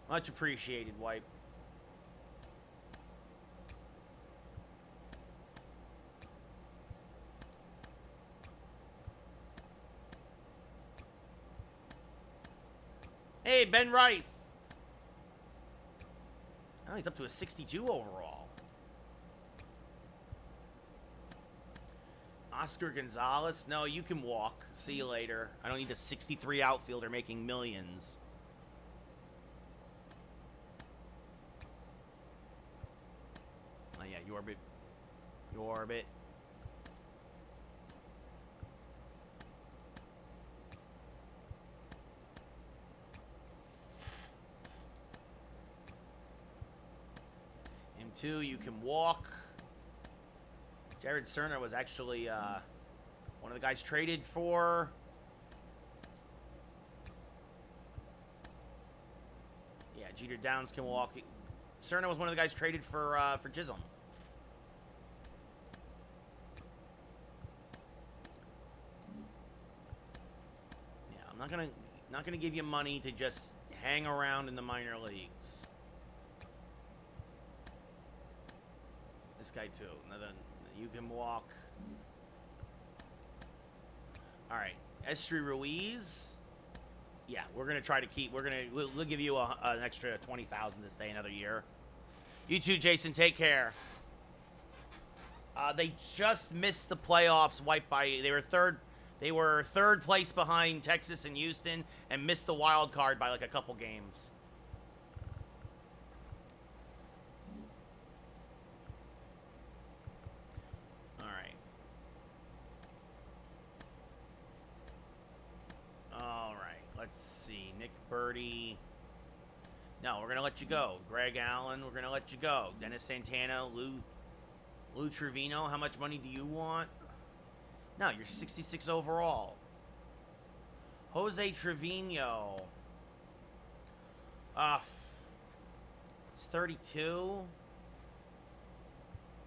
Much appreciated, Wipe. Hey, Ben Rice. Oh, he's up to a 62 overall. Oscar Gonzalez? No, you can walk. See you later. I don't need a 63 outfielder making millions. Oh, yeah, Yorbit. Yorbit. Him too, you can walk. Jared Cerner was actually one of the guys traded for. Yeah, Jeter Downs can walk. Cerner was one of the guys traded for Chisholm. Yeah, I'm not gonna give you money to just hang around in the minor leagues. This guy too. Another. You can walk. All right, Estri Ruiz. Yeah, we're gonna try to keep. We'll give you an extra 20,000 to stay another year. You too, Jason. Take care. They just missed the playoffs. Wiped by. They were third. They were third place behind Texas and Houston, and missed the wild card by like a couple games. Let's see. Nick Birdie. No, we're going to let you go. Greg Allen, we're going to let you go. Dennis Santana, Lou Trevino, how much money do you want? No, you're 66 overall. Jose Trevino. It's 32.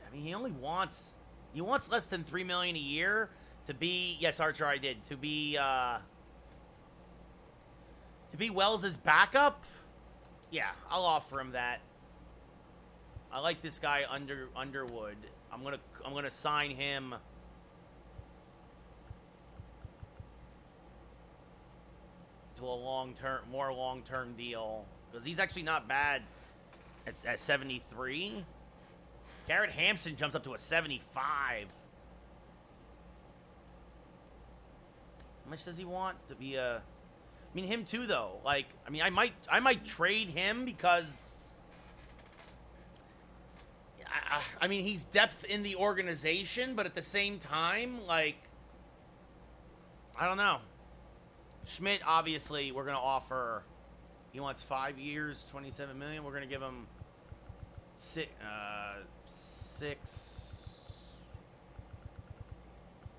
I mean, he wants less than $3 million a year to be, yes, Archer, I did, to be Wells' backup? Yeah, I'll offer him that. I like this guy Underwood. I'm gonna sign him. To a more long-term deal, because he's actually not bad at 73. Garrett Hampson jumps up to a 75. How much does he want to be a? I mean, him too, though. Like, I mean, I might trade him because, I mean, he's depth in the organization, but at the same time, like, I don't know. Schmidt, obviously, we're gonna offer. He wants 5 years, $27 million. We're gonna give him six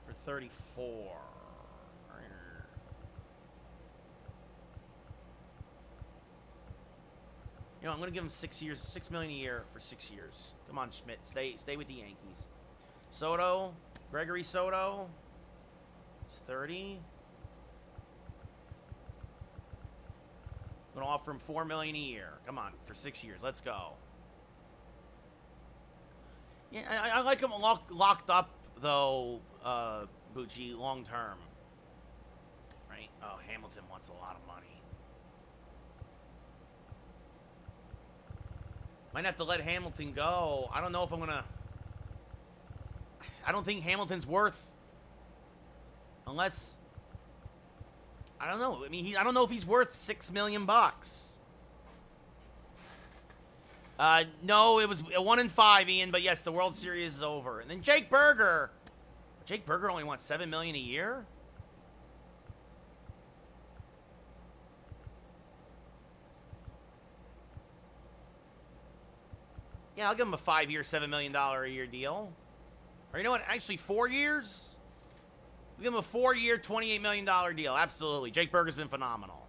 for 34. You know, I'm gonna give him 6 years, $6 million a year for 6 years. Come on, Schmidt, stay with the Yankees. Soto, Gregory Soto, it's 30. I'm gonna offer him $4 million a year. Come on, for 6 years. Let's go. Yeah, I like him locked up though, Bucci, long term. Right? Oh, Hamilton wants a lot of money. Might have to let Hamilton go. I don't know if I'm gonna. I don't think Hamilton's worth. Unless. I don't know. I mean, I don't know if he's worth $6 million. No, it was a 1-5, Ian. But yes, the World Series is over. And then Jake Berger. Jake Berger only wants $7 million a year. Yeah, I'll give him a 5-year, $7 million a year deal. Or you know what? Actually, 4 years. We'll give him a 4-year, $28 million deal. Absolutely. Jake Berger's been phenomenal.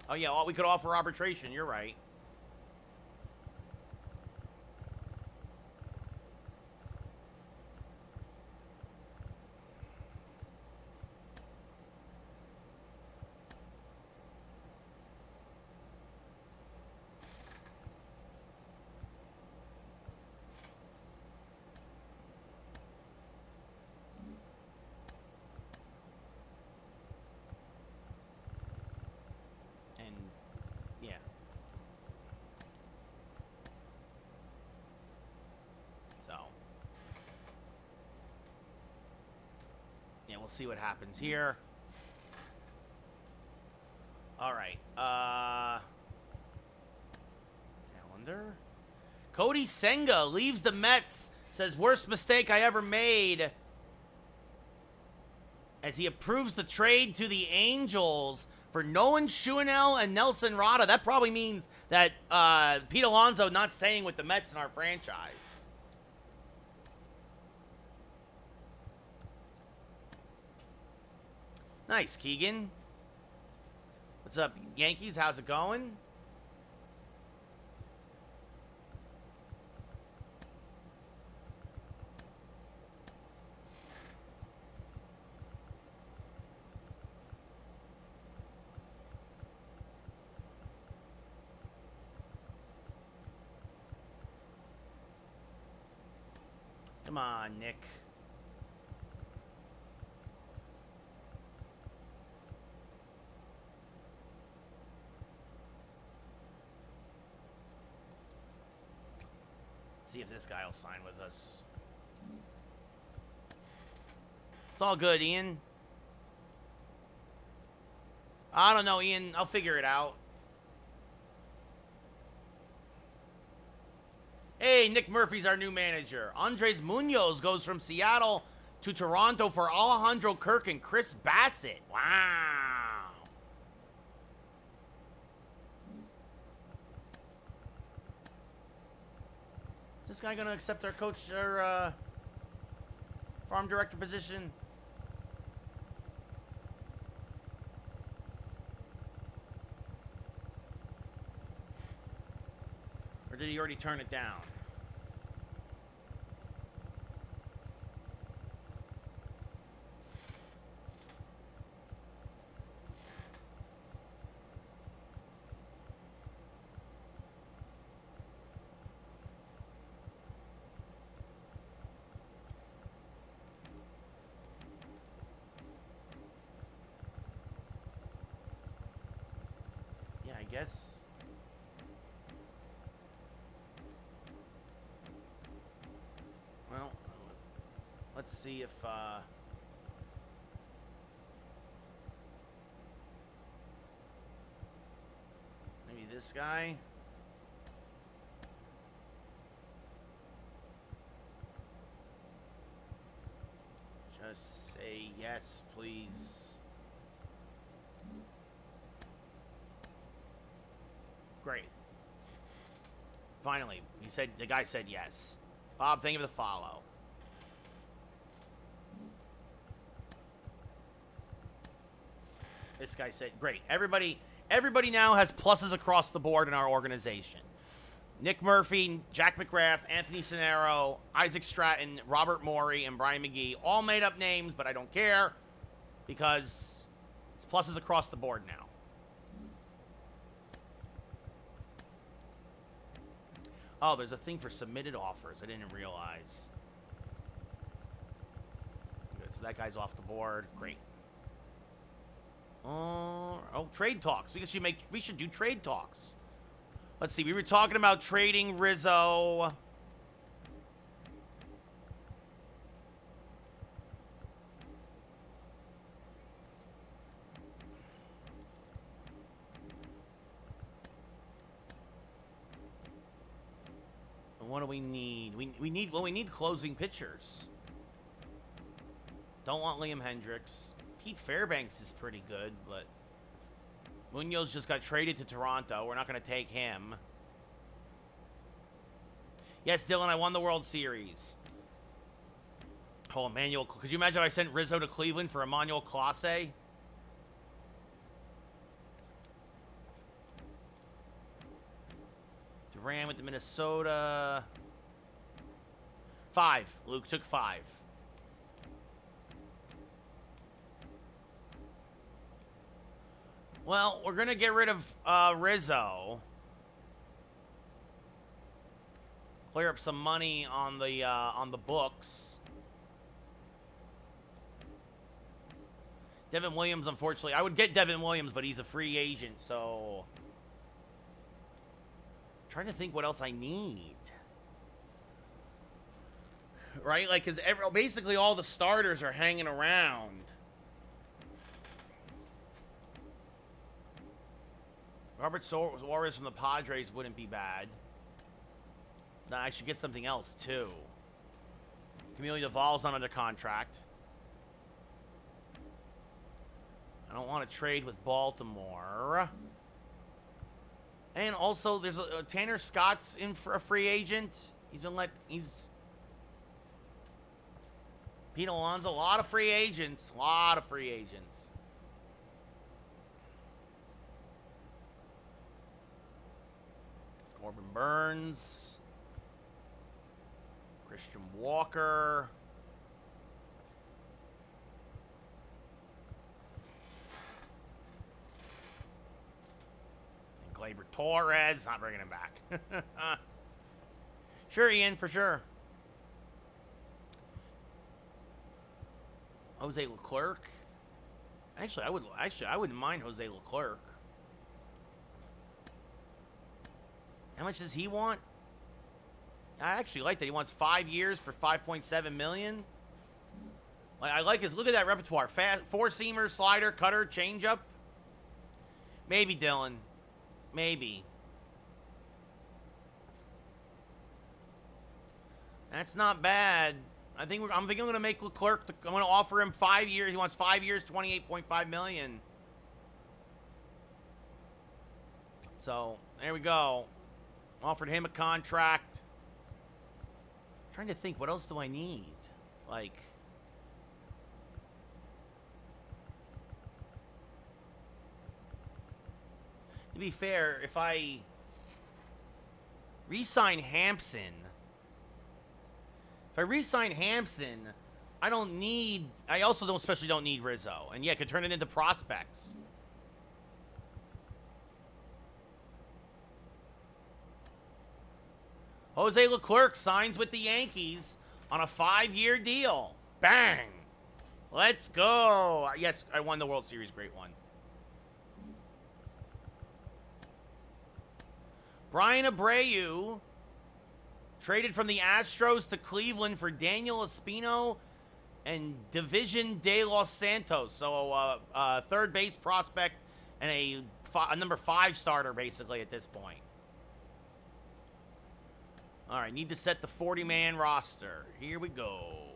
Oh, yeah, we could offer arbitration. You're right. we'll see what happens here. All right. Calendar. Cody Senga leaves the Mets. Says, worst mistake I ever made. As he approves the trade to the Angels for Nolan Schuenel and Nelson Rada. That probably means that Pete Alonso not staying with the Mets in our franchise. Nice, Keegan. What's up, Yankees? How's it going? Come on, Nick. See if this guy will sign with us. It's all good, Ian. I don't know, Ian. I'll figure it out. Hey, Nick Murphy's our new manager. Andres Munoz goes from Seattle to Toronto for Alejandro Kirk and Chris Bassett. Wow. Is this guy going to accept our coach or farm director position? Or did he already turn it down? Yeah, I guess. Well, let's see if, maybe this guy? Just say yes, please. Great. Finally, the guy said yes. Bob, thank you for the follow. This guy said, great. Everybody now has pluses across the board in our organization. Nick Murphy, Jack McGrath, Anthony Cisnero, Isaac Stratton, Robert Morey, and Brian McGee. All made up names, but I don't care because it's pluses across the board now. Oh, there's a thing for submitted offers. I didn't realize. Good, so that guy's off the board. Great. Oh, trade talks. We should do trade talks. Let's see. We were talking about trading Rizzo. What do we need? We need closing pitchers. Don't want Liam Hendricks. Pete Fairbanks is pretty good, but Munoz just got traded to Toronto. We're not going to take him. Yes, Dylan, I won the World Series. Oh, Emmanuel. Could you imagine if I sent Rizzo to Cleveland for Emmanuel Clase? Duran with the Minnesota. 5. Luke took 5. Well, we're going to get rid of Rizzo. Clear up some money on the books. Devin Williams, unfortunately. I would get Devin Williams, but he's a free agent, so... trying to think what else I need. right? Like, because basically all the starters are hanging around. Robert Suarez from the Padres wouldn't be bad. Nah, I should get something else, too. Camilo Duvall's not under contract. I don't want to trade with Baltimore. And also, there's Tanner Scott's in for a free agent. He's Pete Alonso, a lot of free agents. Corbin Burns. Christian Walker. And Gleyber Torres. Not bringing him back. Sure, Ian, for sure. Jose Leclerc. Actually, I wouldn't mind Jose Leclerc. How much does he want? I actually like that. He wants 5 years for $5.7 million. I like his. Look at that repertoire: four-seamer, slider, cutter, changeup. Maybe Dylan. Maybe. That's not bad. I'm thinking I'm going to make Leclerc. I'm going to offer him 5 years. He wants 5 years, $28.5 million. So there we go. Offered him a contract. Trying to think, what else do I need? Like, to be fair, if I re-sign Hampson, I also especially don't need Rizzo. And yeah, could turn it into prospects. Jose Leclerc signs with the Yankees on a 5-year deal. Bang! Let's go. Yes, I won the World Series. Great one. Brian Abreu traded from the Astros to Cleveland for Daniel Espino and Division de Los Santos. So a third base prospect and a number 5 starter, basically, at this point. All right, need to set the 40-man roster. Here we go.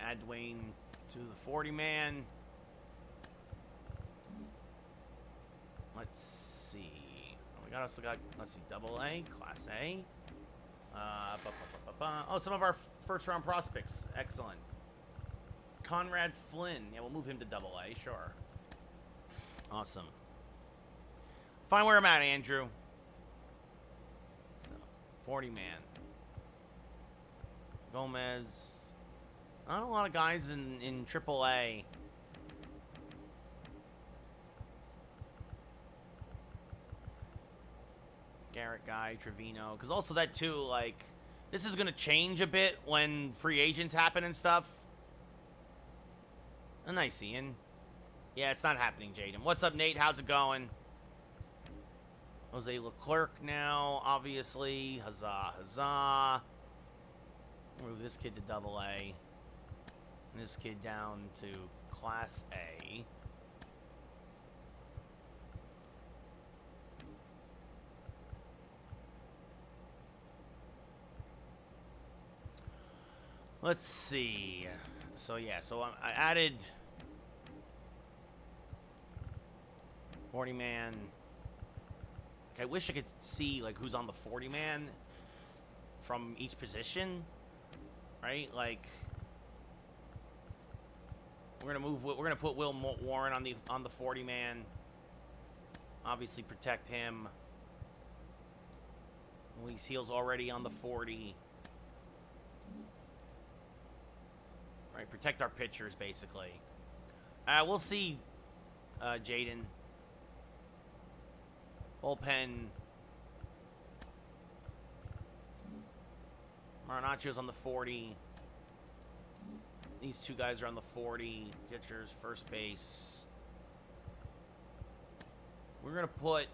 Add Dwayne to the 40-man. Let's see. We also got, let's see, Double A, Class A. Oh, some of our first-round prospects. Excellent. Conrad Flynn. Yeah, we'll move him to Double A, sure. Awesome. Find where I'm at, Andrew. So, 40-man. Gomez. Not a lot of guys in AAA. Garrett Guy, Trevino. Because also that, too, like, this is going to change a bit when free agents happen and stuff. Oh, nice, Ian. Yeah, it's not happening, Jaden. What's up, Nate? How's it going? Jose Leclerc now, obviously. Huzzah, huzzah. Move this kid to Double A. And this kid down to Class A. Let's see. So, yeah. So, I added 40-man. I wish I could see, like, who's on the 40-man from each position. Right? Like... We're gonna put Will Warren on the 40-man. Obviously protect him. Luis Heal's already on the 40. Right, protect our pitchers, basically. We'll see, Jaden. Bullpen. Marinacio's on the 40. These two guys are on the 40. Pitchers, first base. We're going to put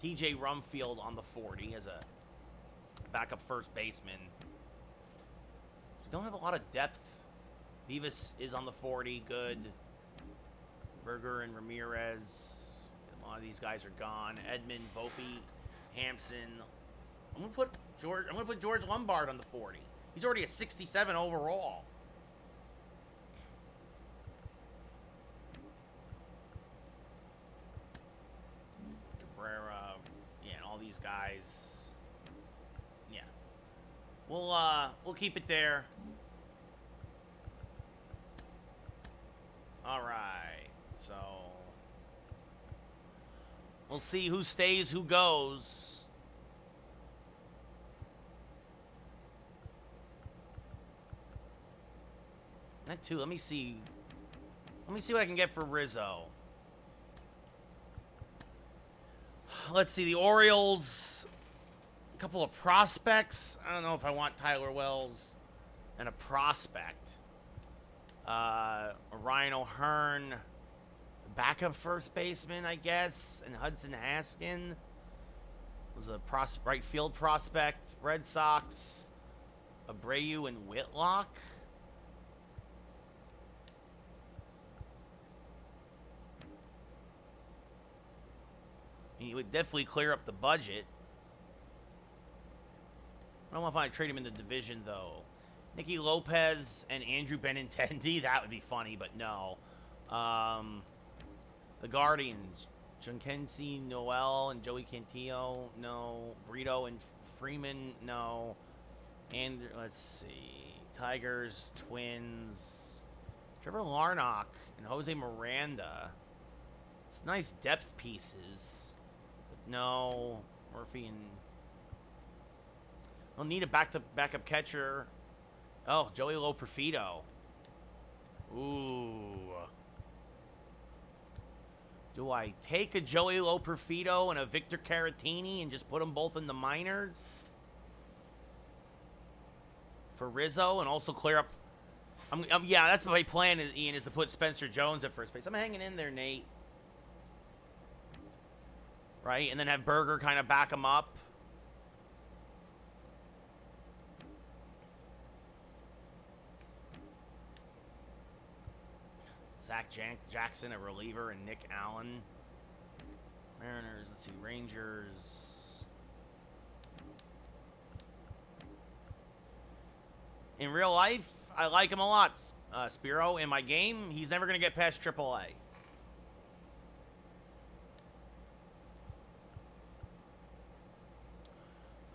TJ Rumfield on the 40 as a backup first baseman. We don't have a lot of depth. Vivas is on the 40. Good. Berger and Ramirez. A lot of these guys are gone. Edmund, Volpe, Hampson. I'm gonna put George Lombard on the 40. He's already a 67 overall. Cabrera, yeah, and all these guys. Yeah. We'll keep it there. All right. So we'll see who stays, who goes. That too. Let me see what I can get for Rizzo. Let's see, the Orioles. A couple of prospects. I don't know if I want Tyler Wells and a prospect. Ryan O'Hearn, backup first baseman, I guess, and Hudson Haskin was a right field prospect. Red Sox, Abreu and Whitlock. He would definitely clear up the budget. I don't know if I trade him in the division, though. Nicky Lopez and Andrew Benintendi, that would be funny, but no. The Guardians, Junkensi Noel and Joey Cantillo, no. Brito and Freeman, no. And let's see. Tigers, Twins, Trevor Larnach and Jose Miranda. It's nice depth pieces. But no. Murphy and... I'll need a backup catcher. Oh, Joey Loperfido. Ooh. Do I take a Joey Loperfido and a Victor Caratini and just put them both in the minors? For Rizzo and also clear up... yeah, that's my plan, Ian, is to put Spencer Jones at first base. I'm hanging in there, Nate. Right? And then have Berger kind of back him up. Zach Jackson, a reliever, and Nick Allen. Mariners, let's see, Rangers. In real life, I like him a lot, Spiro. In my game, he's never going to get past AAA.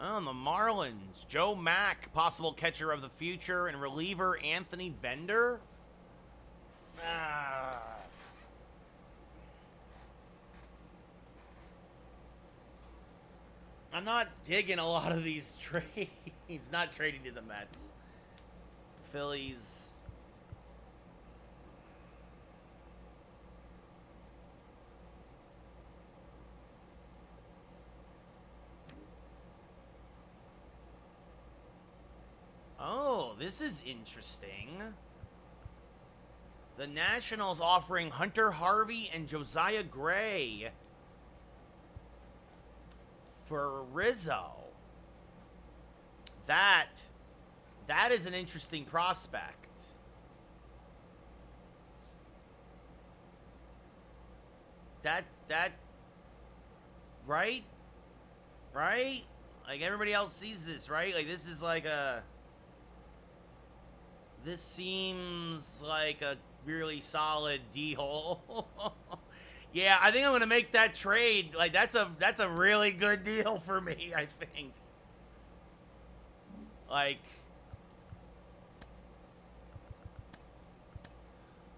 Oh, the Marlins. Joe Mack, possible catcher of the future, and reliever Anthony Bender. I'm not digging a lot of these trades. Not trading to the Mets. Phillies. Oh, this is interesting. The Nationals offering Hunter Harvey and Josiah Gray for Rizzo. That is an interesting prospect. That right? Right? Like everybody else sees this, right? Like this is like this seems like a really solid deal. Yeah, I think I'm gonna make that trade. Like that's a really good deal for me, I think. Like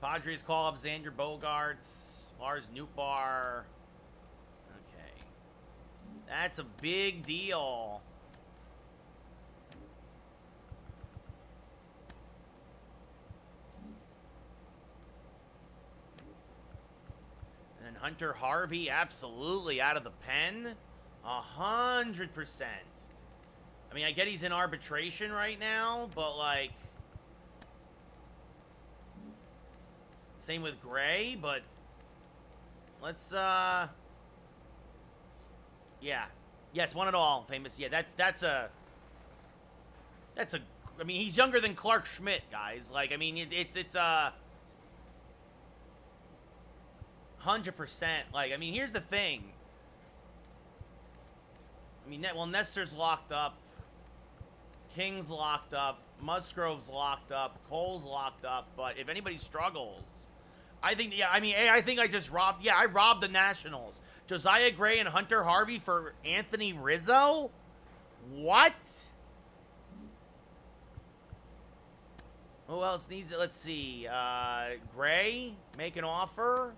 Padres call up Xander Bogaerts, Lars Nootbaar. Okay. That's a big deal. And then Hunter Harvey, absolutely out of the pen. 100%. I mean, I get he's in arbitration right now, but like, same with Gray, but let's, yeah. Yes, one at all, famous. Yeah, that's a, I mean, he's younger than Clark Schmidt, guys. Like, I mean, it's 100%. Like, I mean, here's the thing. I mean, well, Nestor's locked up. King's locked up. Musgrove's locked up. Cole's locked up. But if anybody struggles, I think, yeah, I mean, I think I just robbed, yeah, I robbed the Nationals. Josiah Gray and Hunter Harvey for Anthony Rizzo? What? Who else needs it? Let's see. Gray, make an offer.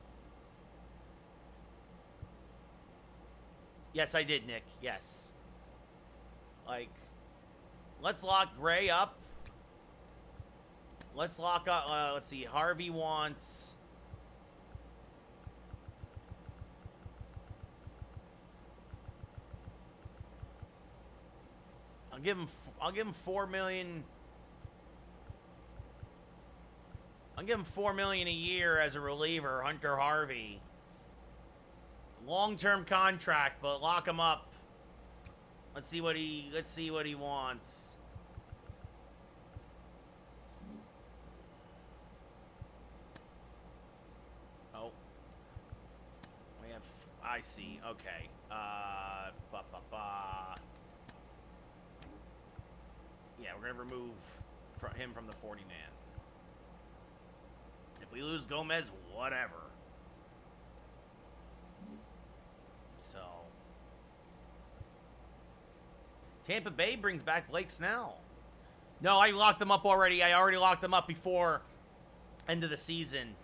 Yes, I did, Nick. Yes. Like, let's lock Gray up. Let's lock up, let's see. Harvey wants... I'll give him $4 million. I'll give him $4 million a year as a reliever, Hunter Harvey. Long-term contract, but lock him up. Let's see what he wants. Oh. We have, I see. Okay. Yeah, we're gonna remove him from the 40-man. If we lose Gomez, whatever. So, Tampa Bay brings back Blake Snell. No, I locked him up already. I already locked him up before end of the season.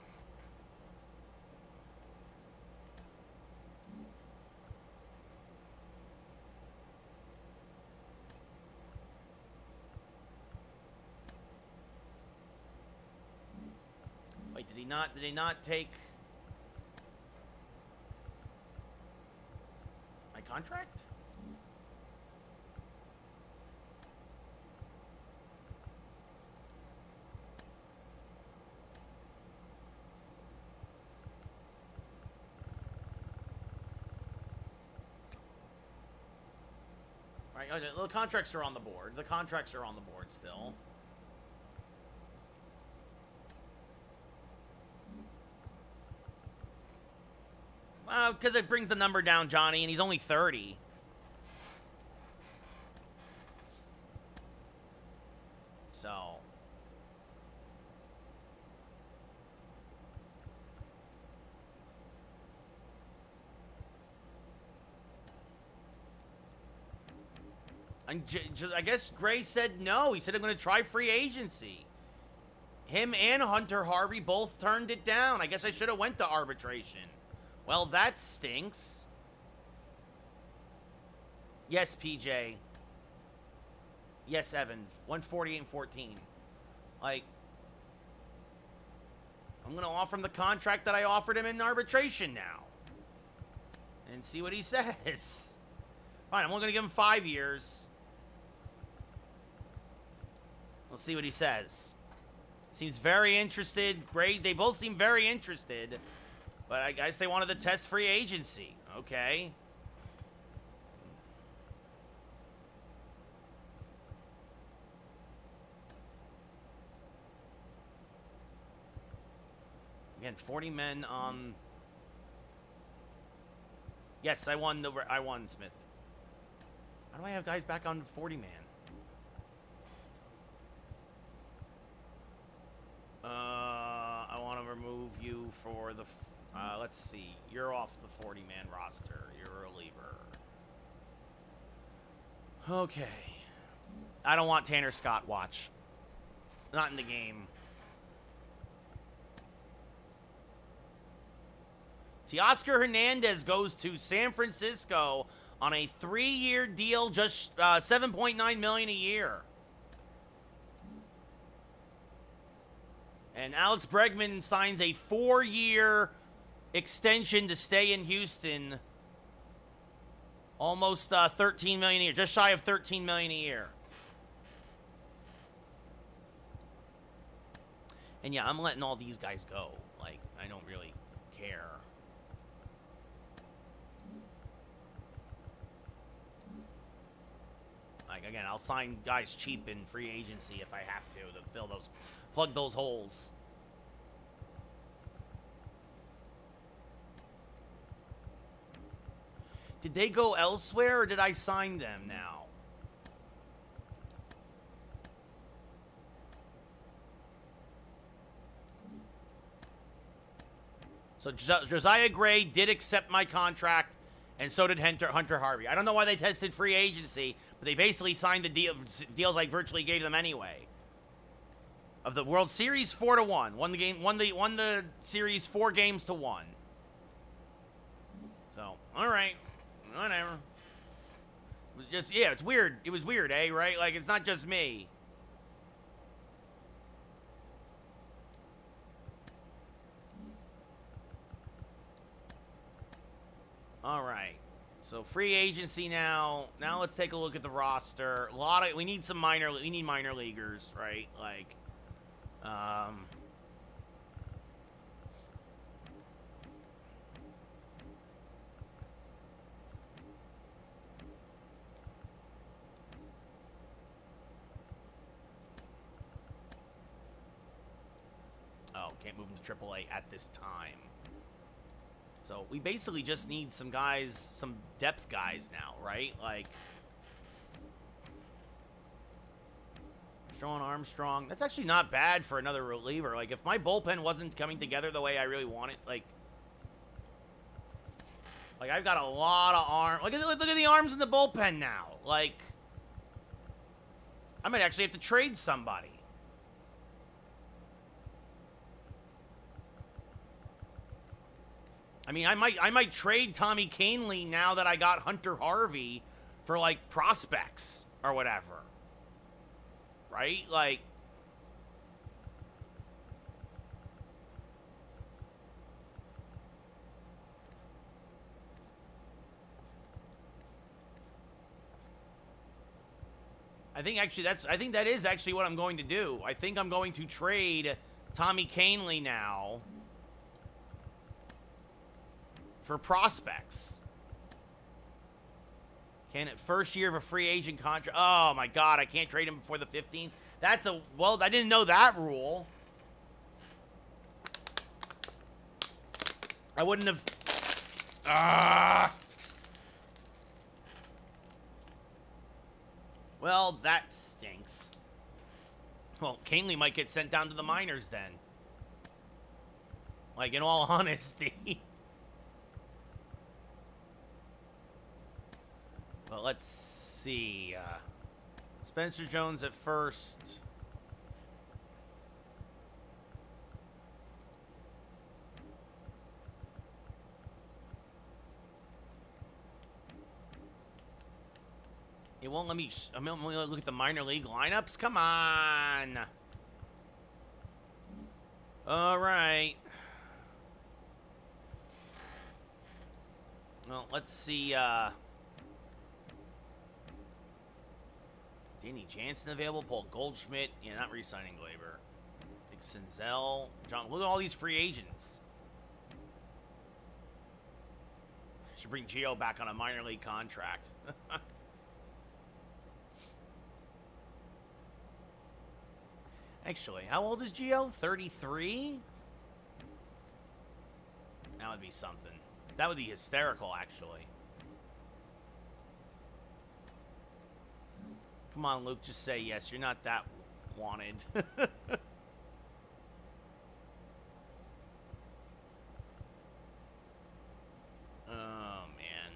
Wait, did he not take my contract? Right, the contracts are on the board. The contracts are on the board still. Because it brings the number down, Johnny, and he's only 30. So. I guess Gray said no. He said, I'm going to try free agency. Him and Hunter Harvey both turned it down. I guess I should have went to arbitration. Well, that stinks. Yes, PJ. Yes, Evan. 148 and 14. Like, I'm going to offer him the contract that I offered him in arbitration now. And see what he says. Fine, I'm only going to give him 5 years. We'll see what he says. Seems very interested. Great. They both seem very interested. But I guess they wanted to test free agency. Okay. Again, 40 men on... Yes, I won, Smith. How do I have guys back on 40 man? I want to remove you for the... let's see. You're off the 40-man roster. You're a reliever. Okay. I don't want Tanner Scott. Watch. Not in the game. Teoscar Hernandez goes to San Francisco on a 3-year deal, just $7.9 million a year. And Alex Bregman signs a 4-year extension to stay in Houston. Almost $13 million a year, just shy of $13 million a year. And yeah, I'm letting all these guys go. Like, I don't really care. Like, again, I'll sign guys cheap in free agency if I have to fill those, plug those holes. Did they go elsewhere, or did I sign them now? So Josiah Gray did accept my contract, and so did Hunter Harvey. I don't know why they tested free agency, but they basically signed the deals I virtually gave them anyway. Of the World Series, 4-1. Won the series 4-1. So, all right. Whatever. It was just, yeah, it's weird. It was weird, eh? Right? Like, it's not just me. All right. So free agency now. Now let's take a look at the roster. We need some minor leaguers, right? Like, oh, can't move him to AAA at this time. So we basically just need some guys, some depth guys now, right? Like, Strong Armstrong. That's actually not bad for another reliever. Like, if my bullpen wasn't coming together the way I really want it, like I've got a lot of arm. Look at the arms in the bullpen now. Like, I might actually have to trade somebody. I mean, I might trade Tommy Kahnle now that I got Hunter Harvey for, like, prospects or whatever. Right? Like, I think that is actually what I'm going to do. I think I'm going to trade Tommy Kahnle now for prospects. Can it first year of a free agent contract? Oh my God, I can't trade him before the 15th. Well, I didn't know that rule. I wouldn't have. Well, that stinks. Well, Kahnle might get sent down to the minors then. Like, in all honesty. But let's see. Spencer Jones at first. It won't let me. Look at the minor league lineups. Come on. All right. Well, let's see. Danny Jansen available. Paul Goldschmidt. Yeah, not re-signing Glaber. Nick Senzel. John. Look at all these free agents. Should bring Gio back on a minor league contract. Actually, how old is Gio? 33? That would be something. That would be hysterical, actually. Come on, Luke, just say yes. You're not that wanted. Oh, man.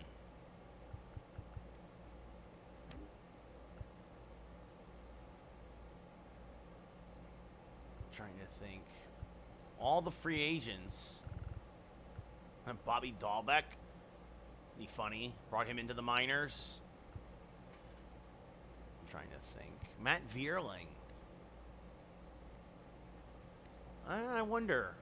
I'm trying to think. All the free agents. Bobby Dahlbeck. Be funny. Brought him into the minors. I'm trying to think. Matt Vierling. I wonder.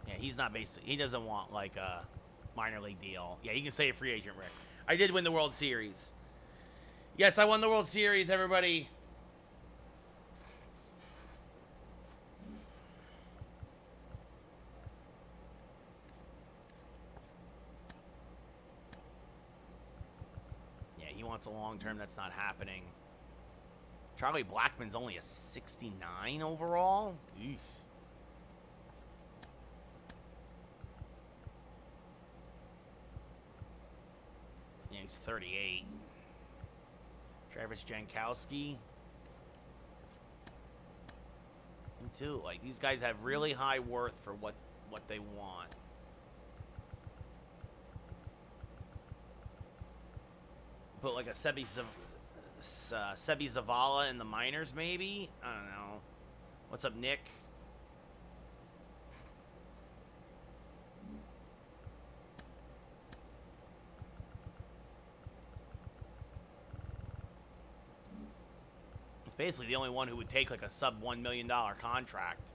Yeah, he's not basically. He doesn't want like a minor league deal. Yeah, he can stay a free agent, Rick. I did win the World Series. Yes, I won the World Series, everybody. Yeah, he wants a long term. That's not happening. Charlie Blackmon's only a 69 overall. Eesh. Yeah, he's 38. Travis Jankowski. Him too. Like, these guys have really high worth for what they want. Put like a Sebi Zavala in the minors, maybe? I don't know. What's up, Nick? It's basically the only one who would take like a sub $1 million contract.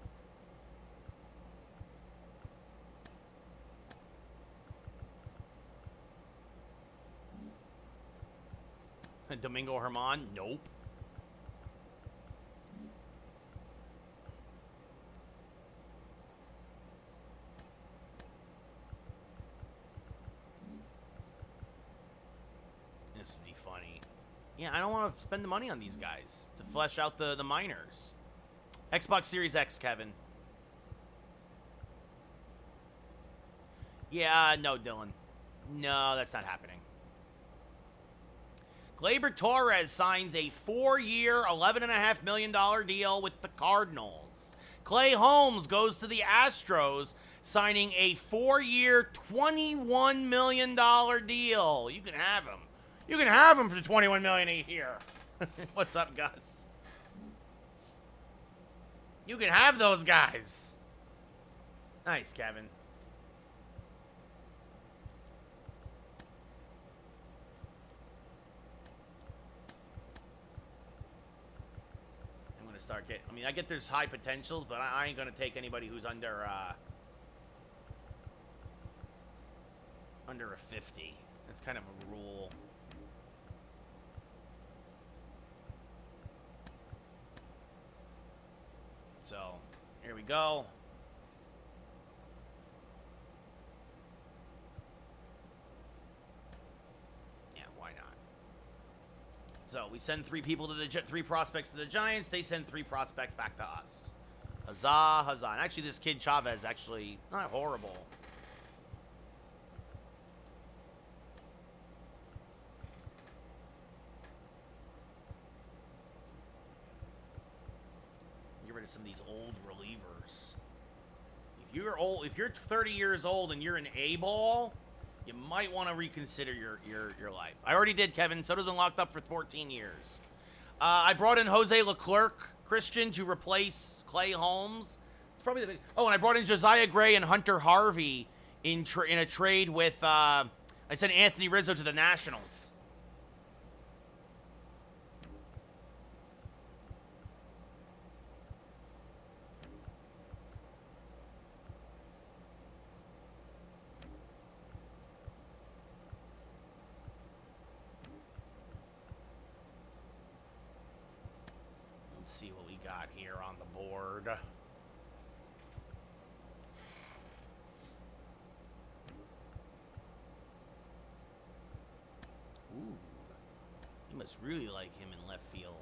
Domingo Herman? Nope. This would be funny. Yeah, I don't want to spend the money on these guys to flesh out the minors. Xbox Series X, Kevin. Yeah, no, Dylan. No, that's not happening. Gleyber Torres signs a 4-year, $11.5 million deal with the Cardinals. Clay Holmes goes to the Astros, signing a 4-year, $21 million deal. You can have him. You can have him for $21 million a year. What's up, Gus? You can have those guys. Nice, Kevin. Start getting. I mean, I get there's high potentials, but I ain't gonna take anybody who's under a 50. That's kind of a rule. So here we go. Yeah, why not? So we send 3 people to the 3 prospects to the Giants. They send 3 prospects back to us. Huzzah. And actually, this kid Chavez actually not horrible. Get rid of some of these old relievers. If you're 30 years old and you're an A-ball, you might want to reconsider your life. I already did, Kevin. Soto's been locked up for 14 years. I brought in Jose Leclerc, Christian, to replace Clay Holmes. It's probably the big... Oh, and I brought in Josiah Gray and Hunter Harvey in a trade with... I sent Anthony Rizzo to the Nationals. See what we got here on the board. Ooh. You must really like him in left field.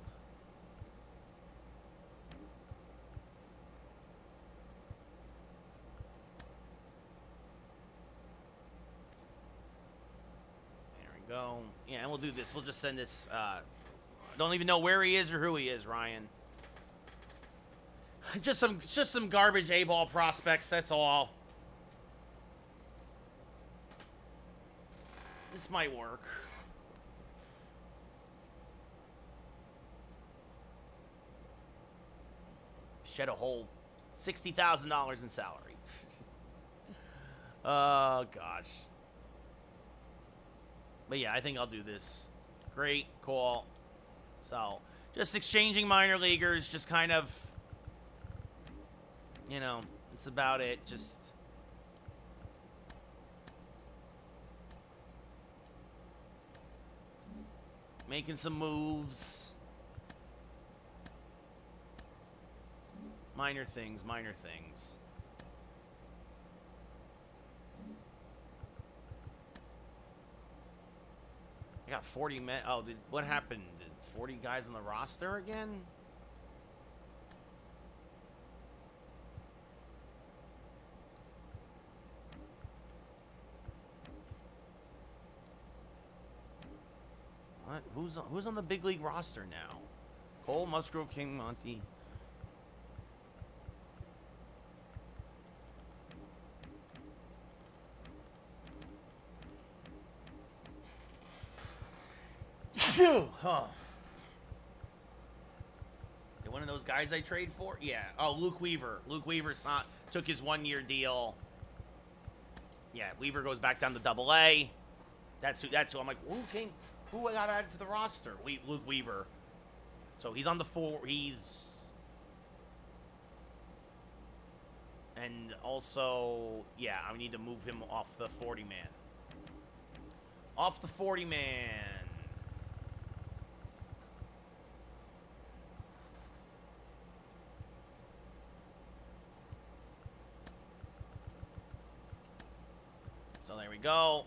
There we go. Yeah, and we'll do this. We'll just send this... don't even know where he is or who he is, Ryan. Just some garbage A-ball prospects, that's all. This might work. Shed a whole $60,000 in salary. Oh, gosh. But yeah, I think I'll do this. Great call. So, just exchanging minor leaguers, just kind of, you know, it's about it. Just making some moves. Minor things, minor things. I got 40 men. Oh, what happened? Did 40 guys on the roster again? What? Who's on the big league roster now? Cole, Musgrove, King, Monty. Phew. Huh. One of those guys I trade for? Yeah. Oh, Luke Weaver. Luke Weaver took his 1-year deal. Yeah, Weaver goes back down to Double-A. That's who I'm like, who I got added to the roster? Luke Weaver. So he's on the 4. And also, yeah, I need to move him off the 40-man. Off the 40-man. So there we go.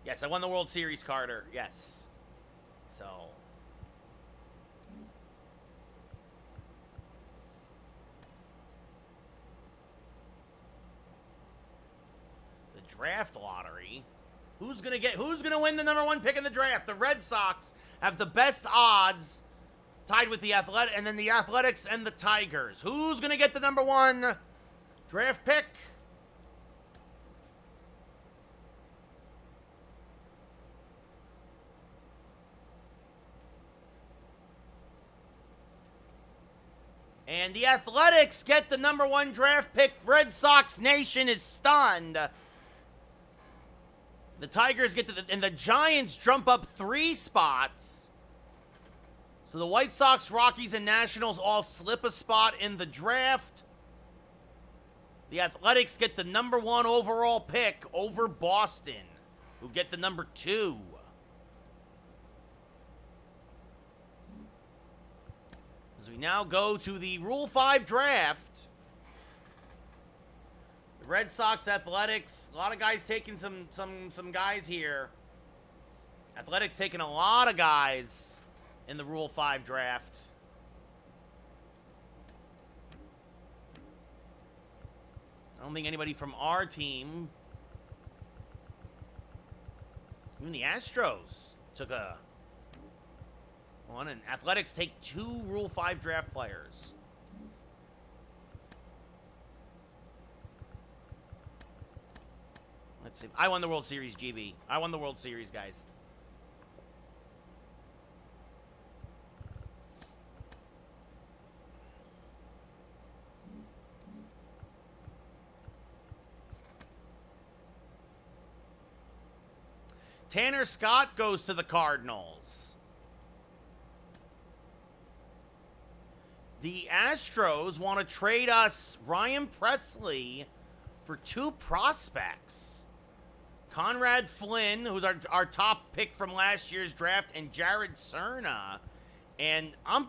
Yes, I won the World Series, Carter. Yes. So. The draft lottery. Who's gonna win the number 1 pick in the draft? The Red Sox have the best odds, tied with the Athletics, and then the Athletics and the Tigers. Who's gonna get the number 1 draft pick? And the Athletics get the number 1 draft pick. Red Sox Nation is stunned. The Tigers get and the Giants jump up 3 spots. So the White Sox, Rockies, and Nationals all slip a spot in the draft. The Athletics get the number 1 overall pick over Boston, who get the number 2. As we now go to the Rule 5 draft. The Red Sox, Athletics, a lot of guys taking some guys here. Athletics taking a lot of guys in the Rule 5 draft. I don't think anybody from our team. Even the Astros took a one, and Athletics take 2 Rule 5 draft players. Let's see. I won the World Series, GB. I won the World Series, guys. Tanner Scott goes to the Cardinals. The Astros want to trade us Ryan Presley for 2 prospects. Conrad Flynn, who's our top pick from last year's draft, and Jared Cerna. And I'm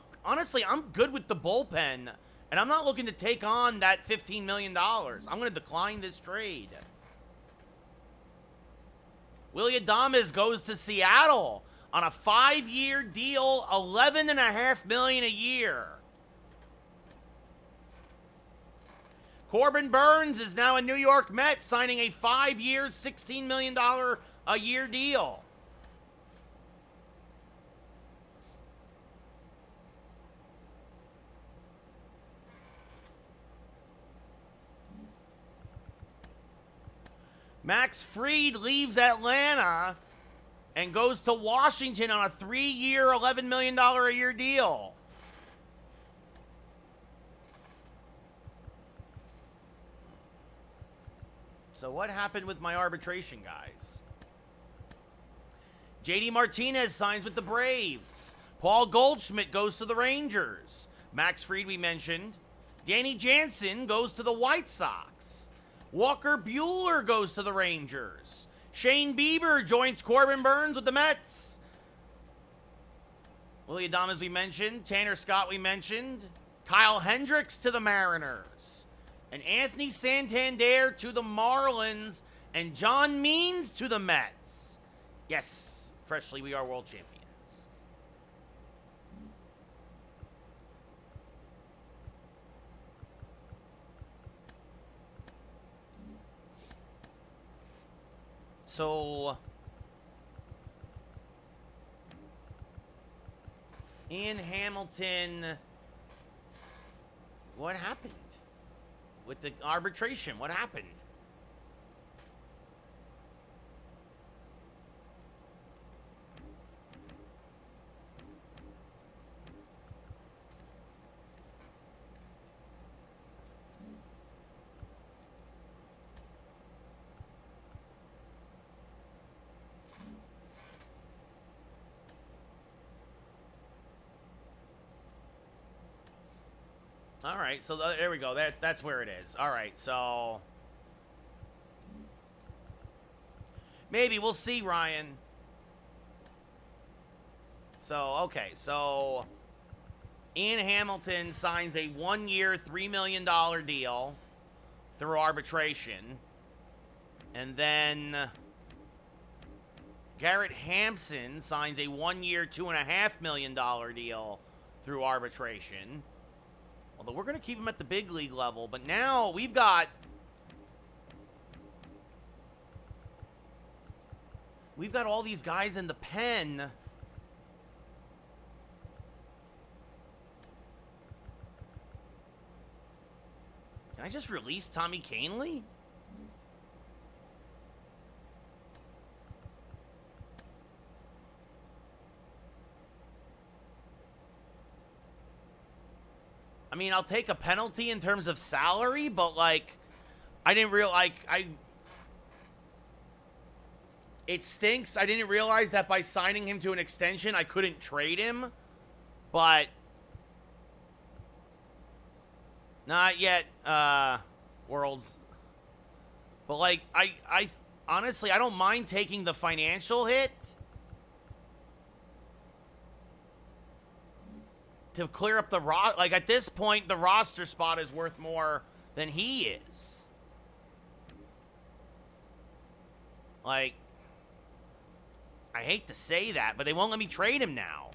good with the bullpen, and I'm not looking to take on that $15 million. I'm going to decline this trade. Willy Adames goes to Seattle on a 5-year deal, $11.5 million a year. Corbin Burns is now a New York Met, signing a 5-year, $16 million a year deal. Max Fried leaves Atlanta and goes to Washington on a 3-year, $11 million a year deal. So what happened with my arbitration, guys? JD Martinez signs with the Braves. Paul Goldschmidt goes to the Rangers. Max Fried, we mentioned. Danny Jansen goes to the White Sox. Walker Buehler goes to the Rangers. Shane Bieber joins Corbin Burns with the Mets. Willie Adames, we mentioned. Tanner Scott, we mentioned. Kyle Hendricks to the Mariners. And Anthony Santander to the Marlins. And John Means to the Mets. Yes, freshly, we are world champions. So, Ian Hamilton, what happened with the arbitration? What happened? All right, so there we go. That's where it is. All right, so maybe we'll see, Ryan. So, okay, so Ian Hamilton signs a 1-year, $3 million deal through arbitration. And then Garrett Hampson signs a 1-year, $2.5 million deal through arbitration. Although we're going to keep him at the big league level. But now we've got all these guys in the pen. Can I just release Tommy Kahnle? I mean, I'll take a penalty in terms of salary, but, like, I didn't realize, it stinks. I didn't realize that by signing him to an extension, I couldn't trade him, but not yet, Worlds. But, like, I honestly, I don't mind taking the financial hit to clear up the like, at this point, the roster spot is worth more than he is. Like, I hate to say that, but they won't let me trade him now.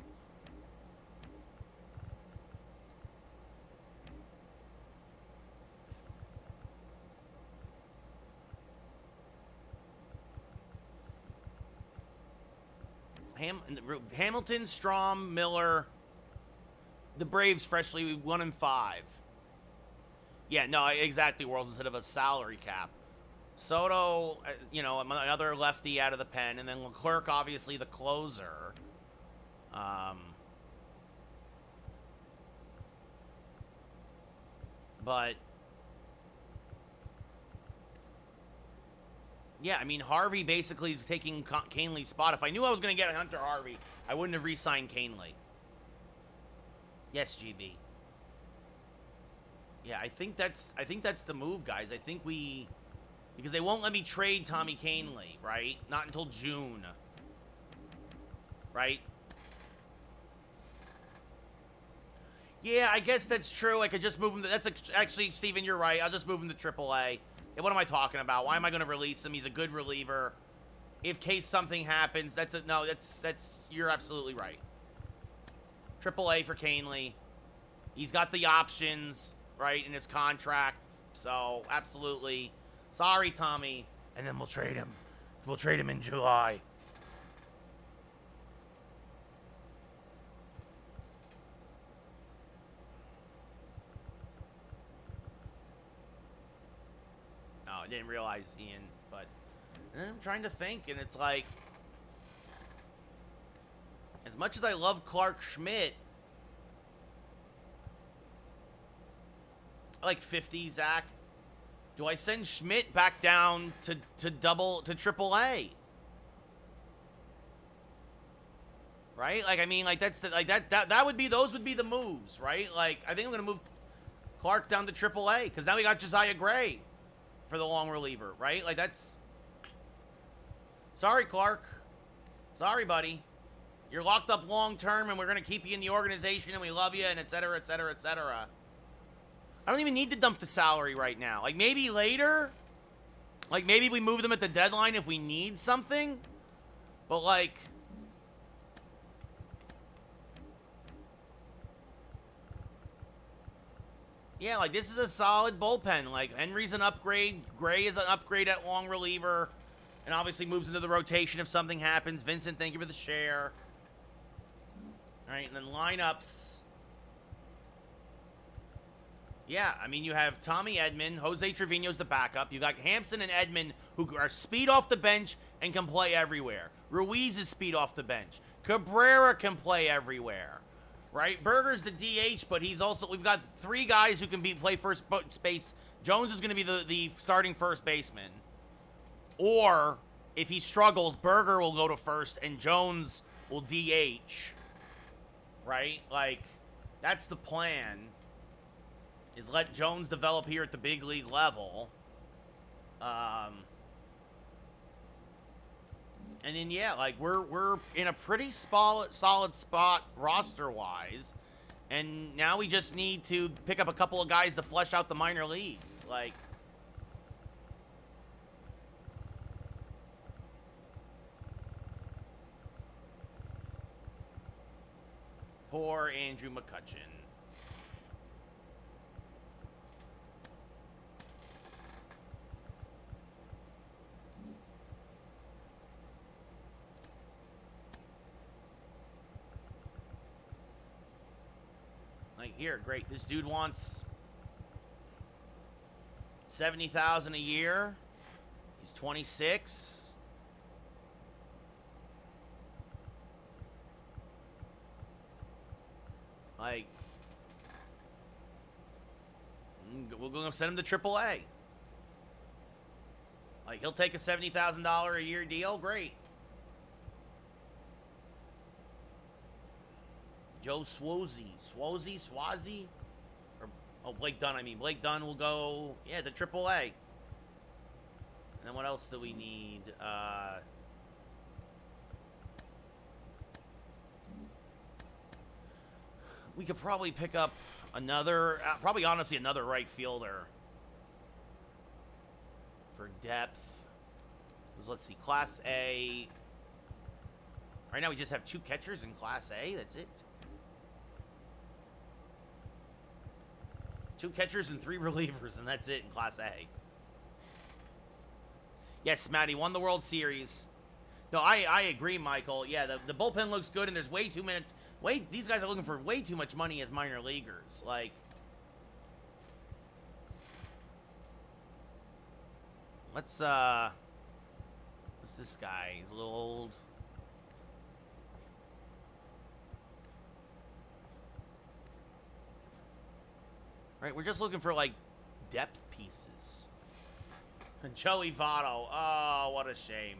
Hamilton, Strom, Miller. The Braves freshly 1-5. Yeah, no, exactly. Worlds instead of a salary cap. Soto, you know, another lefty out of the pen, and then Leclerc, obviously the closer. But yeah, I mean, Harvey basically is taking Kahnle's spot. If I knew I was going to get Hunter Harvey, I wouldn't have re-signed Kahnle. Yes, GB. Yeah, I think that's the move, guys. I think because they won't let me trade Tommy Kahnle, right? Not until June. Right? Yeah, I guess that's true. I could just move him to, actually, Steven, you're right. I'll just move him to AAA. Yeah, what am I talking about? Why am I going to release him? He's a good reliever. In case something happens, you're absolutely right. AAA for Kahnle. He's got the options, right, in his contract. So, absolutely. Sorry, Tommy. And then we'll trade him. We'll trade him in July. No, I didn't realize, Ian, but and then I'm trying to think, and it's like, as much as I love Clark Schmidt, I like 50, Zach. Do I send Schmidt back down to triple A? Right? Like, I mean, like, that's the, like, that would be, those would be the moves, right? Like, I think I'm going to move Clark down to triple A, because now we got Josiah Gray for the long reliever, right? Like, that's, sorry, Clark. Sorry, buddy. You're locked up long term, and we're going to keep you in the organization, and we love you, and et cetera, et cetera, et cetera. I don't even need to dump the salary right now. Like, maybe later. Like, maybe we move them at the deadline if we need something. But, like, yeah, like, this is a solid bullpen. Like, Henry's an upgrade. Gray is an upgrade at long reliever. And obviously moves into the rotation if something happens. Vincent, thank you for the share. All right, and then lineups. Yeah, I mean, you have Tommy Edman. Jose Trevino's the backup. You got Hampson and Edman, who are speed off the bench and can play everywhere. Ruiz is speed off the bench. Cabrera can play everywhere. Right? Berger's the DH, but he's also, we've got 3 guys who can play first base. Jones is going to be the starting first baseman. Or, if he struggles, Berger will go to first and Jones will DH. Right? Like, that's the plan. Is let Jones develop here at the big league level. And then, yeah, like, we're in a pretty solid spot roster-wise. And now we just need to pick up a couple of guys to flesh out the minor leagues. Like, poor Andrew McCutchen. Like, here, great. This dude wants $70,000 a year. He's 26. Like, we're going to send him to AAA. Like, he'll take a $70,000 a year deal. Great. Joe Swazi? Or, oh, Blake Dunn, I mean. Blake Dunn will go, yeah, to AAA. And then what else do we need? We could probably pick up another, probably honestly another right fielder for depth. Because let's see, Class A. Right now we just have 2 catchers in Class A. That's it. 2 catchers and 3 relievers, and that's it in Class A. Yes, Matty won the World Series. No, I agree, Michael. Yeah, the bullpen looks good, and there's way too many. These guys are looking for way too much money as minor leaguers. Like, let's what's this guy? He's a little old. Right, we're just looking for, like, depth pieces. Joey Votto. Oh, what a shame.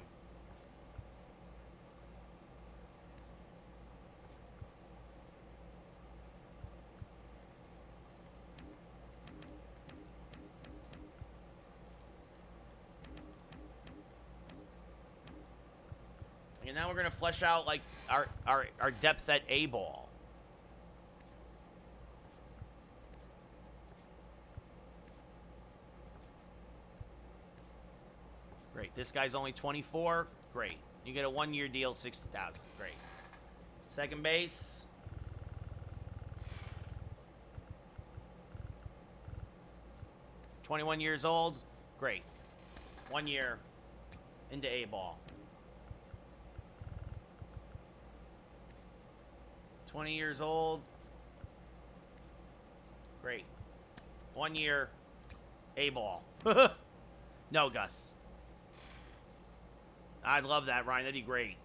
And now we're going to flesh out, like, our depth at A-ball. Great. This guy's only 24. Great. You get a 1-year deal, $60,000. Great. Second base. $21 years old. Great. 1 year into A-ball. 20 years old. Great. 1 year A-ball. No, Gus. I'd love that, Ryan. That'd be great.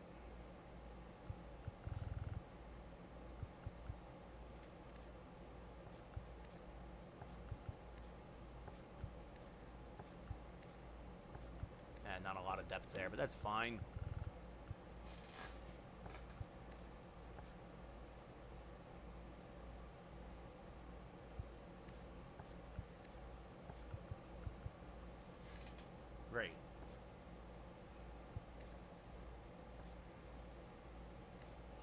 depth there, but that's fine. Great.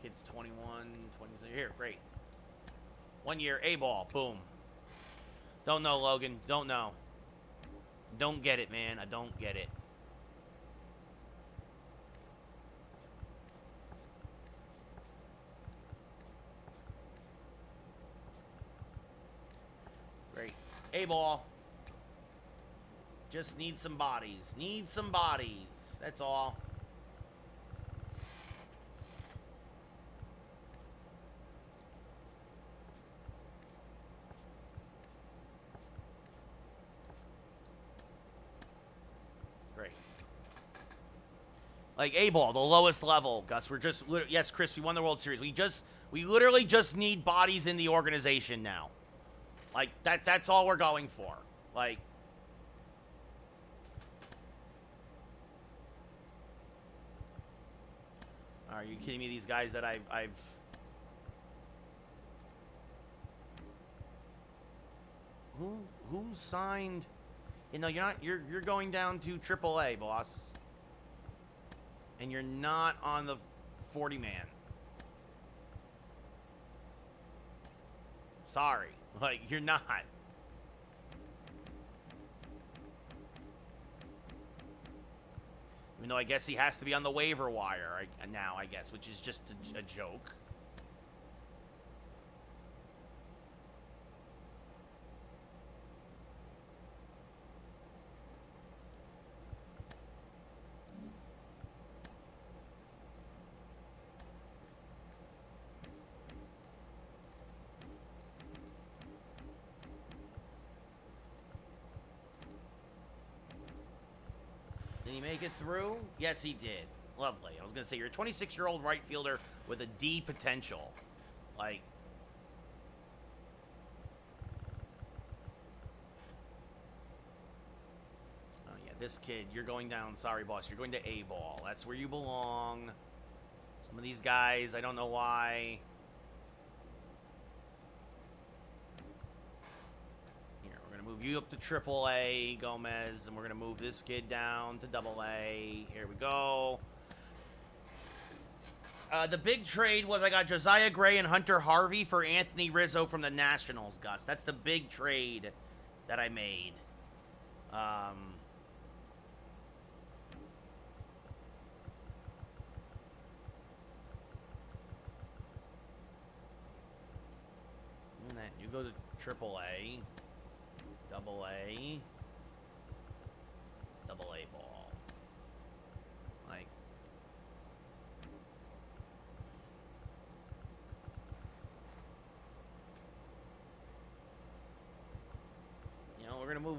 Kid's 21, 23. Here, great. 1 year, A-ball, boom. Don't know, Logan. Don't know. Don't get it, man. I don't get it. Great. A-ball. Just need some bodies. Need some bodies. That's all. Great. Like A-ball, the lowest level, Gus. We're just, yes, Chris, we won the World Series. We literally just need bodies in the organization now. Like, that's all we're going for. Like, are you kidding me? These guys that I've who signed? You know, you're going down to AAA, boss. And you're not on the 40-man. Sorry. Like, you're not. Even though I guess he has to be on the waiver wire now, I guess, which is just a joke. Did he make it through? Yes, he did. Lovely. I was going to say, you're a 26-year-old right fielder with a D potential. Like, oh, yeah, this kid, you're going down. Sorry, boss. You're going to A-ball. That's where you belong. Some of these guys, I don't know why. Move you up to AAA, Gomez, and we're going to move this kid down to AA. Here we go. The big trade was I got Josiah Gray and Hunter Harvey for Anthony Rizzo from the Nationals, Gus. That's the big trade that I made. And then you go to AAA. Double A ball. Like, you know, we're gonna move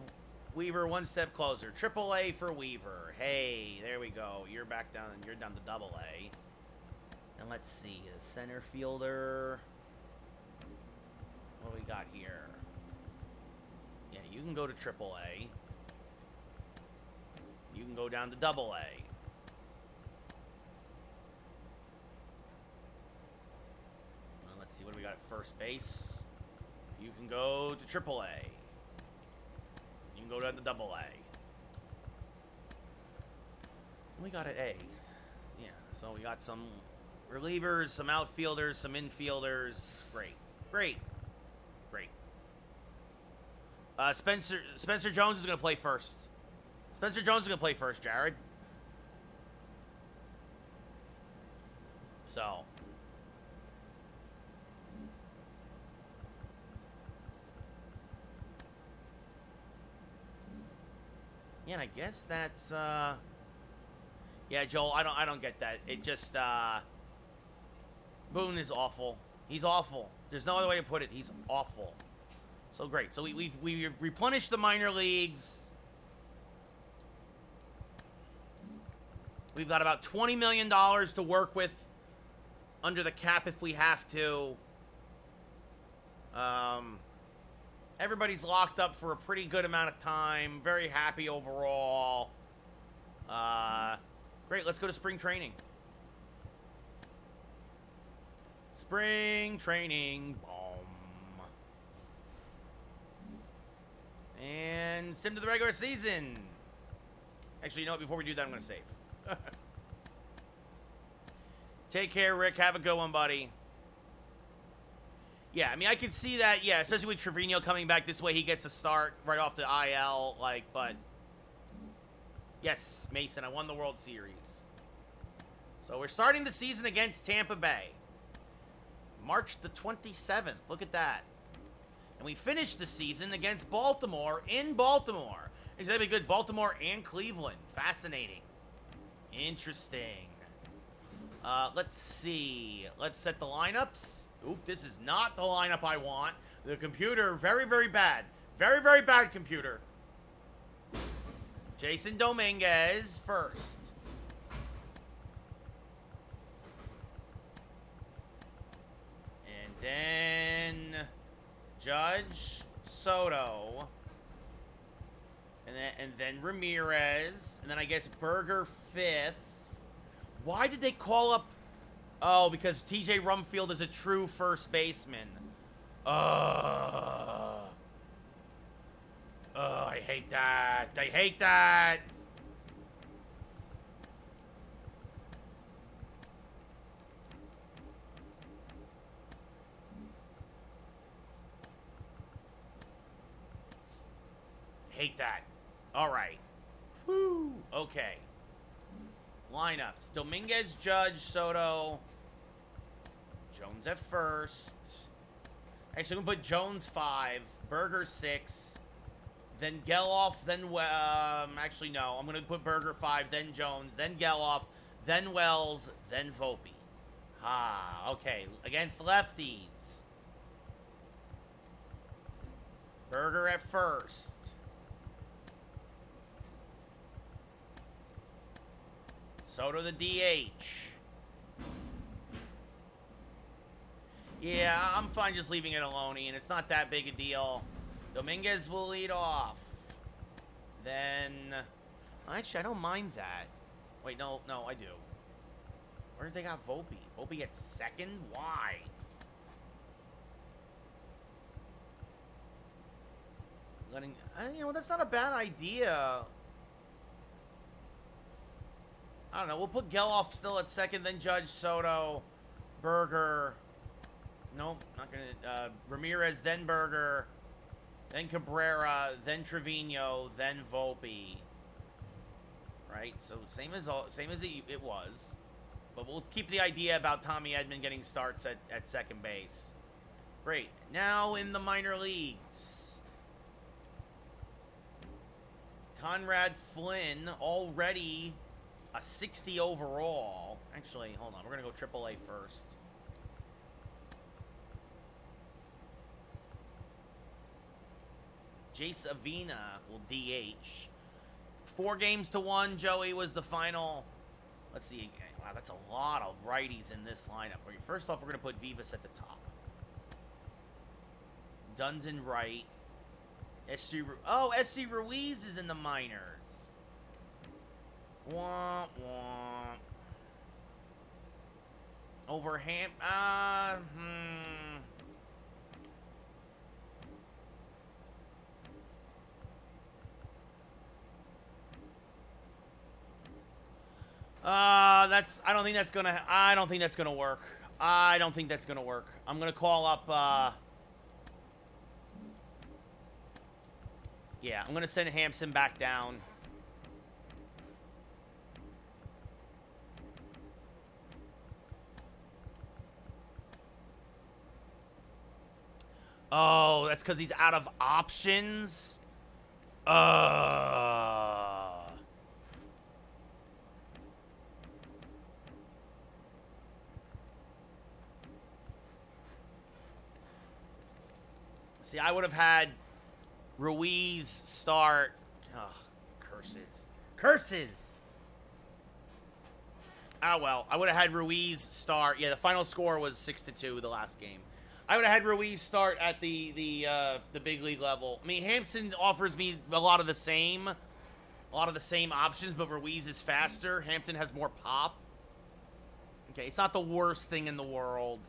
Weaver one step closer. Triple A for Weaver. Hey, there we go. You're back down. You're down to Double A. And let's see, a center fielder. What do we got here? Yeah, you can go to AAA. You can go down to AA. Well, let's see, what do we got at first base? You can go to AAA. You can go down to AA. We got at A. Yeah, so we got some relievers, some outfielders, some infielders. Great. Great. Great. Spencer Jones is going to play first. Spencer Jones is going to play first, Jared. So. Yeah, and I guess that's, yeah, Joel, I don't get that. It just, Boone is awful. He's awful. There's no other way to put it. He's awful. So great. So we replenished the minor leagues. We've got about $20 million to work with under the cap if we have to. Everybody's locked up for a pretty good amount of time. Very happy overall. Great, let's go to spring training. Spring training. Boom. And sim to the regular season. Actually, you know what? Before we do that, I'm going to save. Take care, Rick. Have a good one, buddy. Yeah, I mean, I could see that, yeah, especially with Trevino coming back this way. He gets a start right off the IL, like, but... Yes, Mason, I won the World Series. So we're starting the season against Tampa Bay. March the 27th. Look at that. And we finished the season against Baltimore in Baltimore. It's going to be good. Baltimore and Cleveland. Fascinating. Interesting. Let's see. Let's set the lineups. Oop, this is not the lineup I want. The computer, very, very bad. Very, very bad computer. Jason Dominguez first. And then Judge, Soto. And then Ramirez. And then I guess Berger fifth. Why did they call up... Oh, because TJ Rumfield is a true first baseman. I hate that. I hate that. Hate that. All right. Whew. Okay. Lineups. Dominguez, Judge, Soto. Jones at first. Actually, I'm going to put Jones 5. Berger 6. Then Geloff, then... actually, no. I'm going to put Berger 5, then Jones, then Geloff, then Wells, then Volpe. Ah, okay. Against lefties. Berger at first. Soto the DH. Yeah, I'm fine just leaving it alone, and it's not that big a deal. Dominguez will lead off. Then... Actually, I don't mind that. Wait, no, I do. Where did they got Volpe? Volpe at second? Why? Letting... you know, that's not a bad idea. I don't know. We'll put Geloff still at second, then Judge, Soto, Berger. Nope, not gonna. Ramirez, then Berger, then Cabrera, then Trevino, then Volpe. Right. So same as it was, but we'll keep the idea about Tommy Edman getting starts at second base. Great. Now in the minor leagues, Conrad Flynn already. A 60 overall. Actually, hold on. We're going to go AAA first. Jace Avina will DH. 4-1, Joey, was the final. Let's see. Wow, that's a lot of righties in this lineup. First off, we're going to put Vivas at the top. Dunn's in right. SC Ruiz is in the minors. Womp womp. Overhand. That's. I don't think that's gonna. I don't think that's gonna work. I don't think that's gonna work. I'm gonna call up. Yeah, I'm gonna send Hampson back down. Oh, that's because he's out of options? See, I would have had Ruiz start. Ugh, curses. Curses! Oh, well. I would have had Ruiz start. Yeah, the final score was 6-2 the last game. I would have had Ruiz start at the big league level. I mean, Hampson offers me a lot of the same, A lot of the same options, but Ruiz is faster. Hampton has more pop. Okay, it's not the worst thing in the world.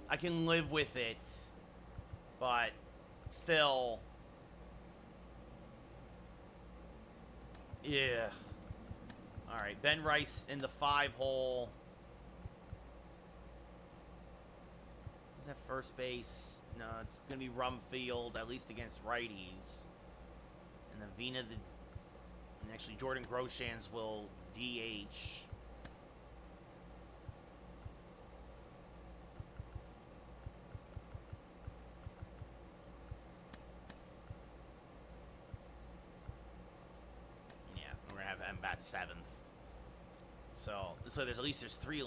I can live with it. But still. Yeah. Alright, Ben Rice in the 5-hole. Who's at first base? No, it's going to be Rumfield, at least against righties. And then and actually Jordan Groshans will DH. Yeah, we're going to have him bat 7th. So there's 3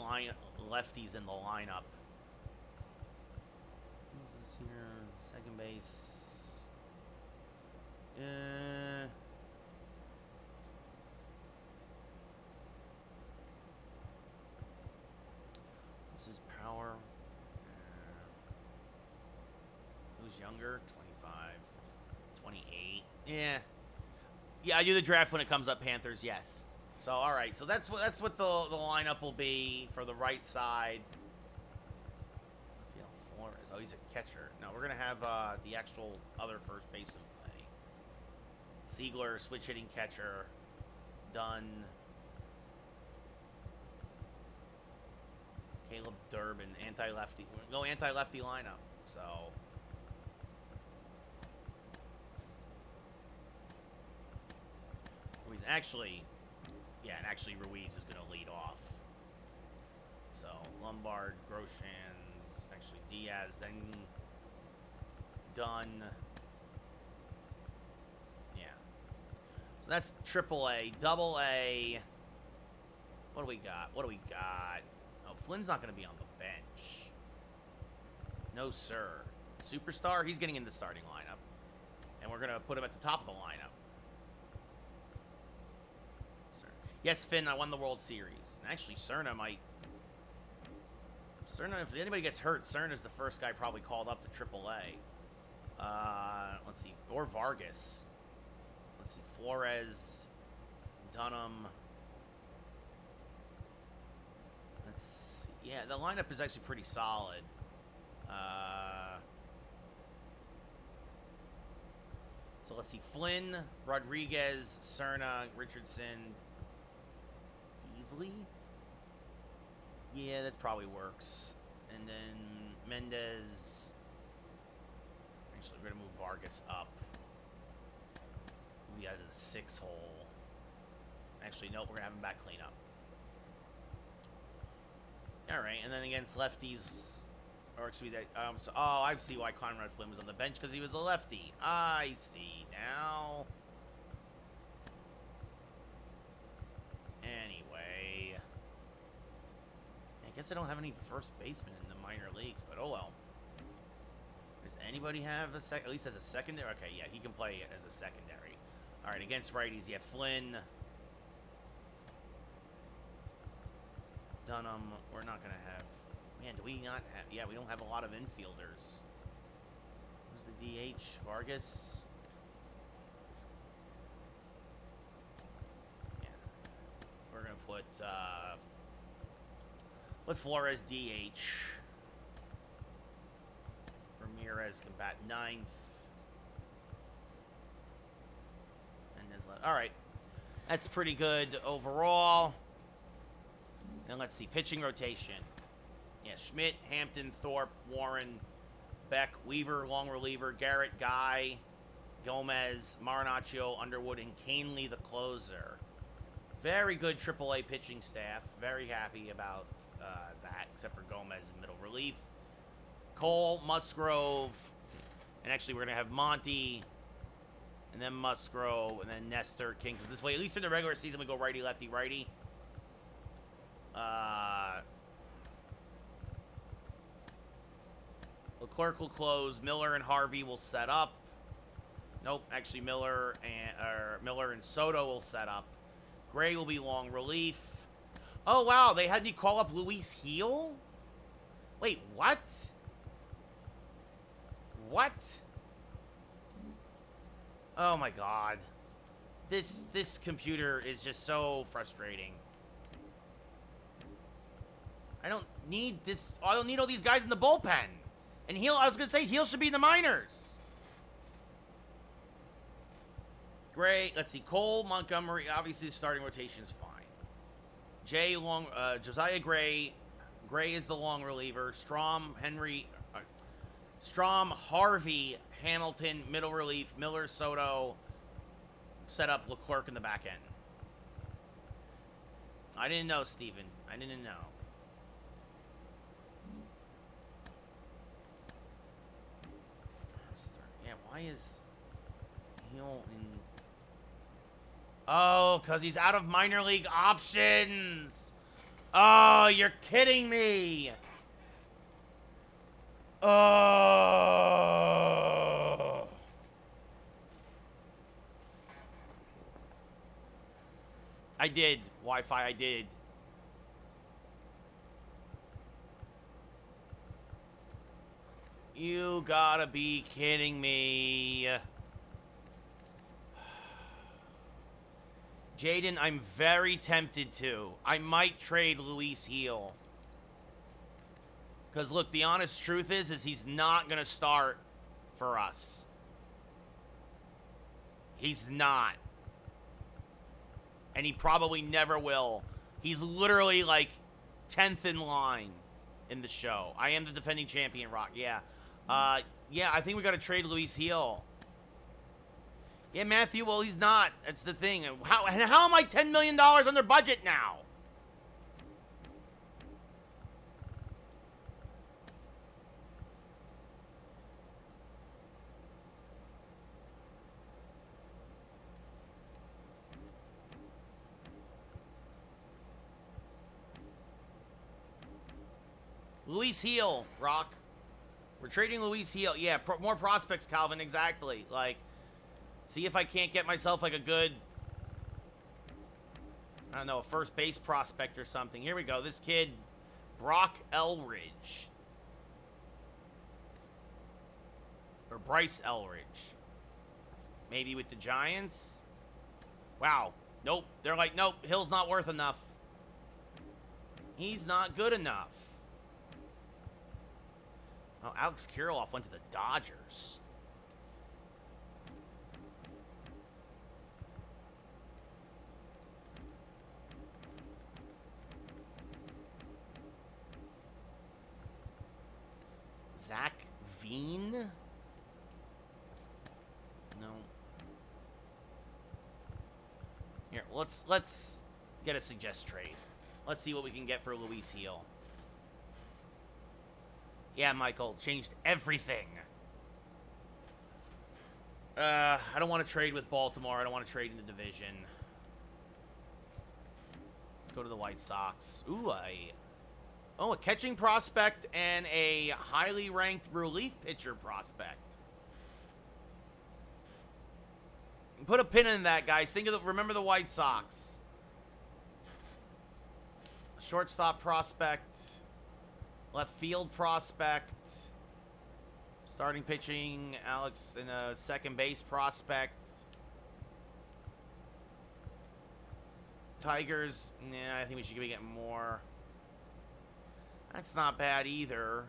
lefties in the lineup. Who's this here? Second base. What's his power? Who's younger? 25, 28. Yeah, I do the draft when it comes up. Panthers, yes. So all right, so that's what the lineup will be for the right side. Flores. Oh, he's a catcher. No, we're gonna have the actual other first baseman play. Siegler, switch hitting catcher. Dunn. Caleb Durbin, anti-lefty. We're gonna go anti-lefty lineup. So. Ruiz actually, yeah, and actually Ruiz is gonna lead off. So Lombard, Groshans, actually Diaz, then Dunn. Yeah. So that's AAA. Double A. What do we got? Oh, Flynn's not going to be on the bench. No, sir. Superstar, he's getting in the starting lineup. And we're going to put him at the top of the lineup. Sir. Yes, Finn, I won the World Series. Actually, Cerna might... Cerna, if anybody gets hurt, Cerna's the first guy probably called up to AAA. Let's see. Or Vargas. Let's see. Flores. Dunham. Let's see. Yeah, the lineup is actually pretty solid. So let's see. Flynn, Rodriguez, Cerna, Richardson, Beasley. Yeah, that probably works. And then Mendez. Actually, we're going to move Vargas up. We got to the 6 hole. Actually, nope, we're going to have him back clean up. All right, and then against lefties, or excuse me, so, oh, I see why Conrad Flynn was on the bench, because he was a lefty. I see now. Anyway. I guess I don't have any first baseman in the minor leagues, but oh well. Does anybody have at least as a secondary? Okay, yeah, he can play as a secondary. All right, against righties, yeah, Flynn. Dunham, we're not going to have... Man, do we not have... Yeah, we don't have a lot of infielders. Who's the DH? Vargas? Yeah. We're going to put Flores DH. Ramirez can bat 9th. And all right. That's pretty good overall. And let's see, pitching rotation. Yeah, Schmidt, Hampton, Thorpe, Warren, Beck, Weaver, long reliever, Garrett, Guy, Gomez, Marinaccio, Underwood, and Canely, the closer. Very good AAA pitching staff. Very happy about that, except for Gomez in middle relief. Cole, Musgrove, and actually we're going to have Monty, and then Musgrove, and then Nestor, King. So this way, at least in the regular season, we go righty, lefty, righty. Leclerc will close. Miller and Harvey will set up. Nope, actually Miller and Soto will set up. Gray will be long relief. Oh wow, they had me call up Luis Heel? Wait, what? What? Oh my god. This computer is just so frustrating. I don't need this. I don't need all these guys in the bullpen. And I was going to say, Heel should be in the minors. Great. Let's see. Cole, Montgomery. Obviously, the starting rotation is fine. Josiah Gray. Gray is the long reliever. Strom, Harvey, Hamilton, middle relief. Miller, Soto. Set up Leclerc in the back end. I didn't know, Steven. I didn't know. Yeah, why is Heel in... Oh, because he's out of minor league options. Oh, you're kidding me. Oh. I did. Wi-Fi, I did. You gotta be kidding me. Jaden, I'm very tempted to. I might trade Luis Heel. Because, look, the honest truth is he's not going to start for us. He's not. And he probably never will. He's literally, like, 10th in line in the show. I am the defending champion, Rock. Yeah. Yeah, I think we got to trade Luis Heel. Yeah, Matthew, well, he's not. That's the thing. How am I $10 million under budget now? Luis Heel, Rock. We're trading Luis Heel. Yeah, more prospects, Calvin, exactly. Like... See if I can't get myself like a good, I don't know, a first base prospect or something. Here we go. This kid, Brock Elridge. Or Bryce Elridge. Maybe with the Giants. Wow. Nope. They're like, nope, Hill's not worth enough. He's not good enough. Oh, Alex Kirilloff went to the Dodgers. Zach Veen? No. Here, let's get a suggest trade. Let's see what we can get for Luis Heel. Yeah, Michael, changed everything. I don't want to trade with Baltimore. I don't want to trade in the division. Let's go to the White Sox. Ooh, a catching prospect and a highly ranked relief pitcher prospect. Put a pin in that, guys. Remember the White Sox. Shortstop prospect. Left field prospect. Starting pitching, Alex, and a second base prospect. Tigers, nah, I think we should be getting more. That's not bad either.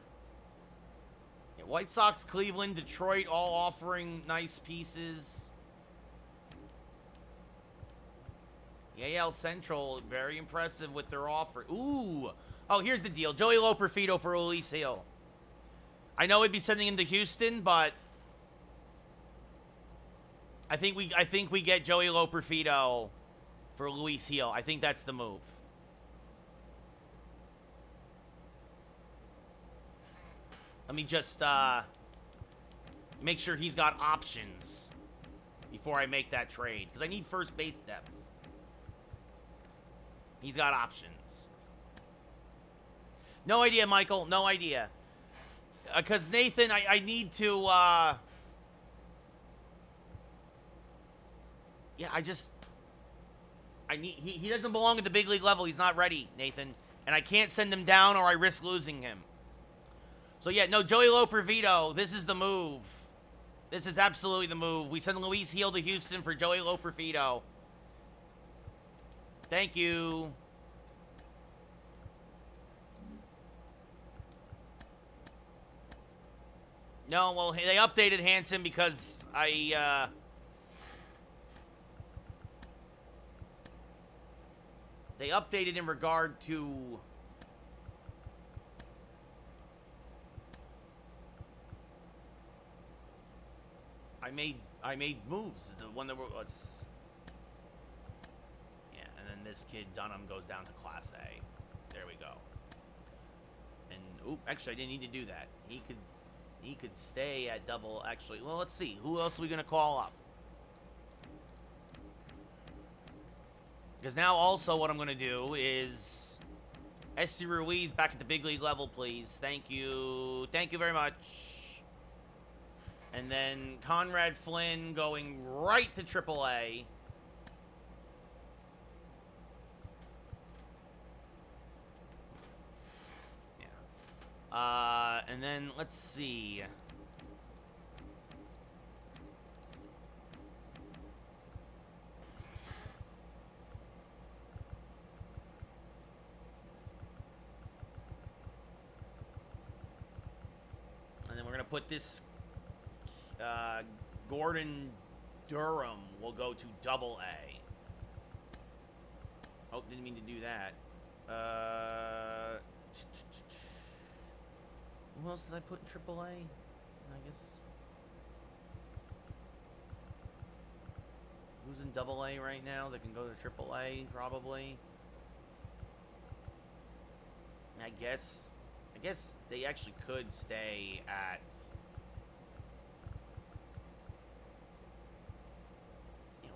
Yeah, White Sox, Cleveland, Detroit, all offering nice pieces. AL Central, very impressive with their offer. Ooh. Oh, here's the deal. Joey Loperfido for Luis Heel. I know we'd be sending him to Houston, but I think we get Joey Loperfido for Luis Heel. I think that's the move. Let me just make sure he's got options before I make that trade, because I need first base depth. He's got options. No idea, Michael. No idea. Because Nathan, I need to... yeah, he doesn't belong at the big league level. He's not ready, Nathan. And I can't send him down or I risk losing him. So, yeah, no, Joey Loperfido, this is the move. This is absolutely the move. We send Luis Heel to Houston for Joey Loperfido. Thank you. No, well, they updated Hansen because they updated in regard to... I made moves. The one that was... Yeah, and then this kid, Dunham, goes down to Class A. There we go. And, oop, actually, I didn't need to do that. He could stay at double, actually. Well, let's see. Who else are we going to call up? Because now also what I'm going to do is... Esty Ruiz back at the big league level, please. Thank you. Thank you very much. And then Conrad Flynn going right to AAA. Yeah. And then let's see. And then we're gonna put this. Gordon Durham will go to Double A. Oh, didn't mean to do that. Who else did I put in Triple A? I guess. Who's in Double A right now that can go to Triple A? Probably. I guess they actually could stay at.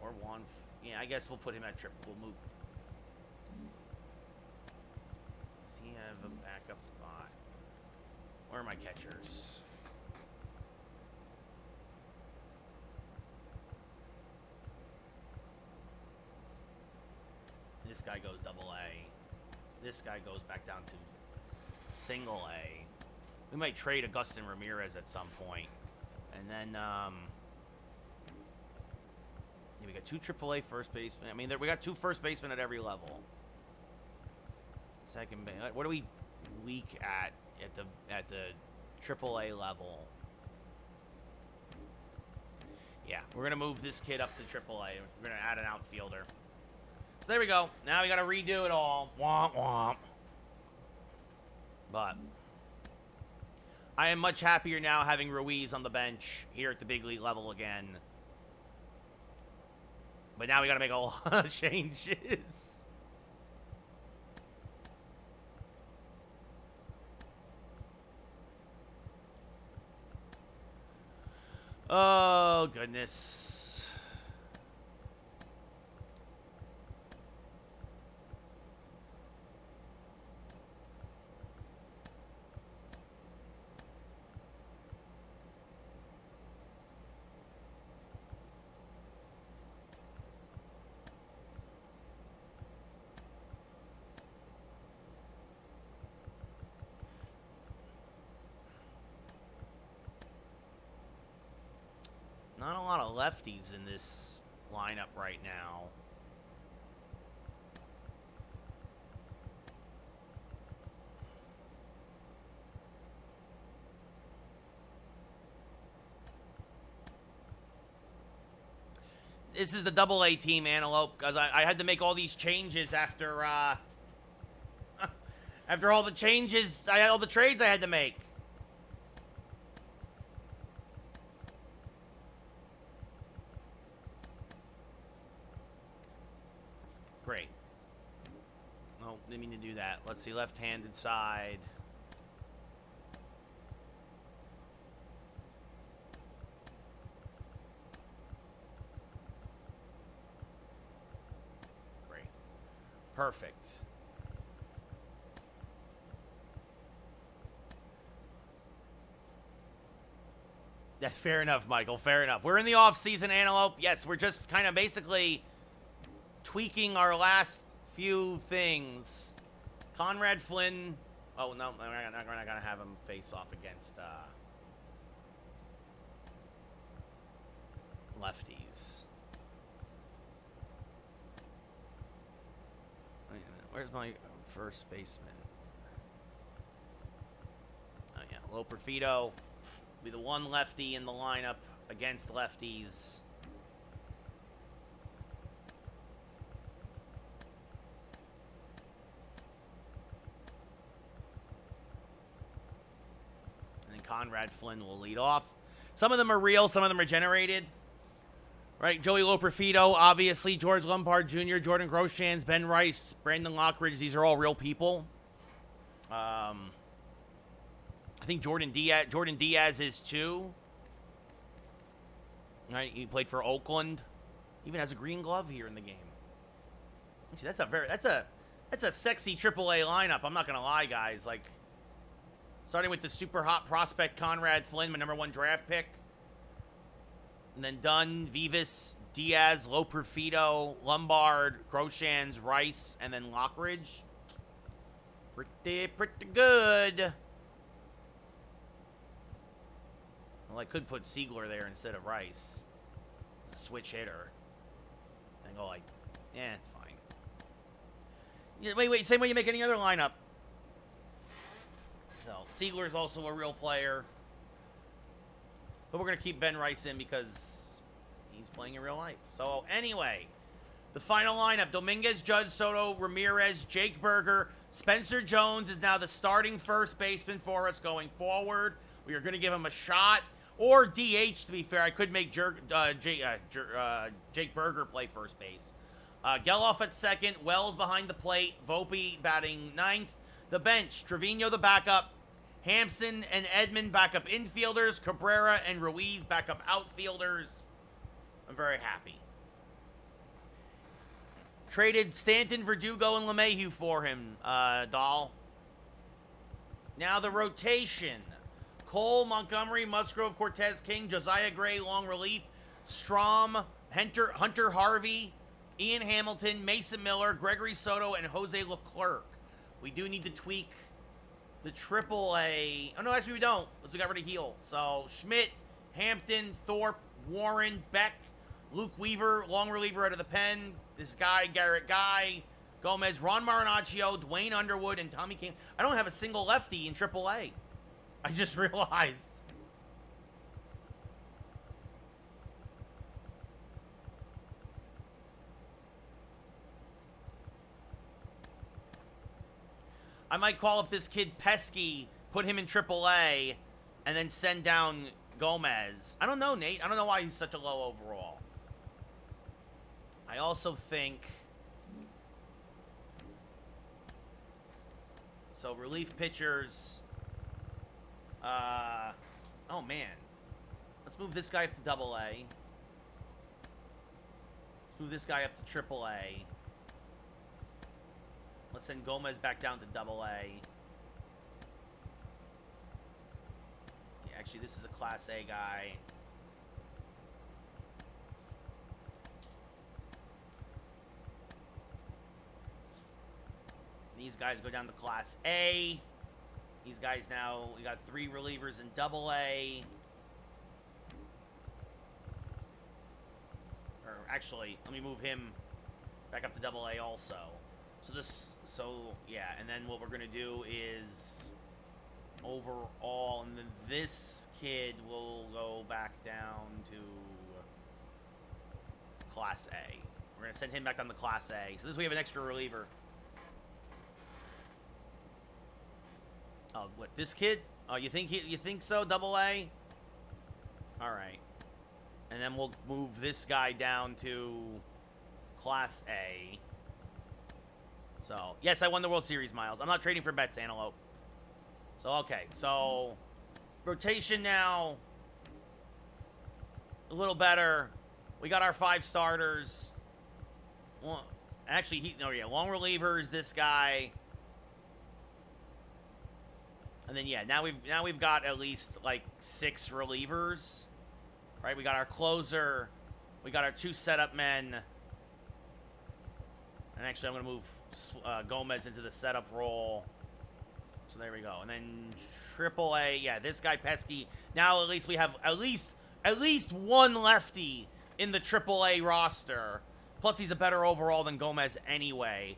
Or Juan. Yeah, I guess we'll put him at triple. We'll move. Does he have a backup spot? Where are my catchers? This guy goes Double A. This guy goes back down to Single A. We might trade Agustin Ramirez at some point. And then, yeah, we got 2 AAA first basemen. I mean, we got 2 first basemen at every level. Second base. What are we weak at the AAA level? Yeah, we're gonna move this kid up to AAA. We're gonna add an outfielder. So there we go. Now we gotta redo it all. Womp womp. But I am much happier now having Ruiz on the bench here at the big league level again. But now we gotta make a lot of changes. Oh, goodness. Not a lot of lefties in this lineup right now. This is the Double A team, Antelope, because I had to make all these changes after after all the changes, all the trades I had to make. Great. No, didn't mean to do that. Let's see, left-handed side. Great. Perfect. That's fair enough, Michael. Fair enough. We're in the off-season, Antelope. Yes, we're just kind of basically tweaking our last few things. Conrad Flynn. Oh, no, we're not going to have him face off against lefties. Wait a minute. Where's my first baseman? Oh, yeah. Loperfido will be the one lefty in the lineup against lefties. Conrad Flynn will lead off. Some of them are real, some of them are generated. Right, Joey Loperfido, obviously, George Lombard Jr., Jordan Groshans, Ben Rice, Brandon Lockridge, these are all real people. I think Jordan Diaz is too. Right, he played for Oakland. Even has a green glove here in the game. Actually, that's a sexy AAA lineup. I'm not gonna lie, guys. Like, starting with the super hot prospect Conrad Flynn, my #1 draft pick. And then Dunn, Vivas, Diaz, Loperfido, Lombard, Groshans, Rice, and then Lockridge. Pretty good. Well, I could put Siegler there instead of Rice. It's a switch hitter. And go like, yeah, it's fine. Yeah, wait, same way you make any other lineup. So, Siegler is also a real player. But we're going to keep Ben Rice in because he's playing in real life. So, anyway, the final lineup. Dominguez, Judge, Soto, Ramirez, Jake Berger. Spencer Jones is now the starting first baseman for us going forward. We are going to give him a shot. Or DH, to be fair. I could make Jake Berger play first base. Geloff at second. Wells behind the plate. Volpe batting ninth. The bench, Trevino the backup, Hampson and Edmond backup infielders, Cabrera and Ruiz backup outfielders. I'm very happy. Traded Stanton, Verdugo, and LeMahieu for him, Dahl. Now the rotation. Cole, Montgomery, Musgrove, Cortez, King, Josiah Gray, long relief, Strom, Hunter Harvey, Ian Hamilton, Mason Miller, Gregory Soto, and Jose Leclerc. We do need to tweak the AAA. Oh, no, actually we don't, because we got rid of Heel. So, Schmidt, Hampton, Thorpe, Warren, Beck, Luke Weaver, long reliever out of the pen. This guy, Garrett Guy, Gomez, Ron Marinaccio, Dwayne Underwood, and Tommy King. I don't have a single lefty in AAA. I just realized. I might call up this kid Pesky, put him in AAA, and then send down Gomez. I don't know, Nate. I don't know why he's such a low overall. I also think... So, relief pitchers... Oh, man. Let's move this guy up to AA. Let's move this guy up to AAA. Let's send Gomez back down to AA. Yeah, actually, this is a Class A guy. These guys go down to Class A. These guys now, we got 3 relievers in AA. Or actually, let me move him back up to AA also. So yeah, and then what we're gonna do is overall, and then this kid will go back down to Class A. We're gonna send him back down to Class A. So this we have an extra reliever. Oh, what, this kid? Oh, you think so? AA? All right. And then we'll move this guy down to Class A. So, yes, I won the World Series, Miles. I'm not trading for bets, Antelope. So, okay. So, rotation now. A little better. We got our 5 starters. Well, actually, long relievers, this guy. And then, yeah, now we've got at least, like, 6 relievers. Right? We got our closer. We got our 2 setup men. And actually, I'm going to move Gomez into the setup role. So there we go. And then AAA, yeah, this guy Pesky. Now at least we have at least one lefty in the AAA roster. Plus, he's a better overall than Gomez anyway.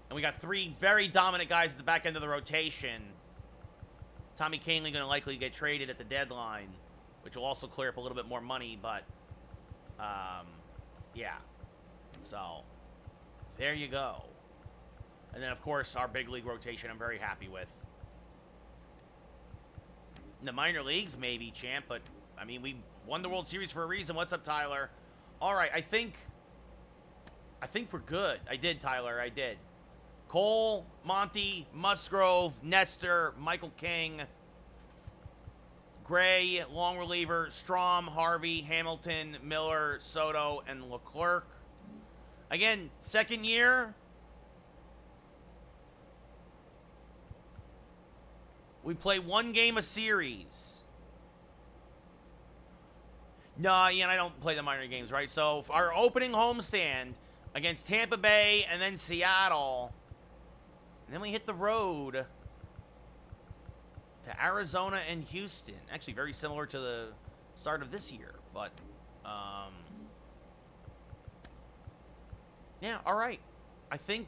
And we got 3 very dominant guys at the back end of the rotation. Tommy Kahnle going to likely get traded at the deadline, which will also clear up a little bit more money, but, yeah. So, there you go. And then, of course, our big league rotation I'm very happy with. In the minor leagues, maybe, champ, but, I mean, we won the World Series for a reason. What's up, Tyler? All right, I think we're good. I did, Tyler, I did. Cole, Monty, Musgrove, Nestor, Michael King, Gray, long reliever, Strom, Harvey, Hamilton, Miller, Soto, and Leclerc. Again, second year. We play 1 game a series. No, yeah, I don't play the minor games, right? So our opening homestand against Tampa Bay and then Seattle. And then we hit the road to Arizona and Houston. Actually, very similar to the start of this year. But, yeah, all right. I think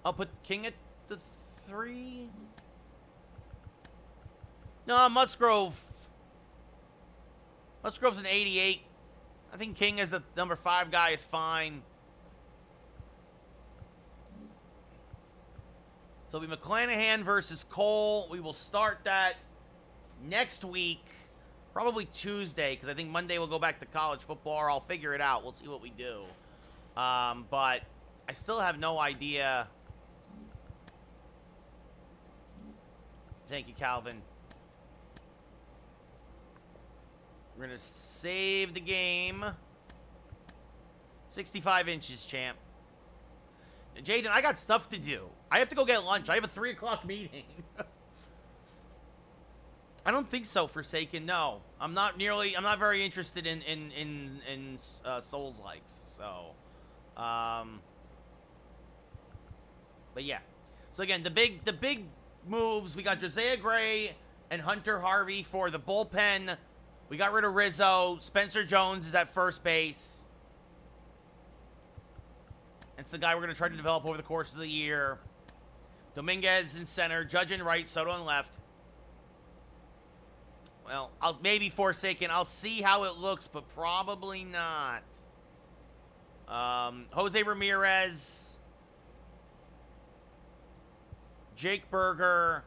I'll put King at the 3. No, Musgrove's an 88. I think King as the number 5 guy is fine. So it'll be McClanahan versus Cole. We will start that next week, probably Tuesday, because I think Monday we'll go back to college football, or I'll figure it out. We'll see what we do. But I still have no idea. Thank you, Calvin. We're going to save the game. 65 inches, champ. Jaden, I got stuff to do. I have to go get lunch. I have a 3 o'clock meeting. I don't think so, Forsaken. No. I'm not very interested in Souls likes. So, but yeah. So again, the big moves, we got Josiah Gray and Hunter Harvey for the bullpen. We got rid of Rizzo. Spencer Jones is at first base. It's the guy we're going to try to develop over the course of the year. Dominguez in center. Judge in right. Soto in left. Well, I'll maybe Forsaken. I'll see how it looks, but probably not. Jose Ramirez. Jake Berger.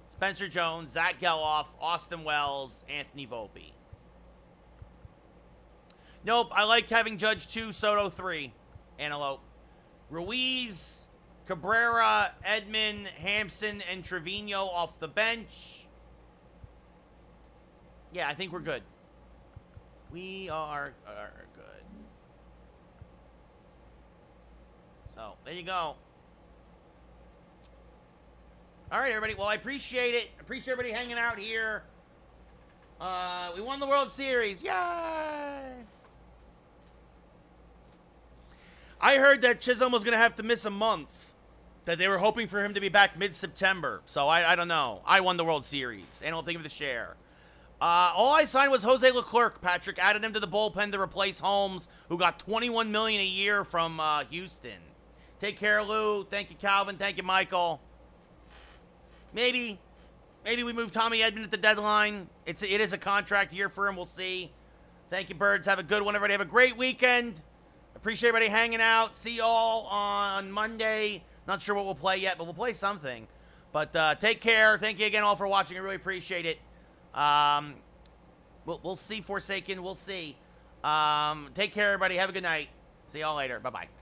Spencer Jones. Zach Geloff. Austin Wells. Anthony Volpe. Nope, I like having Judge 2, Soto 3. Antelope. Ruiz, Cabrera, Edman, Hampson, and Trevino off the bench. Yeah, I think we're good. We are good. So, there you go. All right, everybody. Well, I appreciate it. Appreciate everybody hanging out here. We won the World Series. Yay! I heard that Chisholm was going to have to miss a month. That they were hoping for him to be back mid-September. So, I don't know. I won the World Series. And I'll think of the share. All I signed was Jose Leclerc, Patrick. Added him to the bullpen to replace Holmes, who got $21 million a year from Houston. Take care, Lou. Thank you, Calvin. Thank you, Michael. Maybe we move Tommy Edman at the deadline. It is a contract year for him. We'll see. Thank you, Birds. Have a good one, everybody. Have a great weekend. Appreciate everybody hanging out. See y'all on Monday. Not sure what we'll play yet, but we'll play something. But take care. Thank you again all for watching. I really appreciate it. We'll see, Forsaken. We'll see. Take care, everybody. Have a good night. See y'all later. Bye-bye.